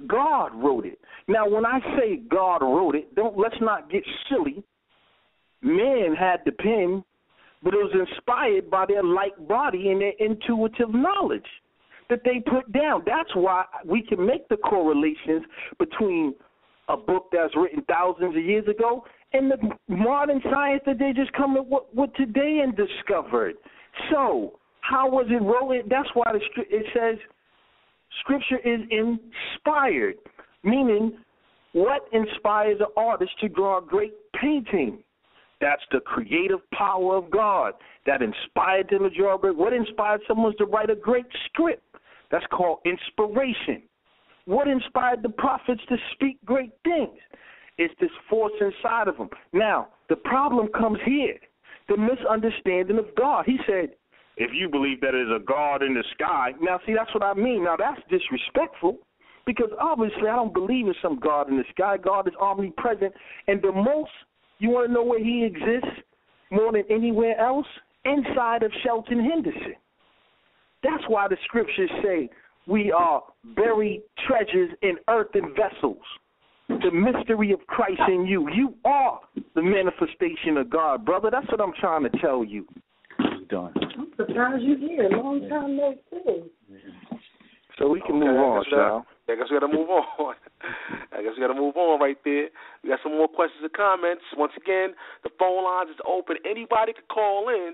[SPEAKER 5] God wrote it. Now, when I say God wrote it, let's not get silly. Man had the pen, but it was inspired by their light body and their intuitive knowledge that they put down. That's why we can make the correlations between a book that's written thousands of years ago and the modern science that they just come with today and discovered. So how was it wrote? That's why it says Scripture is inspired, meaning what inspires an artist to draw a great painting? That's the creative power of God that inspired them to draw a great. What inspired someone to write a great script? That's called inspiration. What inspired the prophets to speak great things? It's this force inside of them. Now, the problem comes here, the misunderstanding of God. He said, if you believe that there's a God in the sky, now see, that's what I mean. Now, that's disrespectful because obviously I don't believe in some God in the sky. God is omnipresent, and the most, you want to know where he exists more than anywhere else? Inside of Sheldon Henderson. That's why the scriptures say we are buried treasures in earthen vessels. The mystery of Christ in you. You are the manifestation of God, brother. That's what I'm trying to tell you.
[SPEAKER 10] I'm surprised you're here. Long time no see.
[SPEAKER 5] So we can move on, Sal.
[SPEAKER 2] I guess we got to move on right there. We got some more questions and comments. Once again, the phone lines is open. Anybody can call in.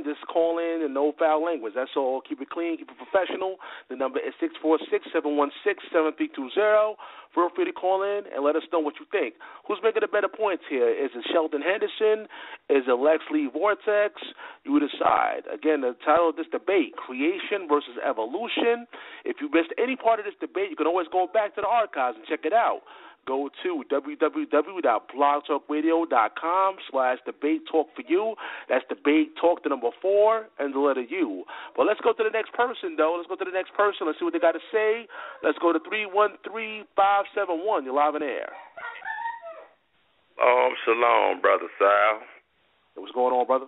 [SPEAKER 2] Just call in and no foul language. That's all. Keep it clean. Keep it professional. The number is 646-716-7320. Feel free to call in and let us know what you think. Who's making the better points here? Is it Sheldon Henderson? Is it Lex Lee Vortex? You decide. Again, the title of this debate, Creation versus Evolution. If you missed any part of this debate, you can always go back to the archives and check it out. Go to www.blogtalkradio.com/debate-talk4u. That's debate talk the number 4 and the letter U. But let's go to the next person, though. Let's see what they got to say. Let's go to 313-571. You're live in air.
[SPEAKER 11] Shalom, Brother Sal.
[SPEAKER 2] What's going on, brother?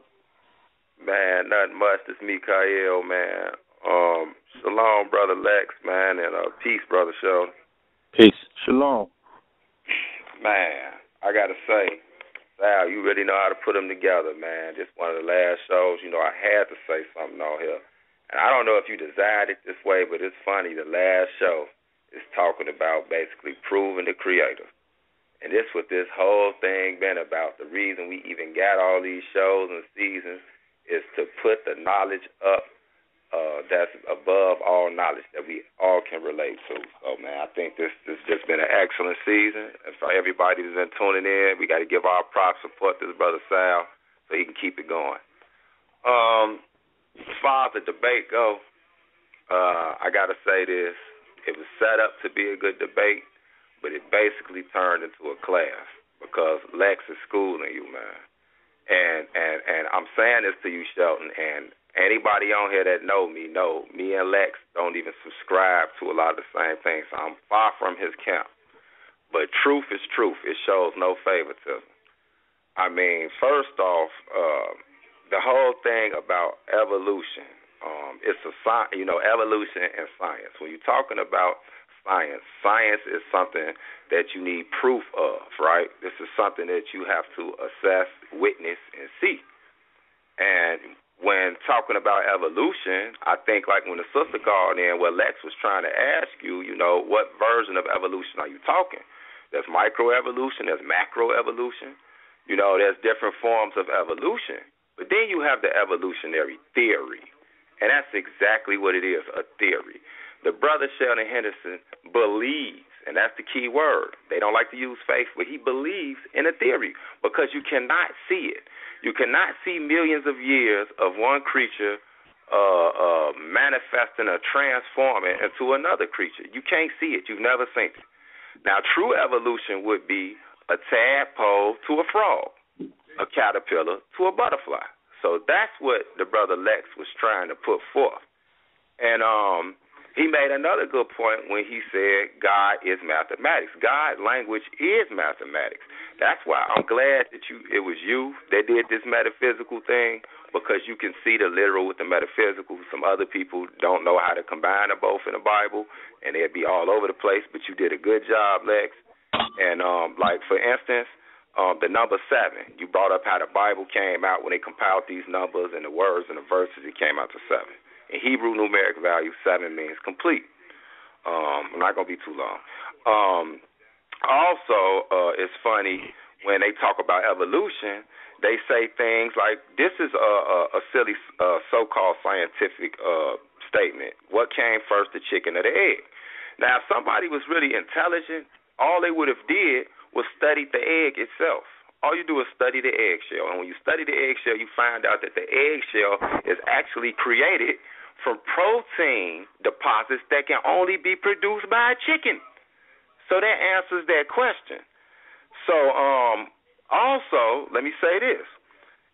[SPEAKER 11] Man, nothing much. It's Mikael, man. Shalom, Brother Lex, man, and peace, Brother Sheldon.
[SPEAKER 4] Peace.
[SPEAKER 5] Shalom.
[SPEAKER 11] Man, I got to say, Sal, you really know how to put them together, man. Just one of the last shows, I had to say something on here. And I don't know if you designed it this way, but it's funny. The last show is talking about basically proving the Creator. And this what this whole thing been about. The reason we even got all these shows and seasons is to put the knowledge up that's above all knowledge that we all can relate to. So, man, I think this has just been an excellent season. And for everybody that's been tuning in, we got to give our props, support this brother Sal so he can keep it going. As far as the debate go, I got to say this. It was set up to be a good debate, but it basically turned into a class because Lex is schooling you, man. And I'm saying this to you, Sheldon, and anybody on here that know me and Lex don't even subscribe to a lot of the same things. So I'm far from his camp. But truth is truth. It shows no favoritism. I mean, first off, the whole thing about evolution, it's evolution and science. When you're talking about science is something that you need proof of, right? This is something that you have to assess, witness, and see. And when talking about evolution, I think like when the sister called in, what Lex was trying to ask you, what version of evolution are you talking? There's microevolution, there's macroevolution. There's different forms of evolution. But then you have the evolutionary theory, and that's exactly what it is, a theory. The brother Sheldon Henderson believes, and that's the key word. They don't like to use faith, but he believes in a theory because you cannot see it. You cannot see millions of years of one creature manifesting or transforming into another creature. You can't see it. You've never seen it. Now, true evolution would be a tadpole to a frog, a caterpillar to a butterfly. So that's what the brother Lex was trying to put forth. And he made another good point when he said God is mathematics. God's language is mathematics. That's why I'm glad that it was you that did this metaphysical thing, because you can see the literal with the metaphysical. Some other people don't know how to combine them both in the Bible, and they'd be all over the place, but you did a good job, Lex. And, like, for instance, the number 7, you brought up how the Bible came out when they compiled these numbers and the words and the verses, it came out to 7. In Hebrew numeric value, 7 means complete. I'm not going to be too long. Also, it's funny when they talk about evolution, they say things like, this is a silly so-called scientific statement. What came first, the chicken or the egg? Now, if somebody was really intelligent, all they would have did was study the egg itself. All you do is study the eggshell. And when you study the eggshell, you find out that the eggshell is actually created from protein deposits that can only be produced by a chicken. So that answers that question. So also, let me say this.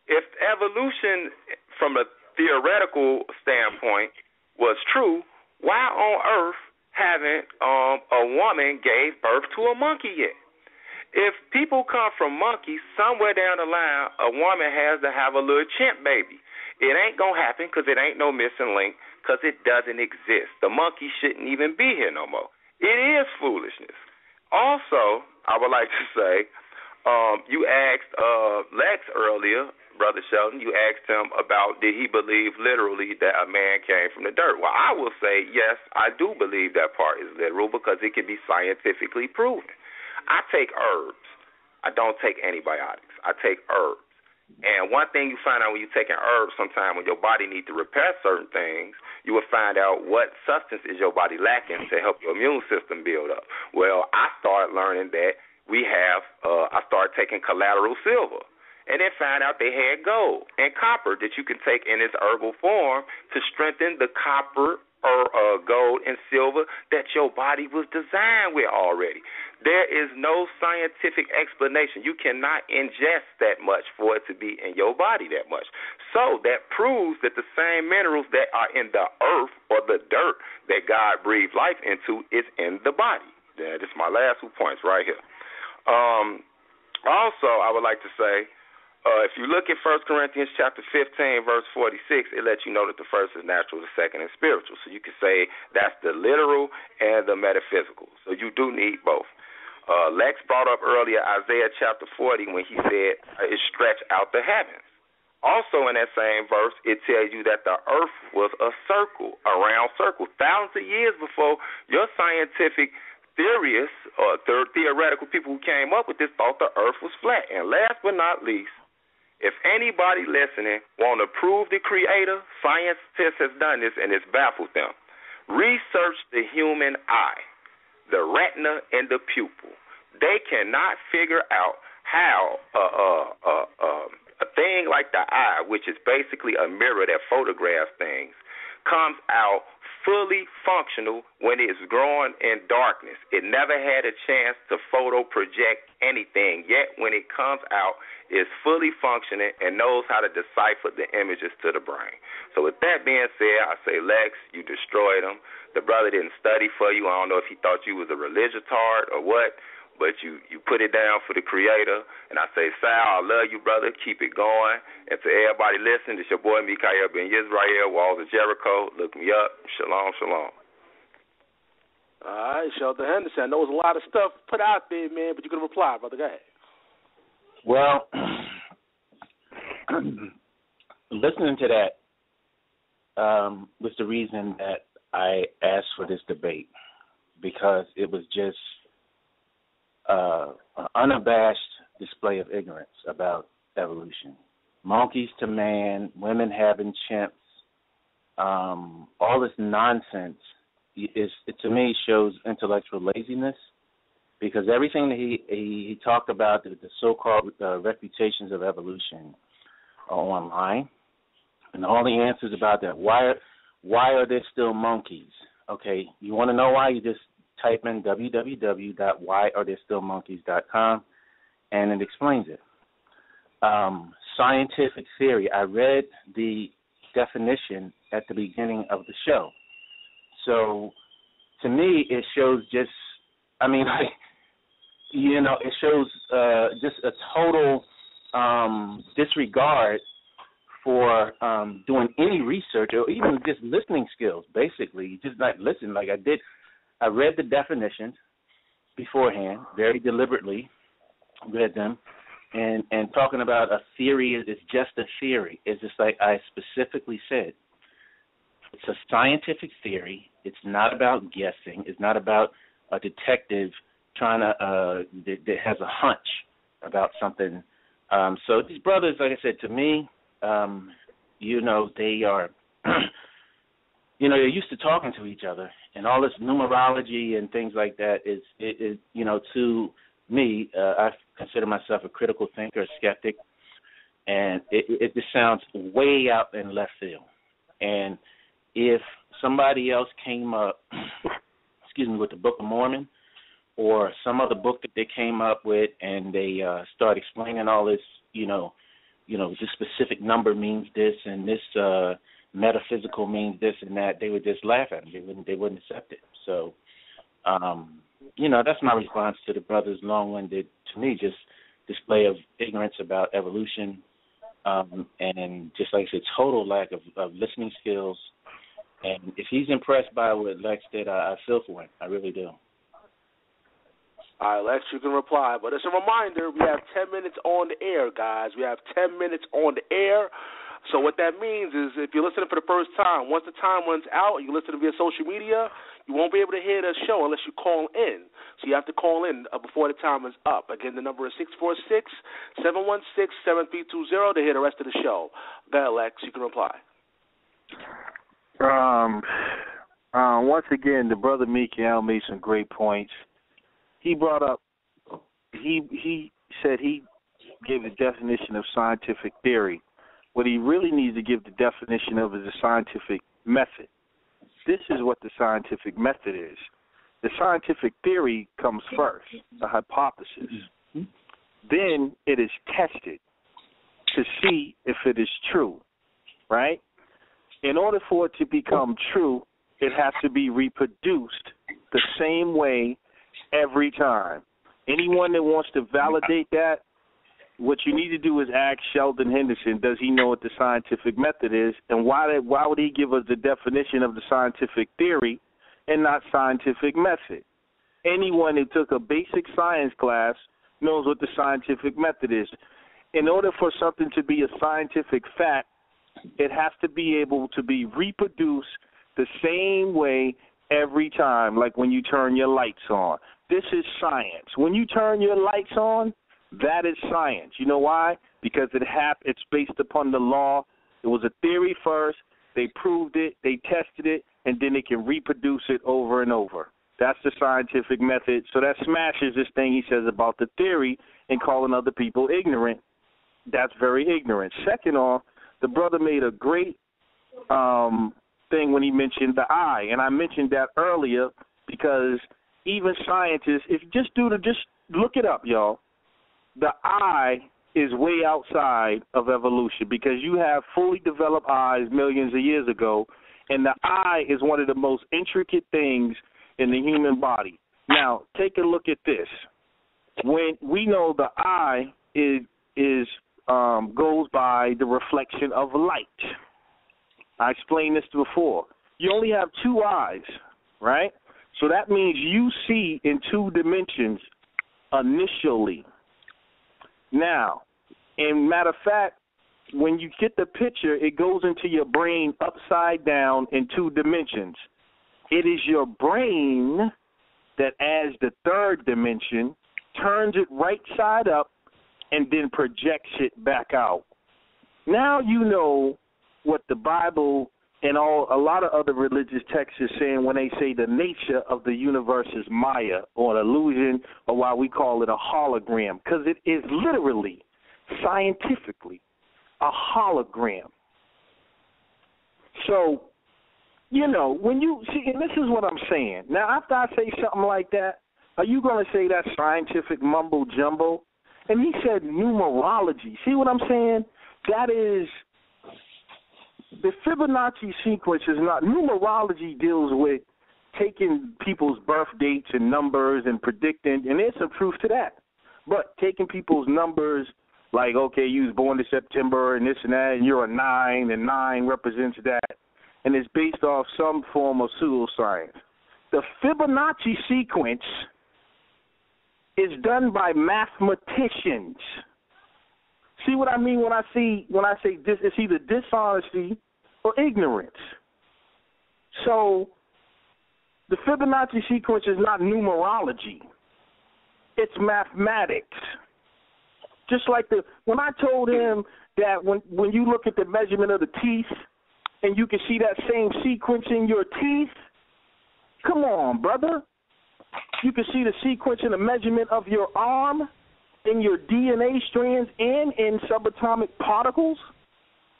[SPEAKER 11] If evolution from a theoretical standpoint was true, why on earth haven't a woman gave birth to a monkey yet? If people come from monkeys, somewhere down the line, a woman has to have a little chimp baby. It ain't going to happen because it ain't no missing link, because it doesn't exist. The monkey shouldn't even be here no more. It is foolishness. Also, I would like to say, you asked Lex earlier, Brother Sheldon, you asked him about did he believe literally that a man came from the dirt. Well, I will say, yes, I do believe that part is literal because it can be scientifically proven. I take herbs. I don't take antibiotics. I take herbs. And one thing you find out when you're taking herbs, sometimes when your body needs to repair certain things, you will find out what substance is your body lacking to help your immune system build up. Well, I started learning that I started taking collateral silver, and then found out they had gold and copper that you can take in its herbal form to strengthen the copper or gold and silver that your body was designed with already. There is no scientific explanation. You cannot ingest that much for it to be in your body that much. So that proves that the same minerals that are in the earth or the dirt that God breathed life into is in the body. Yeah, this is my last 2 points right here. Also, I would like to say, if you look at 1 Corinthians chapter 15, verse 46, it lets you know that the first is natural, the second is spiritual. So you can say that's the literal and the metaphysical. So you do need both. Lex brought up earlier Isaiah chapter 40 when he said it stretched out the heavens. Also in that same verse, it tells you that the earth was a circle, a round circle, thousands of years before your scientific theorists or theoretical people who came up with this thought the earth was flat. And last but not least, if anybody listening want to prove the creator, scientists has done this and it's baffled them. Research the human eye, the retina and the pupil. They cannot figure out how a thing like the eye, which is basically a mirror that photographs things, comes out fully functional when it's growing in darkness. It never had a chance to photo project anything, yet when it comes out, it's fully functioning and knows how to decipher the images to the brain. So with that being said, I say, Lex, you destroyed him. The brother didn't study for you. I don't know if he thought you was a religious tard or what, but you put it down for the creator. And I say, Sal, I love you, brother. Keep it going. And to everybody listening, it's your boy Mikael Ben Yisrael, Walls of Jericho. Look me up. Shalom, shalom.
[SPEAKER 2] All right, Sheldon Henderson. I know there's a lot of stuff put out there, man, but you can reply, brother. Go ahead.
[SPEAKER 4] Well, listening to that was the reason that I asked for this debate, because it was just an unabashed display of ignorance about evolution. Monkeys to man, women having chimps, all this nonsense to me shows intellectual laziness, because everything that he talked about, the so-called reputations of evolution, are online, and all the answers about that. Why are there still monkeys? Okay, you want to know why? You just type in www.whyarethestillmonkeys.com, and it explains it. Scientific theory. I read the definition at the beginning of the show. So, to me, it shows just, it shows just a total disregard for doing any research or even just listening skills, basically. Just like listen, like I did. I read the definitions beforehand, very deliberately read them, and talking about a theory is just a theory. It's just like I specifically said. It's a scientific theory. It's not about guessing. It's not about a detective trying to that has a hunch about something. So these brothers, like I said, to me, they are, they're used to talking to each other, and all this numerology and things like that is to me, I consider myself a critical thinker, a skeptic, and it just sounds way out in left field. And if somebody else came up, with the Book of Mormon or some other book that they came up with, and they start explaining all this, this specific number means this, and this metaphysical means this and that, they would just laugh at them. They wouldn't accept it. So, that's my response to the brothers' long-winded, to me, just display of ignorance about evolution, and just like I said, total lack of listening skills. And if he's impressed by what Lex did, I feel for him. I really do.
[SPEAKER 2] All right, Lex, you can reply. But as a reminder, we have 10 minutes on the air, guys. We have 10 minutes on the air. So what that means is if you're listening for the first time, once the time runs out and you listen via social media, you won't be able to hear the show unless you call in. So you have to call in before the time is up. Again, the number is 646-716-7320 to hear the rest of the show. Go ahead, Lex. You can reply.
[SPEAKER 5] Once again, the brother Mikael made some great points. He brought up, he said he gave the definition of scientific theory. What he really needs to give the definition of is a scientific method. This is what the scientific method is. The scientific theory comes first, the hypothesis. Then it is tested to see if it is true, right? In order for it to become true, it has to be reproduced the same way every time. Anyone that wants to validate that, what you need to do is ask Sheldon Henderson, does he know what the scientific method is, and why would he give us the definition of the scientific theory and not scientific method? Anyone who took a basic science class knows what the scientific method is. In order for something to be a scientific fact, it has to be able to be reproduced the same way every time, like when you turn your lights on. This is science. When you turn your lights on, that is science. You know why? Because it's based upon the law. It was a theory first. They proved it. They tested it. And then they can reproduce it over and over. That's the scientific method. So that smashes this thing he says about the theory and calling other people ignorant. That's very ignorant. Second off, the brother made a great thing when he mentioned the eye. And I mentioned that earlier because even scientists, just look it up, y'all. The eye is way outside of evolution because you have fully developed eyes millions of years ago, and the eye is one of the most intricate things in the human body. Now, take a look at this. When we know the eye goes by the reflection of light. I explained this before. You only have two eyes, right? So that means you see in two dimensions initially. Now, in matter of fact, when you get the picture, it goes into your brain upside down in 2 dimensions. It is your brain that adds the 3rd dimension, turns it right side up, and then projects it back out. Now you know what the Bible and a lot of other religious texts are saying when they say the nature of the universe is Maya, or an illusion, or why we call it a hologram, because it is literally, scientifically, a hologram. So, when you see, and this is what I'm saying. Now, after I say something like that, are you going to say that's scientific mumbo jumbo? And he said numerology. See what I'm saying? That is, the Fibonacci sequence is not, numerology deals with taking people's birth dates and numbers and predicting, and there's some truth to that. But taking people's numbers, like, okay, you was born in September and this and that, and you're a 9, and 9 represents that, and it's based off some form of pseudoscience. The Fibonacci sequence is done by mathematicians. See what I mean when I say this? It's either dishonesty or ignorance. So the Fibonacci sequence is not numerology. It's mathematics. Just like when I told him that when you look at the measurement of the teeth and you can see that same sequence in your teeth, come on, brother. You can see the sequence in the measurement of your arm, in your DNA strands, and in subatomic particles.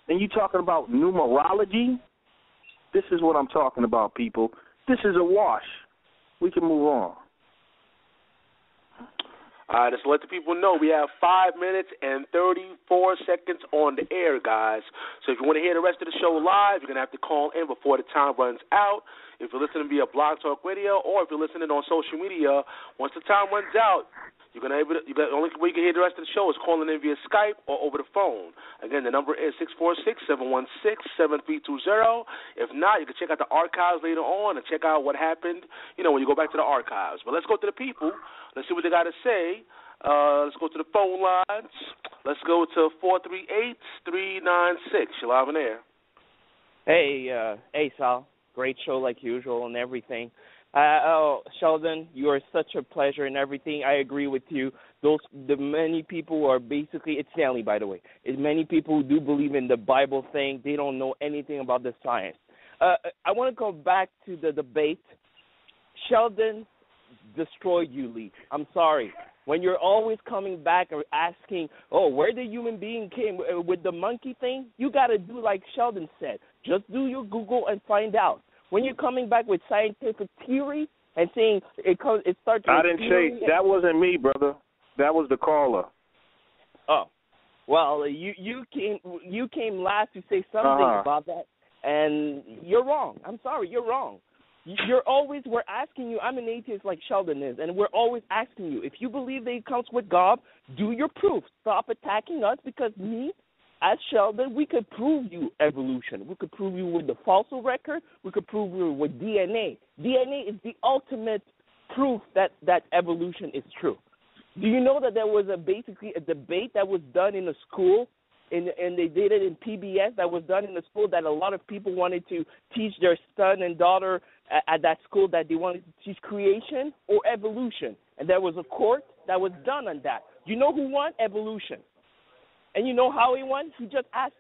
[SPEAKER 5] And you talking about numerology? This is what I'm talking about, people. This is a wash. We can move on.
[SPEAKER 2] All right, just let the people know we have 5 minutes and 34 seconds on the air, guys. So if you want to hear the rest of the show live, you're going to have to call in before the time runs out. If you're listening via Blog Talk Radio or if you're listening on social media, once the time runs out, the only way you can hear the rest of the show is calling in via Skype or over the phone. Again, the number is 646-716-7320. If not, you can check out the archives later on and check out what happened, when you go back to the archives. But let's go to the people. Let's see what they got to say. Let's go to the phone lines. Let's go to 438-396. You're live on air.
[SPEAKER 12] Hey, Sal. Great show like usual and everything. Sheldon, you are such a pleasure and everything. I agree with you. The many people who are basically, it's Stanley, by the way. Many people who do believe in the Bible thing, they don't know anything about the science. I want to go back to the debate. Sheldon destroyed you, Lee. I'm sorry. When you're always coming back or asking, where the human being came with the monkey thing, you got to do like Sheldon said. Just do your Google and find out. When you're coming back with scientific theory and saying it starts with
[SPEAKER 5] I didn't say that wasn't me, brother. That was the caller.
[SPEAKER 12] Oh, well, you came last to say something about that, and you're wrong. I'm sorry, you're wrong. We're asking you, I'm an atheist like Sheldon is, and we're always asking you, if you believe that he comes with God, do your proof. Stop attacking us, because me, as Sheldon, we could prove you evolution. We could prove you with the fossil record. We could prove you with DNA. DNA is the ultimate proof that evolution is true. Do you know that there was basically a debate that was done in a school, and they did it in PBS, that was done in a school that a lot of people wanted to teach their son and daughter at that school, that they wanted to teach creation or evolution. And there was a court that was done on that. You know who won? Evolution. And you know how he won? He just asked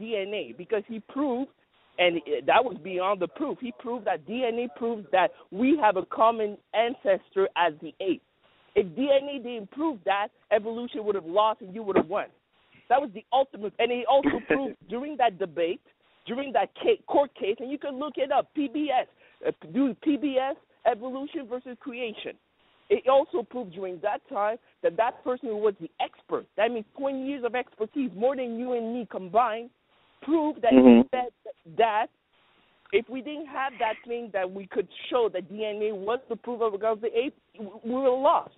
[SPEAKER 12] DNA, because he proved, and that was beyond the proof, he proved that DNA proves that we have a common ancestor as the ape. If DNA didn't prove that, evolution would have lost and you would have won. That was the ultimate. And he also proved during that debate, during that court case, and you can look it up, PBS, PBS, evolution versus creation. It also proved during that time that person who was the expert, that means 20 years of expertise, more than you and me combined, proved that he said that if we didn't have that thing that we could show that DNA was the proof of the ape, we would have lost.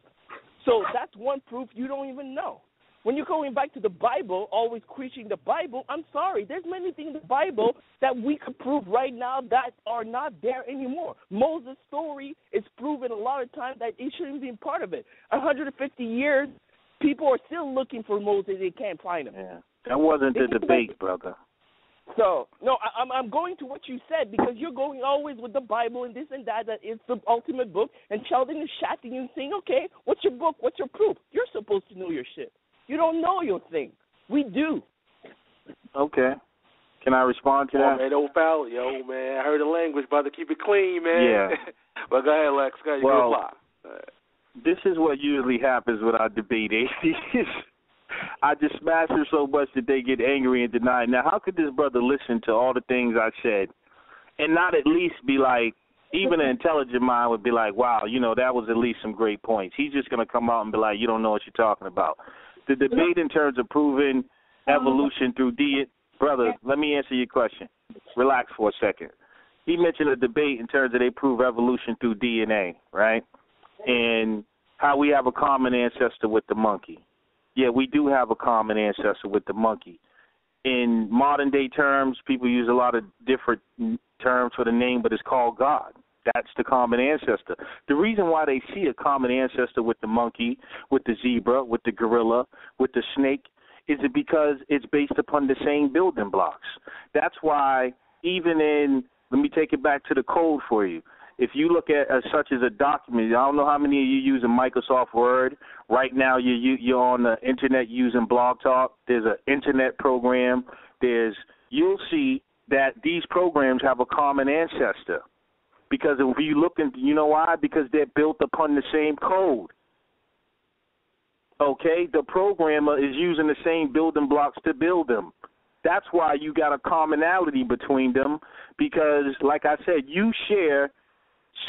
[SPEAKER 12] So that's one proof you don't even know. When you're going back to the Bible, always preaching the Bible, I'm sorry, there's many things in the Bible that we could prove right now that are not there anymore. Moses' story is proven a lot of times that it shouldn't be part of it. 150 years, people are still looking for Moses. They can't find him.
[SPEAKER 5] Yeah. That wasn't the debate, brother.
[SPEAKER 12] So, no, I'm going to what you said because you're going always with the Bible and this and that it's the ultimate book, and Sheldon is chatting you and saying, okay, what's your book? What's your proof? You're supposed to know your shit. You don't know your thing. We do.
[SPEAKER 5] Okay. Can I respond to that?
[SPEAKER 2] Man, old foul. Yo, man, I heard the language, brother. Keep it clean, man.
[SPEAKER 5] Yeah.
[SPEAKER 2] But go ahead, Lex. Go ahead. You can reply.
[SPEAKER 5] This is what usually happens with our debate atheists. I just smash them so much that they get angry and deny. Now, how could this brother listen to all the things I said and not at least be like, even an intelligent mind would be like, wow, that was at least some great points. He's just going to come out and be like, you don't know what you're talking about. The debate in terms of proving evolution through brother, let me answer your question. Relax for a second. He mentioned a debate in terms of they prove evolution through DNA, right? And how we have a common ancestor with the monkey. Yeah, we do have a common ancestor with the monkey. In modern-day terms, people use a lot of different terms for the name, but it's called God. That's the common ancestor. The reason why they see a common ancestor with the monkey, with the zebra, with the gorilla, with the snake, is it because it's based upon the same building blocks. That's why even let me take it back to the code for you. If you look at such as a document, I don't know how many of you using Microsoft Word. Right now you're on the Internet using Blog Talk. There's an Internet program. You'll see that these programs have a common ancestor. Because if you look into, you know why? Because they're built upon the same code. Okay? The programmer is using the same building blocks to build them. That's why you got a commonality between them because, like I said, you share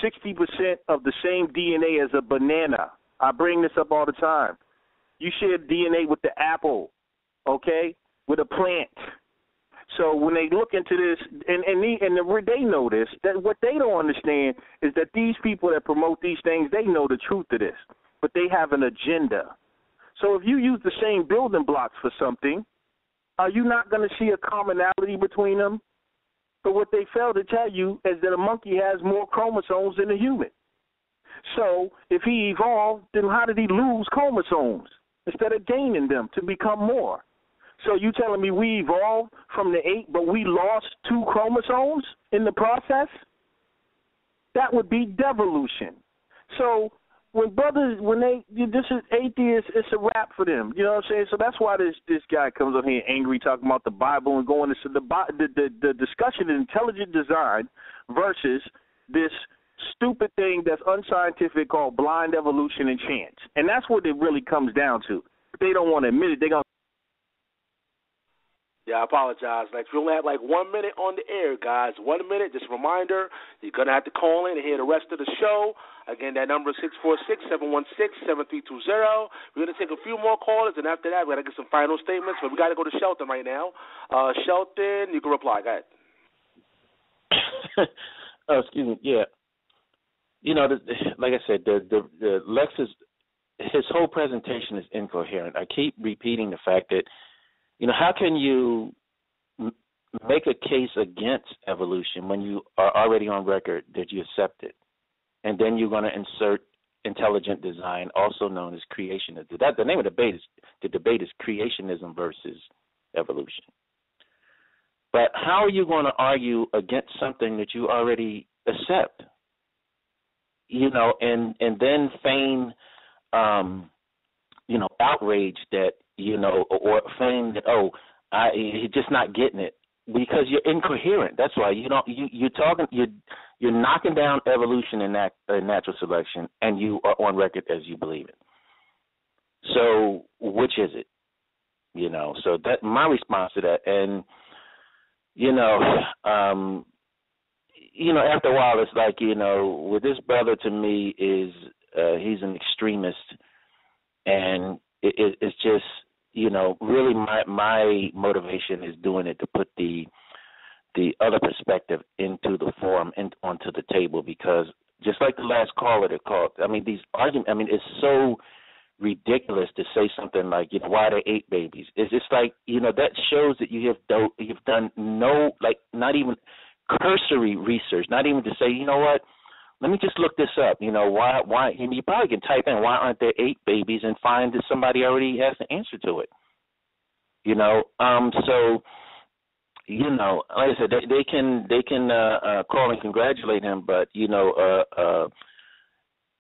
[SPEAKER 5] 60% of the same DNA as a banana. I bring this up all the time. You share DNA with the apple, okay, with a plant. So when they look into this, and they know this, that what they don't understand is that these people that promote these things, they know the truth of this, but they have an agenda. So if you use the same building blocks for something, are you not going to see a commonality between them? But what they fail to tell you is that a monkey has more chromosomes than a human. So if he evolved, then how did he lose chromosomes instead of gaining them to become more? So you telling me we evolved from the 8, but we lost 2 chromosomes in the process? That would be devolution. So when brothers, this is atheists, it's a wrap for them. You know what I'm saying? So that's why this guy comes up here angry talking about the Bible and going into the discussion of intelligent design versus this stupid thing that's unscientific called blind evolution and chance. And that's what it really comes down to. If they don't want to admit it, they're going to.
[SPEAKER 2] Yeah, I apologize. Like, we only have 1 minute on the air, guys. 1 minute. Just a reminder, you're going to have to call in and hear the rest of the show. Again, that number is 646-716-7320. We're going to take a few more callers, and after that, we're going to get some final statements. But we got to go to Sheldon right now. Sheldon, you can reply. Go ahead.
[SPEAKER 4] Oh, excuse me. Yeah. Like I said, the Lex's, his whole presentation is incoherent. I keep repeating the fact that, how can you make a case against evolution when you are already on record that you accept it? And then you're going to insert intelligent design, also known as creationism. The name of the debate is creationism versus evolution. But how are you going to argue against something that you already accept? And then feign, outrage that, or feign that, he's just not getting it because you're incoherent. That's why you're knocking down evolution and natural selection, and you are on record as you believe it. So which is it? So that my response to that, and after a while, it's like with this brother to me is he's an extremist, and it's just really my motivation is doing it to put the other perspective into the forum and onto the table, because just like the last caller that called, these arguments, it's so ridiculous to say something like, why they 8 babies. It's just like, that shows that you've done no, not even cursory research, not even to say, what, let me just look this up, why, and you probably can type in, why aren't there 8 babies, and find that somebody already has the answer to it. So, like I said, they can call and congratulate him, but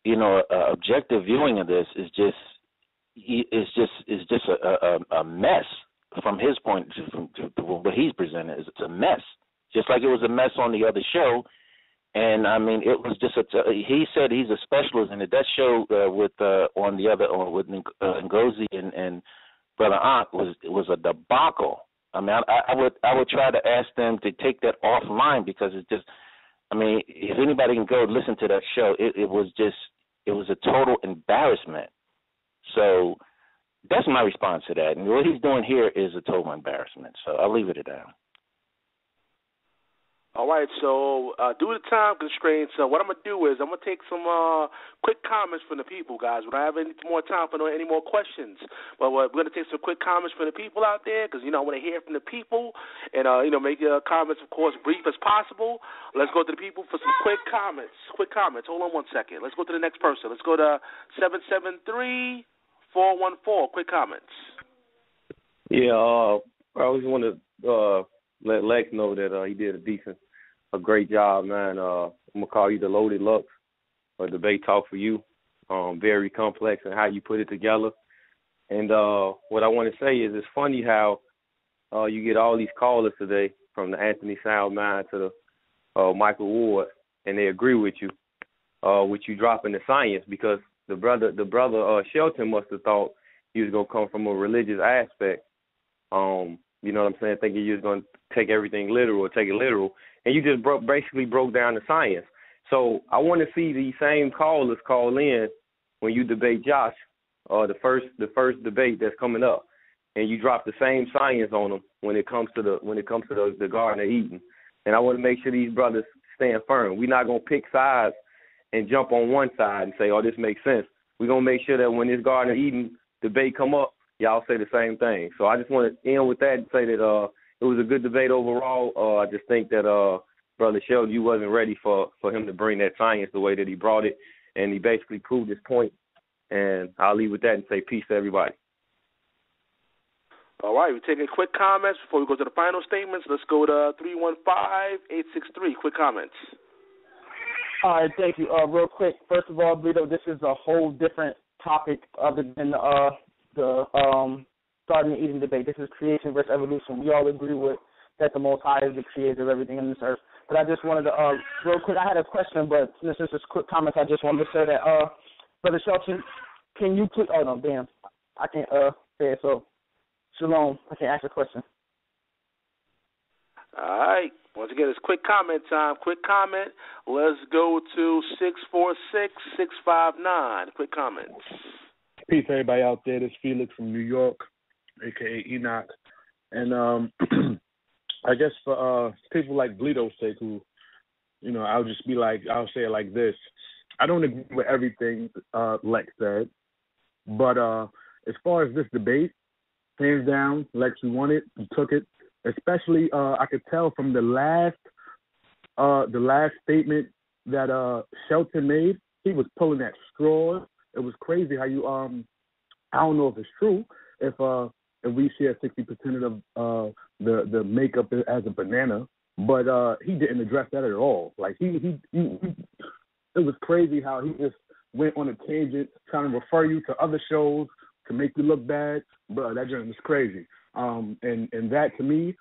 [SPEAKER 4] objective viewing of this is just a mess from his point from what he's presented. It's a mess, just like it was a mess on the other show. And I mean, it was just he said he's a specialist in it. That show with Ngozi and Brother Ankh was a debacle. I mean, I would try to ask them to take that offline, because it's just, I mean, if anybody can go listen to that show, it was a total embarrassment. So that's my response to that. And what he's doing here is a total embarrassment. So I'll leave it at that.
[SPEAKER 2] All right, so due to time constraints, what I'm going to do is I'm going to take some quick comments from the people, guys. We don't have any more time for any more questions. But we're going to take some quick comments from the people out there, because, I want to hear from the people and, make your comments, of course, brief as possible. Let's go to the people for some quick comments. Quick comments. Hold on one second. Let's go to the next person. Let's go to 773-414. Quick comments.
[SPEAKER 13] Yeah, I always want to let Lex know that he did a great job, man. I'm going to call you the Loaded Lux, or Debate Talk for You. Very complex in how you put it together. And what I want to say is, it's funny how you get all these callers today, from the Anthony Soundmind to the Michael Ward, and they agree with you dropping the science, because the brother Sheldon must have thought he was going to come from a religious aspect. You know what I'm saying? Thinking you was going to take everything literal or take it literal. And you just basically broke down the science. So I want to see these same callers call in when you debate Josh, the first debate that's coming up, and you drop the same science on them when it comes to the Garden of Eden. And I want to make sure these brothers stand firm. We're not going to pick sides and jump on one side and say, oh, this makes sense. We're going to make sure that when this Garden of Eden debate come up, y'all say the same thing. So I just want to end with that and say that it was a good debate overall. I just think that Brother Sheldon, you wasn't ready for him to bring that science the way that he brought it, and he basically proved his point. And I'll leave with that and say peace to everybody.
[SPEAKER 2] All right, we're taking quick comments before we go to the final statements. Let's go to 315-863. Quick comments.
[SPEAKER 7] All right, thank you. Real quick, first of all, Brito, this is a whole different topic other than the Garden of Eden debate. This is creation versus evolution. We all agree with that the Most High is the creator of everything on this earth. But I just wanted to, real quick, I had a question, but since this is quick comments, I just wanted to say that, Brother Shelton, can you please, oh, no, damn, I can't say it, so, Shalom, I can't ask a question.
[SPEAKER 2] All right. Once again, it's quick comment time. Quick comment. Let's go to 646-659. Quick comments.
[SPEAKER 14] Peace, everybody out there. This is Felix from New York, a.k.a. Enoch. And I guess for people like Bleedo's sake, who, I'll say it like this. I don't agree with everything Lex said, but as far as this debate, hands down, Lex, you won it, you took it. Especially, I could tell from the last statement that Shelton made, he was pulling at straws. It was crazy how you I don't know if it's true if we share 60% of the makeup as a banana, but he didn't address that at all. Like he it was crazy how he just went on a tangent trying to refer you to other shows to make you look bad. Bro, that joint was crazy. And that to me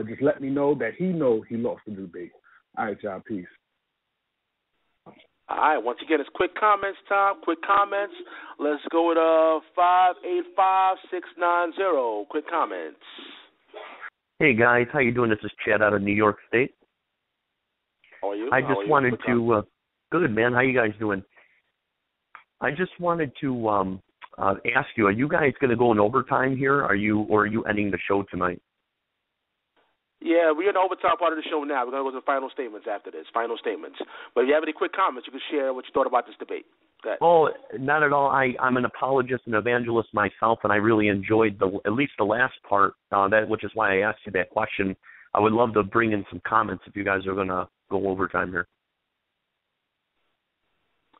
[SPEAKER 14] just let me know that he knows he lost the debate. All right, y'all, peace.
[SPEAKER 2] All right, once again, it's quick comments time. Quick comments. Let's go to 585-690. Quick comments.
[SPEAKER 15] Hey, guys. How you doing? This is Chad out of New York State.
[SPEAKER 2] How are you?
[SPEAKER 15] I just wanted to good, man. How you guys doing? I just wanted to ask you, are you guys going to go in overtime here? Or are you ending the show tonight?
[SPEAKER 2] Yeah, we're in the overtime part of the show now. We're going to go to the final statements after this, final statements. But if you have any quick comments, you can share what you thought about this debate.
[SPEAKER 15] Oh, not at all. I'm an apologist and evangelist myself, and I really enjoyed at least the last part, which is why I asked you that question. I would love to bring in some comments if you guys are going to go overtime here.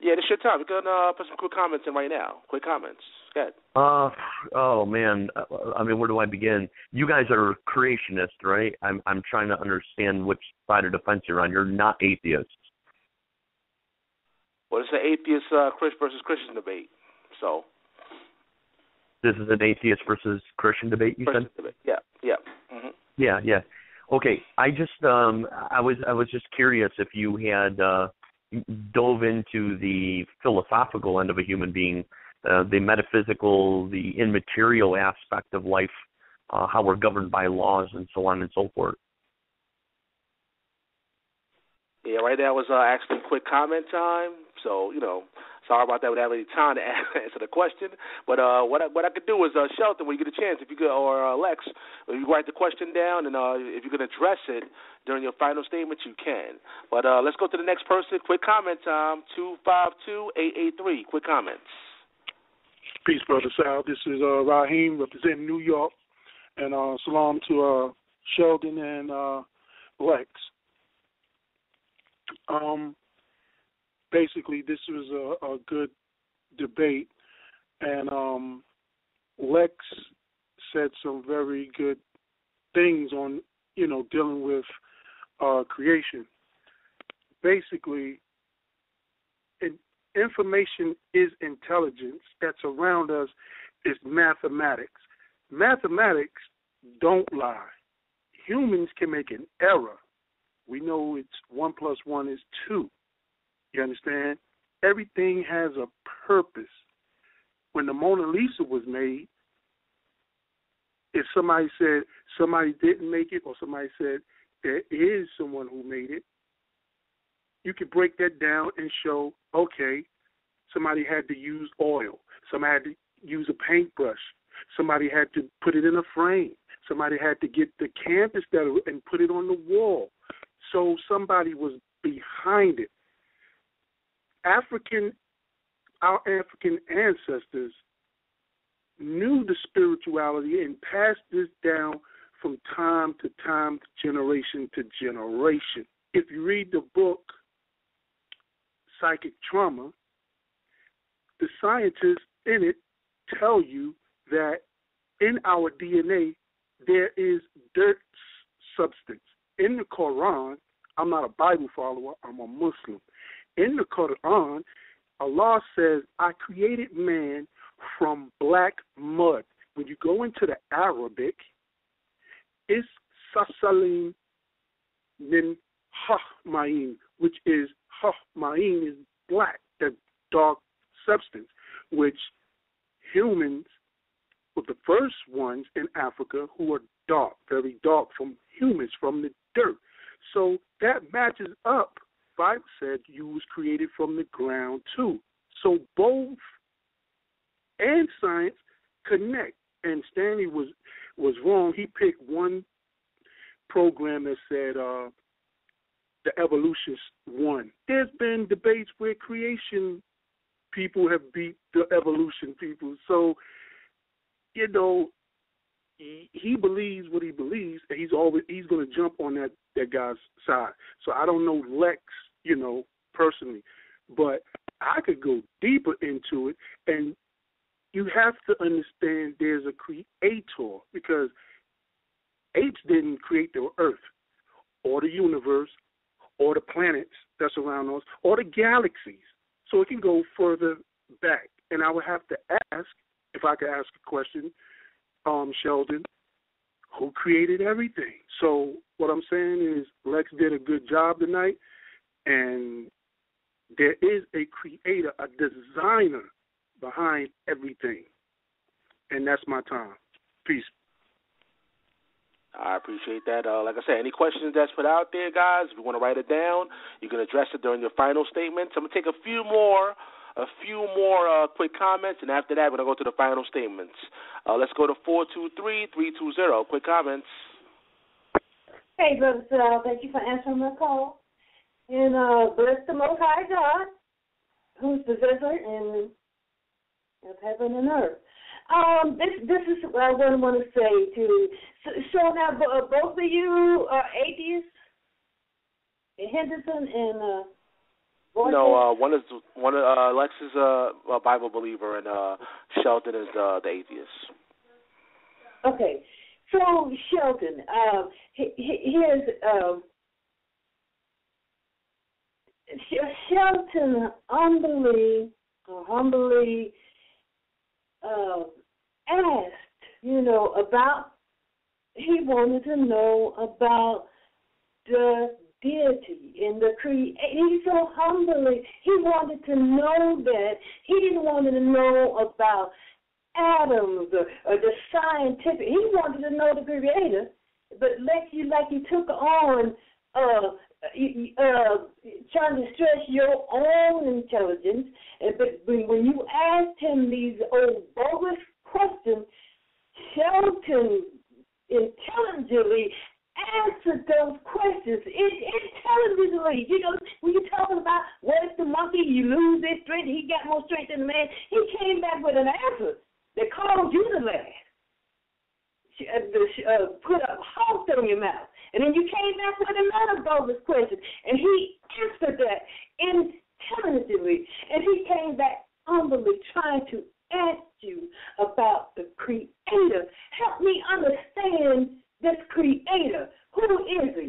[SPEAKER 2] Yeah, this is your time. We can put some quick comments in right now. Quick comments. Go ahead.
[SPEAKER 15] Oh man, I mean, where do I begin? You guys are creationists, right? I'm trying to understand which side of the fence you're on. You're not atheists.
[SPEAKER 2] Well, it's an atheist Chris versus Christian debate. So.
[SPEAKER 15] This is an atheist versus Christian debate, you said?
[SPEAKER 2] Debate. Yeah, yeah. Mm-hmm.
[SPEAKER 15] Yeah. Okay, I just I was just curious if you had dove into the philosophical end of a human being, the metaphysical, the immaterial aspect of life, how we're governed by laws and so on and so forth.
[SPEAKER 2] Yeah, right now was actually quick comment time. So, sorry about that. We didn't have any time to answer the question. But what I could do is, Sheldon, when you get a chance, if you could, or Lex, if you write the question down, and if you can address it during your final statement, you can. But let's go to the next person. Quick comment time, 252-883. Quick comments.
[SPEAKER 16] Peace, Brother Sal. This is Raheem representing New York. And salam to Sheldon and Lex. Basically, this was a good debate, and Lex said some very good things on, dealing with creation. Basically, information is intelligence that's around us. Is mathematics. Mathematics don't lie. Humans can make an error. We know it's 1 + 1 is 2. You understand? Everything has a purpose. When the Mona Lisa was made, if somebody said somebody didn't make it, or somebody said there is someone who made it, you could break that down and show, okay, somebody had to use oil. Somebody had to use a paintbrush. Somebody had to put it in a frame. Somebody had to get the canvas and put it on the wall. So somebody was behind it. Our African ancestors knew the spirituality and passed this down from time to time, generation to generation. If you read the book Psychic Trauma, the scientists in it tell you that in our DNA there is dirt substance. In the Quran, I'm not a Bible follower, I'm a Muslim. In the Quran, Allah says, I created man from black mud. When you go into the Arabic, it's sasalim min hahmain, which is hahmain is black, the dark substance, which humans were the first ones in Africa who were dark, very dark, from humans, from the dirt. So that matches up. Bible said you was created from the ground too. So both and science connect. And Stanley was wrong. He picked one program that said the evolutionists won. There's been debates where creation people have beat the evolution people. So, he believes what he believes, and he's going to jump on that guy's side. So I don't know Lex, personally, but I could go deeper into it, and you have to understand there's a creator, because apes didn't create the earth or the universe or the planets that's around us or the galaxies. So it can go further back. And I would have to ask, if I could ask a question, Sheldon, who created everything? So what I'm saying is Lex did a good job tonight, and there is a creator, a designer behind everything. And that's my time. Peace.
[SPEAKER 2] I appreciate that. Like I said, any questions that's put out there, guys, if you want to write it down, you can address it during your final statements. I'm going to take a few more quick comments, and after that, we're going to go to the final statements. Let's go to 423-320. Quick comments.
[SPEAKER 10] Hey, Brother Sal, thank you for answering my call. And bless the Most High God, who's the possessor of heaven and earth. This is what I want to say to. So now, both of you are atheists, Henderson and
[SPEAKER 2] No, one Lex is a Bible believer, and Sheldon is the atheist.
[SPEAKER 10] Okay, so Sheldon, here's Sheldon humbly asked, about. He wanted to know about the deity and the creator. He so humbly, he wanted to know that. He didn't want to know about atoms or the scientific. He wanted to know the creator, but like you took on trying to stress your own intelligence. But when you asked him these old bogus questions, Sheldon intelligently answered those questions intelligently. When you're talking about what if the monkey, you lose his strength, he got more strength than the man, he came back with an answer that caused you to laugh. Put a halt on your mouth. And then you came back with another bogus question, and he answered that intelligently. And he came back humbly trying to ask you about the creator. Help me understand this creator. Who is he?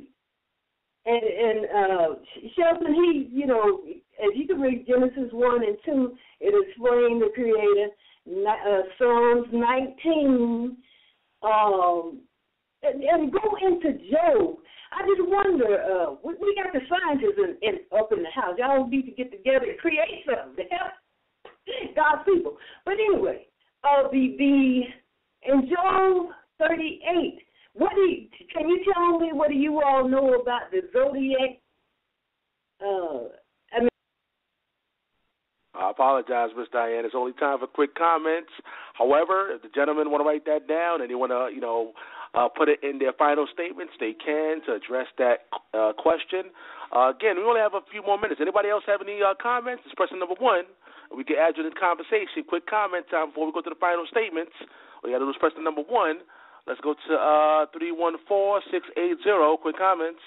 [SPEAKER 10] And Sheldon, he, as you can read Genesis 1 and 2, it explains the creator. Psalms 19, and go into Job. I just wonder, we got the scientists up in the house. Y'all need to get together and create something to help God's people. But anyway, in Job 38, can you tell me what do you all know about the zodiac?
[SPEAKER 2] I apologize, Miss Diane. It's only time for quick comments. However, if the gentlemen want to write that down and they want to, put it in their final statements, they can to address that question. Again, we only have a few more minutes. Anybody else have any comments? It's person number 1. We can add you to the conversation. Quick comment time before we go to the final statements. All you got to do is person number 1. Let's go to 314-680. Quick comments.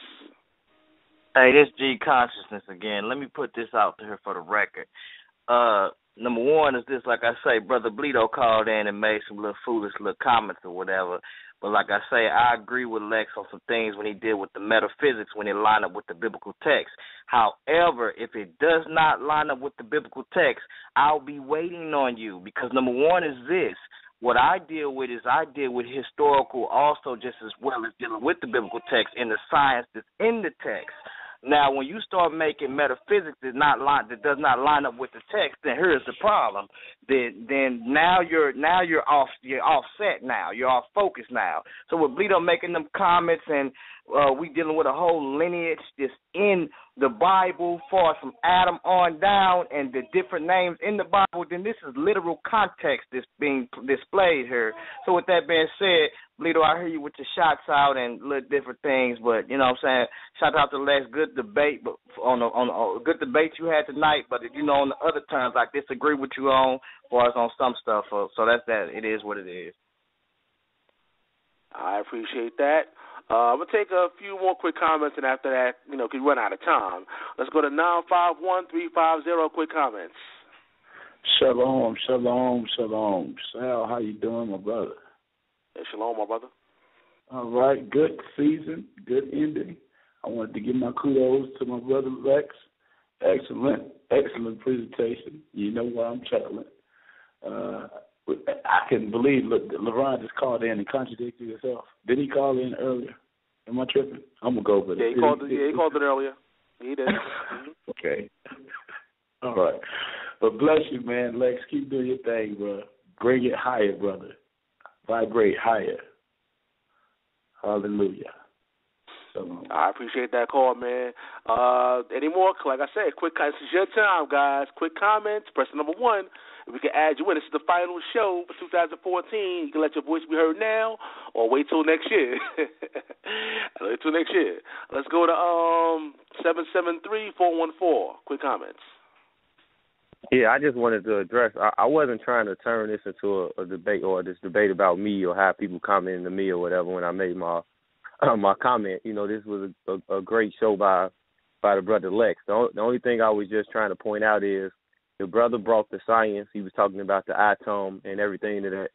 [SPEAKER 6] Hey, this G Consciousness again. Let me put this out there for the record. Number 1 is this, like I say, Brother Bleedo called in and made some little foolish little comments or whatever. But like I say, I agree with Lex on some things when he did with the metaphysics when it lined up with the biblical text. However, if it does not line up with the biblical text, I'll be waiting on you because number 1 is this. What I deal with is I deal with historical also just as well as dealing with the biblical text and the science that's in the text. Now, when you start making metaphysics that does not line up with the text, then here's the problem. Then now you're offset now. You're off focus now. So with Bleedo making them comments and we dealing with a whole lineage that's in the Bible for from Adam on down and the different names in the Bible, then this is literal context that's being displayed here. So with that being said, Bleedo, I hear you with your shots out and little different things, but you know what I'm saying, shout out to Les, good debate, but on good debate you had tonight, but on the other times I disagree with you on as far as on some stuff, so that's that. It is what it is.
[SPEAKER 2] I appreciate that. I'm going to take a few more quick comments, and after that, because we run out of time. Let's go to 951-350, quick comments.
[SPEAKER 17] Shalom, shalom, shalom. Sal, how you doing, my brother?
[SPEAKER 2] Hey, shalom, my brother.
[SPEAKER 17] All right, good season, good ending. I wanted to give my kudos to my brother Lex. Excellent presentation. You know why I'm chuckling. I couldn't believe LeBron just called in and contradicted himself. Didn't he call in earlier? Am I tripping? I'm going to go with it.
[SPEAKER 2] He called it earlier. He did.
[SPEAKER 17] Okay. All right. But bless you, man. Lex, keep doing your thing, bro. Bring it higher, brother. Vibrate higher. Hallelujah.
[SPEAKER 2] I appreciate that call, man. Any more? Like I said, this is your time, guys. Quick comments. Press number 1. We can add you in. This is the final show for 2014. You can let your voice be heard now or wait till next year. Let's go to 773-414. Quick comments.
[SPEAKER 13] Yeah, I just wanted to address, I wasn't trying to turn this into a debate or this debate about me or how people commenting to me or whatever when I made my comment. This was a great show by by the brother Lex. The only thing I was just trying to point out is the brother brought the science. He was talking about the atom and everything to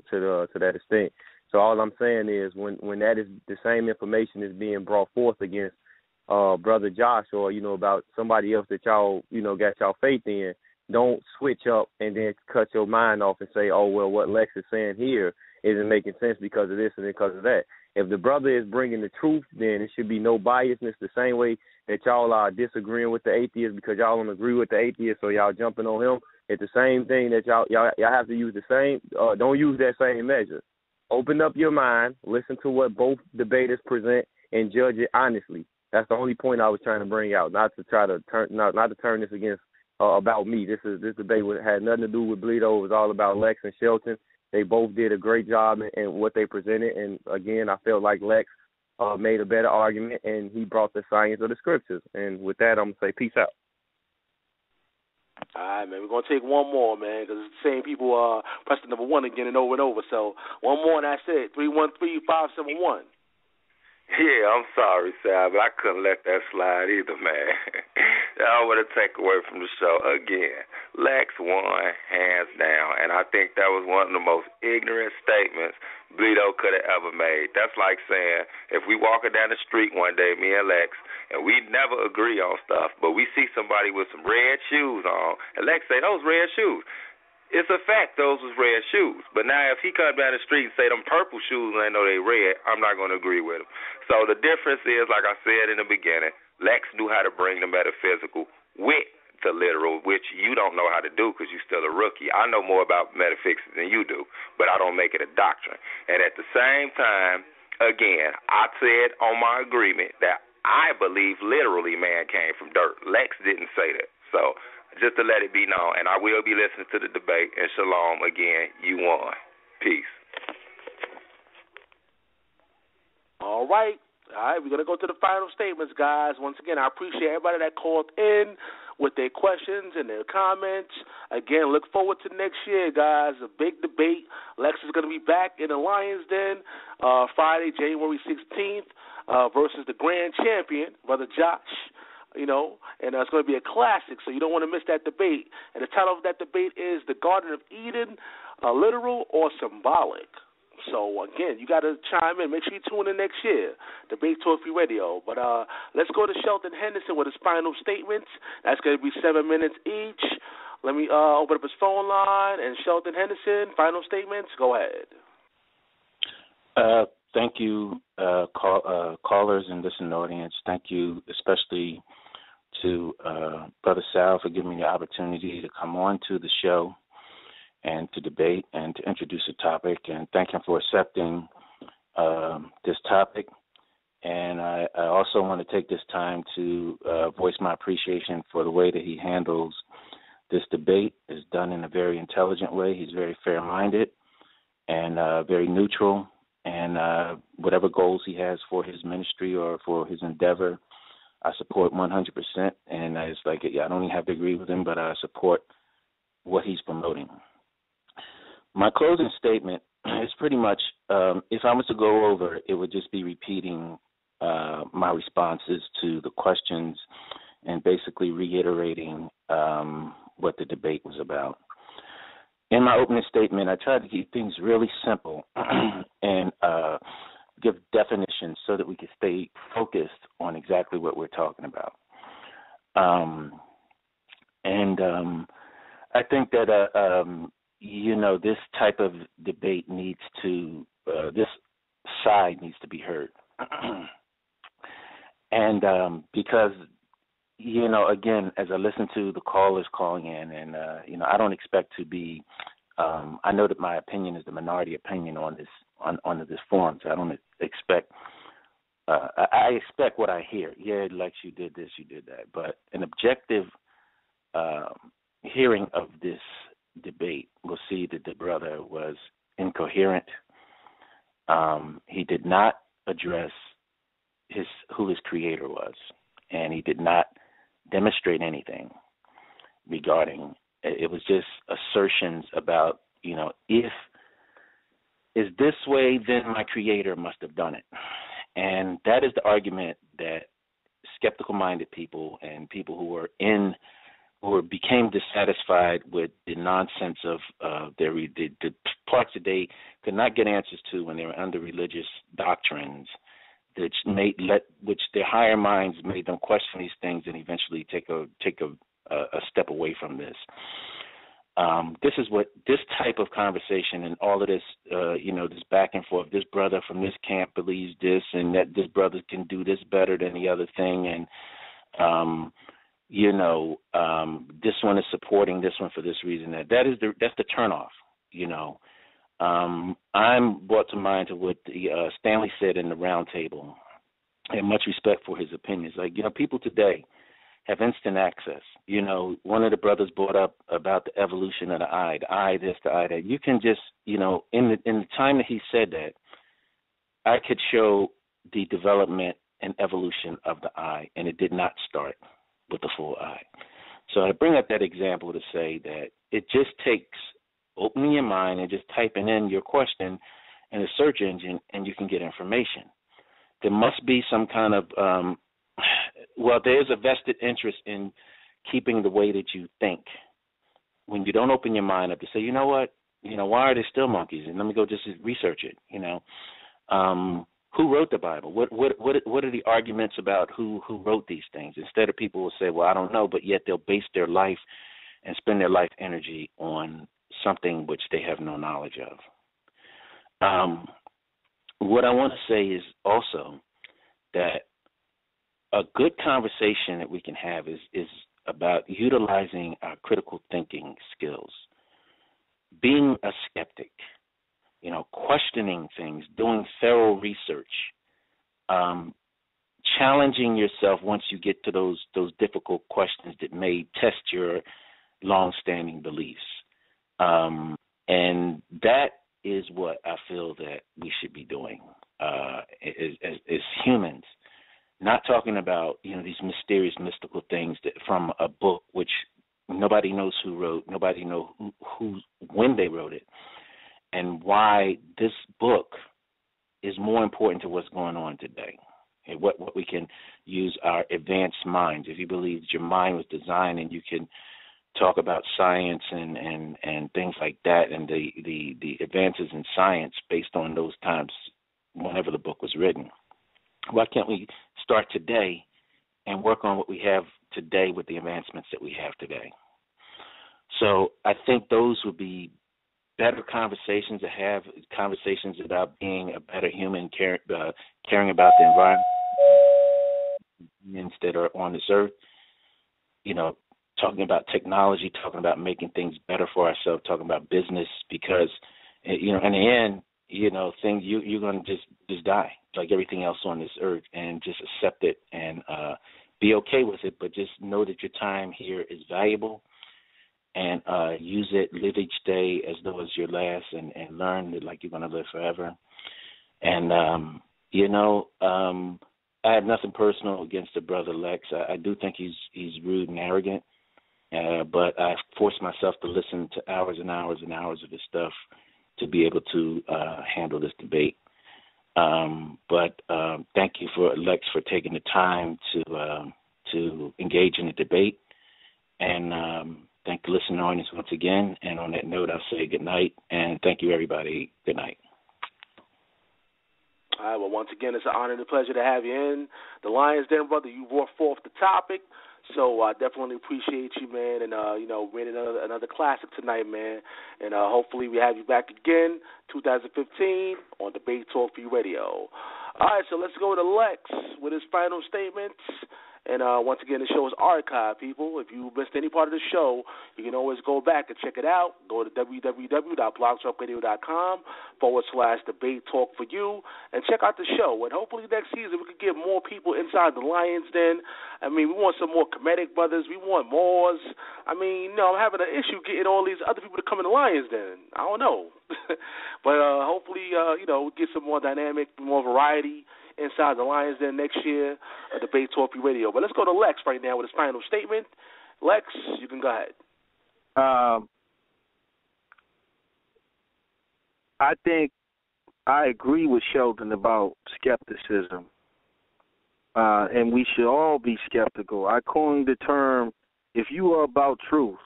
[SPEAKER 13] that extent. So all I'm saying is when that is the same information is being brought forth against Brother Josh or, about somebody else that y'all, got y'all faith in, don't switch up and then cut your mind off and say, oh, well, what Lex is saying here isn't making sense because of this and because of that. If the brother is bringing the truth, then it should be no biasness, the same way that y'all are disagreeing with the atheist because y'all don't agree with the atheist, so y'all jumping on him. It's the same thing that y'all have to use the same, don't use that same measure. Open up your mind, listen to what both debaters present, and judge it honestly. That's the only point I was trying to bring out, not to turn this against about me. This debate had nothing to do with Bleedo. It was all about Lex and Sheldon. They both did a great job in what they presented, and again, I felt like Lex made a better argument, and he brought the science of the scriptures. And with that, I'm gonna say peace out.
[SPEAKER 2] All right, man. We're going to take one more, man, because it's the same people pressing number one again and over. So one more, and that's it. 313-571.
[SPEAKER 11] Yeah, I'm sorry, Sal, but I couldn't let that slide either, man. I want to take away from the show again. Lex won, hands down, and I think that was one of the most ignorant statements Bleedo could have ever made. That's like saying if we walking down the street one day, me and Lex, and we never agree on stuff, but we see somebody with some red shoes on, and Lex say, those red shoes. It's a fact those was red shoes. But now if he comes down the street and say them purple shoes and I know they red, I'm not going to agree with him. So the difference is, like I said in the beginning, Lex knew how to bring the metaphysical with the literal, which you don't know how to do because you're still a rookie. I know more about metaphysics than you do, but I don't make it a doctrine. And at the same time, again, I said on my agreement that I believe literally man came from dirt. Lex didn't say that. So just to let it be known, and I will be listening to the debate. And shalom again, you won. Peace.
[SPEAKER 2] All right, we're going to go to the final statements, guys. Once again, I appreciate everybody that called in with their questions and their comments. Again, look forward to next year, guys. A big debate. Lex is going to be back in the Lions Den Friday, January 16th versus the grand champion, Brother Josh. And it's going to be a classic, so you don't want to miss that debate. And the title of that debate is The Garden of Eden, Literal or Symbolic? So, again, you got to chime in. Make sure you tune in next year, Debate Talk Radio. But let's go to Sheldon Henderson with his final statements. That's going to be 7 minutes each. Let me open up his phone line. And Sheldon Henderson, final statements. Go ahead.
[SPEAKER 4] Thank you, callers and listening audience. Thank you especially to Brother Sal for giving me the opportunity to come on to the show and to debate and to introduce a topic. And thank him for accepting this topic. And I also want to take this time to voice my appreciation for the way that he handles this debate. It's done in a very intelligent way. He's very fair-minded and very neutral. And whatever goals he has for his ministry or for his endeavor, I support 100%. And it's like, I don't even have to agree with him, but I support what he's promoting. My closing statement is pretty much, if I was to go over, it would just be repeating my responses to the questions and basically reiterating what the debate was about. In my opening statement, I tried to keep things really simple and give definitions so that we could stay focused on exactly what we're talking about. I think that, this type of debate needs to, this side needs to be heard. Because, again, as I listen to the callers calling in, and, I don't expect to be, I know that my opinion is the minority opinion on this, on this forum, so I don't expect, I expect what I hear. Yeah, Lex, you did this, you did that. But an objective hearing of this debate will see that the brother was incoherent. He did not address who his creator was, and he did not demonstrate anything regarding. It was just assertions about, if is this way, then my creator must have done it. And that is the argument that skeptical-minded people and people who became dissatisfied with the nonsense of the parts that they could not get answers to when they were under religious doctrines, which their higher minds made them question these things and eventually take a step away from this. This is what this type of conversation and all of this, this back and forth. This brother from this camp believes this, and that this brother can do this better than the other thing, and this one is supporting this one for this reason. That's the turnoff. I'm brought to mind to what Stanley said in the round table, and much respect for his opinions. People today have instant access. One of the brothers brought up about the evolution of the eye this, the eye that. You can just, in the time that he said that, I could show the development and evolution of the eye, and it did not start with the full eye. So I bring up that example to say that it just takes opening your mind and just typing in your question in a search engine, and you can get information. There must be some kind of there's a vested interest in keeping the way that you think. When you don't open your mind up to say, why are there still monkeys? And let me go just research it. Who wrote the Bible? What are the arguments about who wrote these things? Instead of people will say, well, I don't know, but yet they'll base their life and spend their life energy on something which they have no knowledge of. What I want to say is also that a good conversation that we can have is about utilizing our critical thinking skills, being a skeptic, questioning things, doing thorough research, challenging yourself once you get to those difficult questions that may test your long-standing beliefs. And that is what I feel that we should be doing as humans. Not talking about, these mysterious, mystical things that from a book which nobody knows who wrote, nobody knows when they wrote it, and why this book is more important to what's going on today. And what we can use our advanced minds. If you believe that your mind was designed and you can talk about science and things like that, and the advances in science based on those times whenever the book was written. Why can't we start today and work on what we have today with the advancements that we have today? So I think those would be better conversations to have, conversations about being a better human, caring about the environment that are on this earth, talking about technology, talking about making things better for ourselves, talking about business, because, in the end, things you're going to just die like everything else on this earth, and just accept it and be okay with it, but just know that your time here is valuable, and use it, live each day as though it's your last, and learn that like you're going to live forever. And, I have nothing personal against the brother Lex. I do think he's rude and arrogant, but I forced myself to listen to hours and hours and hours of his stuff to be able to handle this debate. But thank you for Lex for taking the time to engage in the debate, and thank the listening audience once again. And on that note, I'll say good night, and thank you, everybody. Good night.
[SPEAKER 2] All right, well, once again, it's an honor and a pleasure to have you in. The Lions Den, brother, you brought forth the topic, so I definitely appreciate you, man, and, made another classic tonight, man, and hopefully we have you back again 2015 on Debate Talk for You Radio. All right, so let's go to Lex with his final statements. And once again, the show is archived, people. If you missed any part of the show, you can always go back and check it out. Go to www.blogtalkradio.com/debate talk for you and check out the show. And hopefully next season we could get more people inside the Lions Den. I mean, we want some more comedic brothers. We want Moors. I mean, I'm having an issue getting all these other people to come in the Lions Den. I don't know. But hopefully, we get some more dynamic, more variety inside the Lions Den next year, Debate Talk Radio. But let's go to Lex right now with his final statement. Lex, you can go ahead.
[SPEAKER 5] I think I agree with Sheldon about skepticism. and we should all be skeptical. I coined the term, if you are about truth,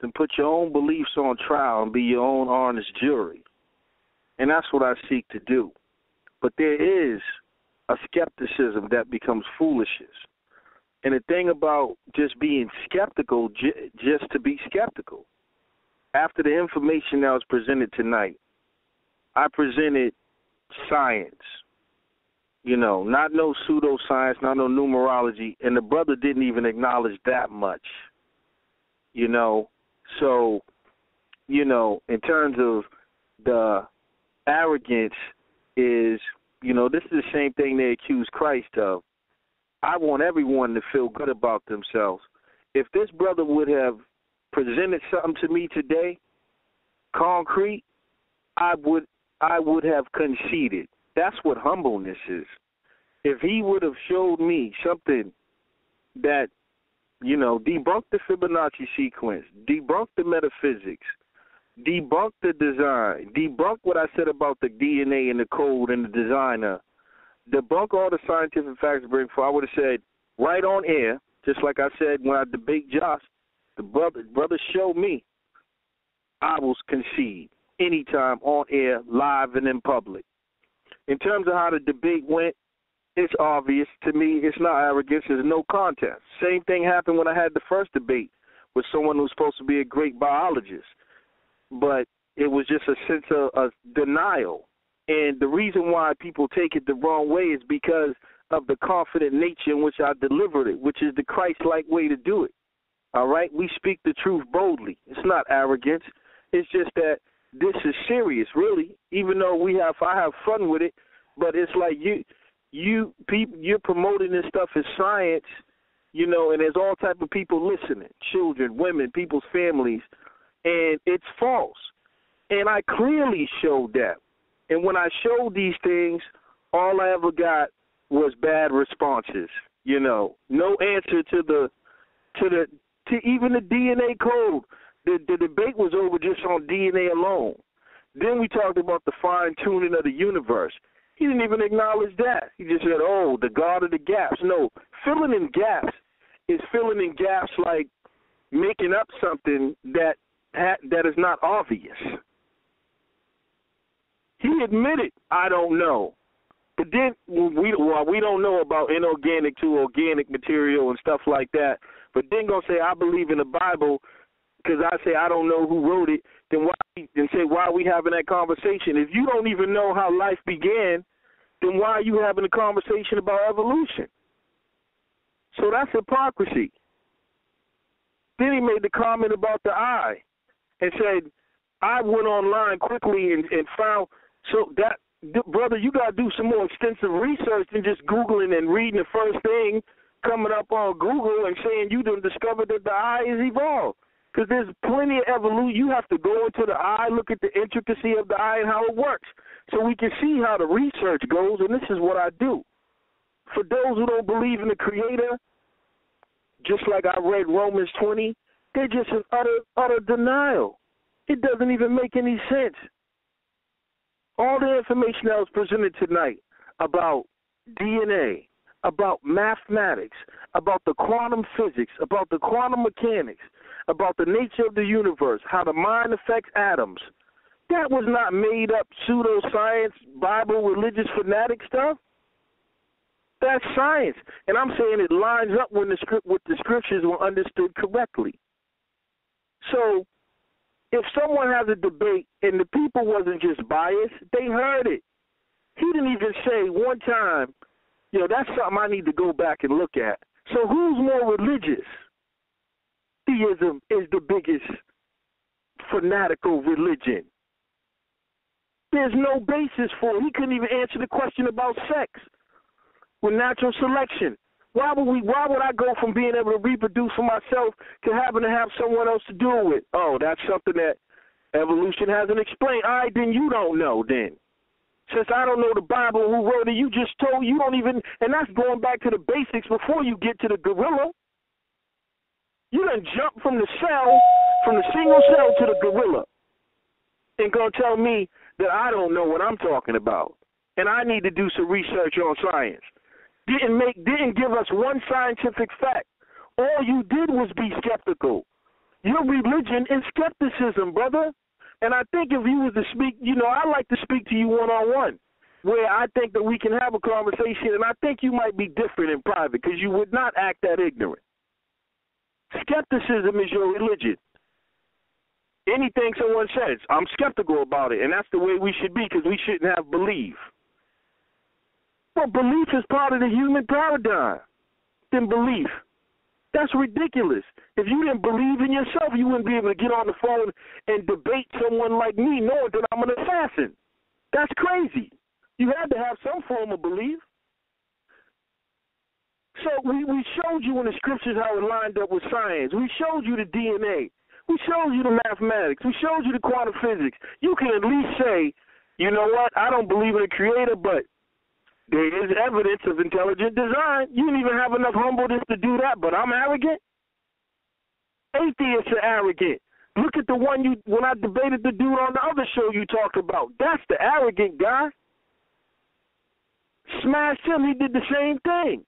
[SPEAKER 5] then put your own beliefs on trial and be your own honest jury. And that's what I seek to do. But there is a skepticism that becomes foolishness. And the thing about just being skeptical, just to be skeptical, after the information that was presented tonight, I presented science, not no pseudoscience, not no numerology, and the brother didn't even acknowledge that much, So, in terms of the arrogance is, this is the same thing they accuse Christ of. I want everyone to feel good about themselves. If this brother would have presented something to me today, concrete, I would have conceded. That's what humbleness is. If he would have showed me something that, debunked the Fibonacci sequence, debunked the metaphysics, debunked the design, debunked what I said about the DNA and the code and the designer, debunk all the scientific facts bring forth, I would have said right on air, just like I said when I debate Josh, the brother showed me, I will concede anytime on air, live and in public. In terms of how the debate went, it's obvious to me. It's not arrogance. There's no contest. Same thing happened when I had the first debate with someone who's supposed to be a great biologist. But it was just a sense of denial. And the reason why people take it the wrong way is because of the confident nature in which I delivered it, which is the Christ-like way to do it. All right? We speak the truth boldly. It's not arrogance. It's just that this is serious, really, even though I have fun with it. But it's like you're promoting this stuff as science, and there's all type of people listening, children, women, people's families, and it's false. And I clearly showed that. And when I showed these things, all I ever got was bad responses. No answer to even the DNA code. The debate was over just on DNA alone. Then we talked about the fine-tuning of the universe. He didn't even acknowledge that. He just said, the God of the gaps. No, filling in gaps is filling in gaps like making up something that is not obvious. He admitted, I don't know. But then we don't know about inorganic to organic material and stuff like that. But then going to say, I believe in the Bible because I say I don't know who wrote it, then why are we having that conversation? If you don't even know how life began, then why are you having a conversation about evolution? So that's hypocrisy. Then he made the comment about the eye and said, I went online quickly and found, so that, brother, you got to do some more extensive research than just Googling and reading the first thing coming up on Google and saying you done discovered that the eye is evolved. Because there's plenty of evolution. You have to go into the eye, look at the intricacy of the eye and how it works, so we can see how the research goes, and this is what I do. For those who don't believe in the Creator, just like I read Romans 20, they're just in utter denial. It doesn't even make any sense. All the information that was presented tonight about DNA, about mathematics, about the quantum physics, about the quantum mechanics, about the nature of the universe, how the mind affects atoms, that was not made up pseudoscience, Bible, religious fanatic stuff. That's science. And I'm saying it lines up with the scriptures were understood correctly. So if someone has a debate and the people wasn't just biased, they heard it. He didn't even say one time, that's something I need to go back and look at. So who's more religious? Theism is the biggest fanatical religion. There's no basis for it. He couldn't even answer the question about sex with natural selection. Why would I go from being able to reproduce for myself to having to have someone else to do it with? Oh, that's something that evolution hasn't explained. All right, then you don't know then. Since I don't know the Bible, who wrote it, you just told, you don't even, and that's going back to the basics before you get to the gorilla. You done jump from the single cell to the gorilla, and gonna tell me that I don't know what I'm talking about, and I need to do some research on science. didn't give us one scientific fact. All you did was be skeptical. Your religion is skepticism, brother. And I think if you was to speak, I like to speak to you one-on-one, where I think that we can have a conversation, and I think you might be different in private because you would not act that ignorant. Skepticism is your religion. Anything someone says, I'm skeptical about it, and that's the way we should be because we shouldn't have belief. Well, belief is part of the human paradigm. Then belief. That's ridiculous. If you didn't believe in yourself, you wouldn't be able to get on the phone and debate someone like me knowing that I'm an assassin. That's crazy. You had to have some form of belief. So we showed you in the scriptures how it lined up with science. We showed you the DNA. We showed you the mathematics. We showed you the quantum physics. You can at least say, you know what, I don't believe in a creator, but there is evidence of intelligent design. You don't even have enough humbleness to do that, but I'm arrogant. Atheists are arrogant. Look at the one when I debated the dude on the other show you talked about. That's the arrogant guy. Smashed him, he did the same thing.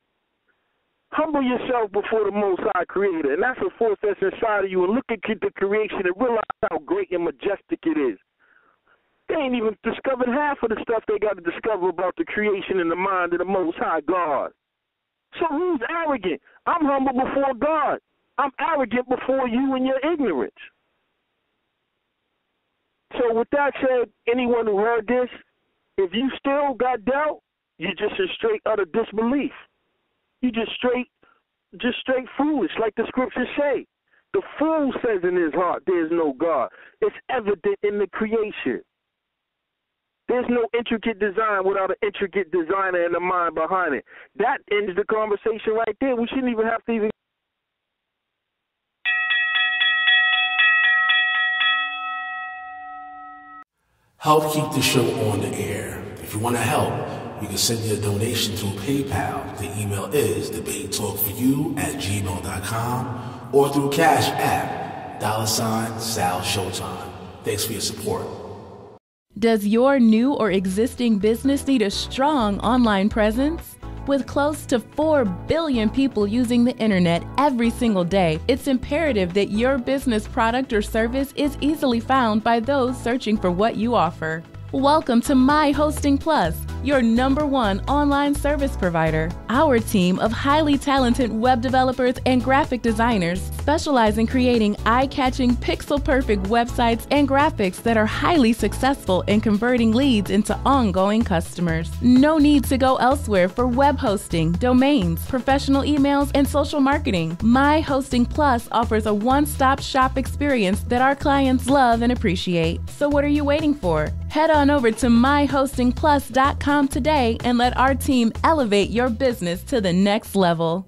[SPEAKER 5] Humble yourself before the Most High Creator, and that's a force that's inside of you, and look at the creation and realize how great and majestic it is. They ain't even discovered half of the stuff they got to discover about the creation and the mind of the Most High God. So who's arrogant? I'm humble before God. I'm arrogant before you and your ignorance. So with that said, anyone who heard this, if you still got doubt, you're just in straight utter disbelief. You just straight foolish, like the scriptures say. The fool says in his heart, there is no God. It's evident in the creation. There's no intricate design without an intricate designer and the mind behind it. That ends the conversation right there. We shouldn't even have to even.
[SPEAKER 18] Help keep the show on the air. If you want to help, you can send your donation through PayPal. The email is debatetalkforyou@gmail.com or through Cash App, $Sal Showtime. Thanks for your support.
[SPEAKER 19] Does your new or existing business need a strong online presence? With close to 4 billion people using the internet every single day, it's imperative that your business product or service is easily found by those searching for what you offer. Welcome to My Hosting Plus, your #1 online service provider. Our team of highly talented web developers and graphic designers specialize in creating eye-catching, pixel-perfect websites and graphics that are highly successful in converting leads into ongoing customers. No need to go elsewhere for web hosting, domains, professional emails, and social marketing. My Hosting Plus offers a one-stop shop experience that our clients love and appreciate. So what are you waiting for? Head on over to myhostingplus.com today and let our team elevate your business to the next level.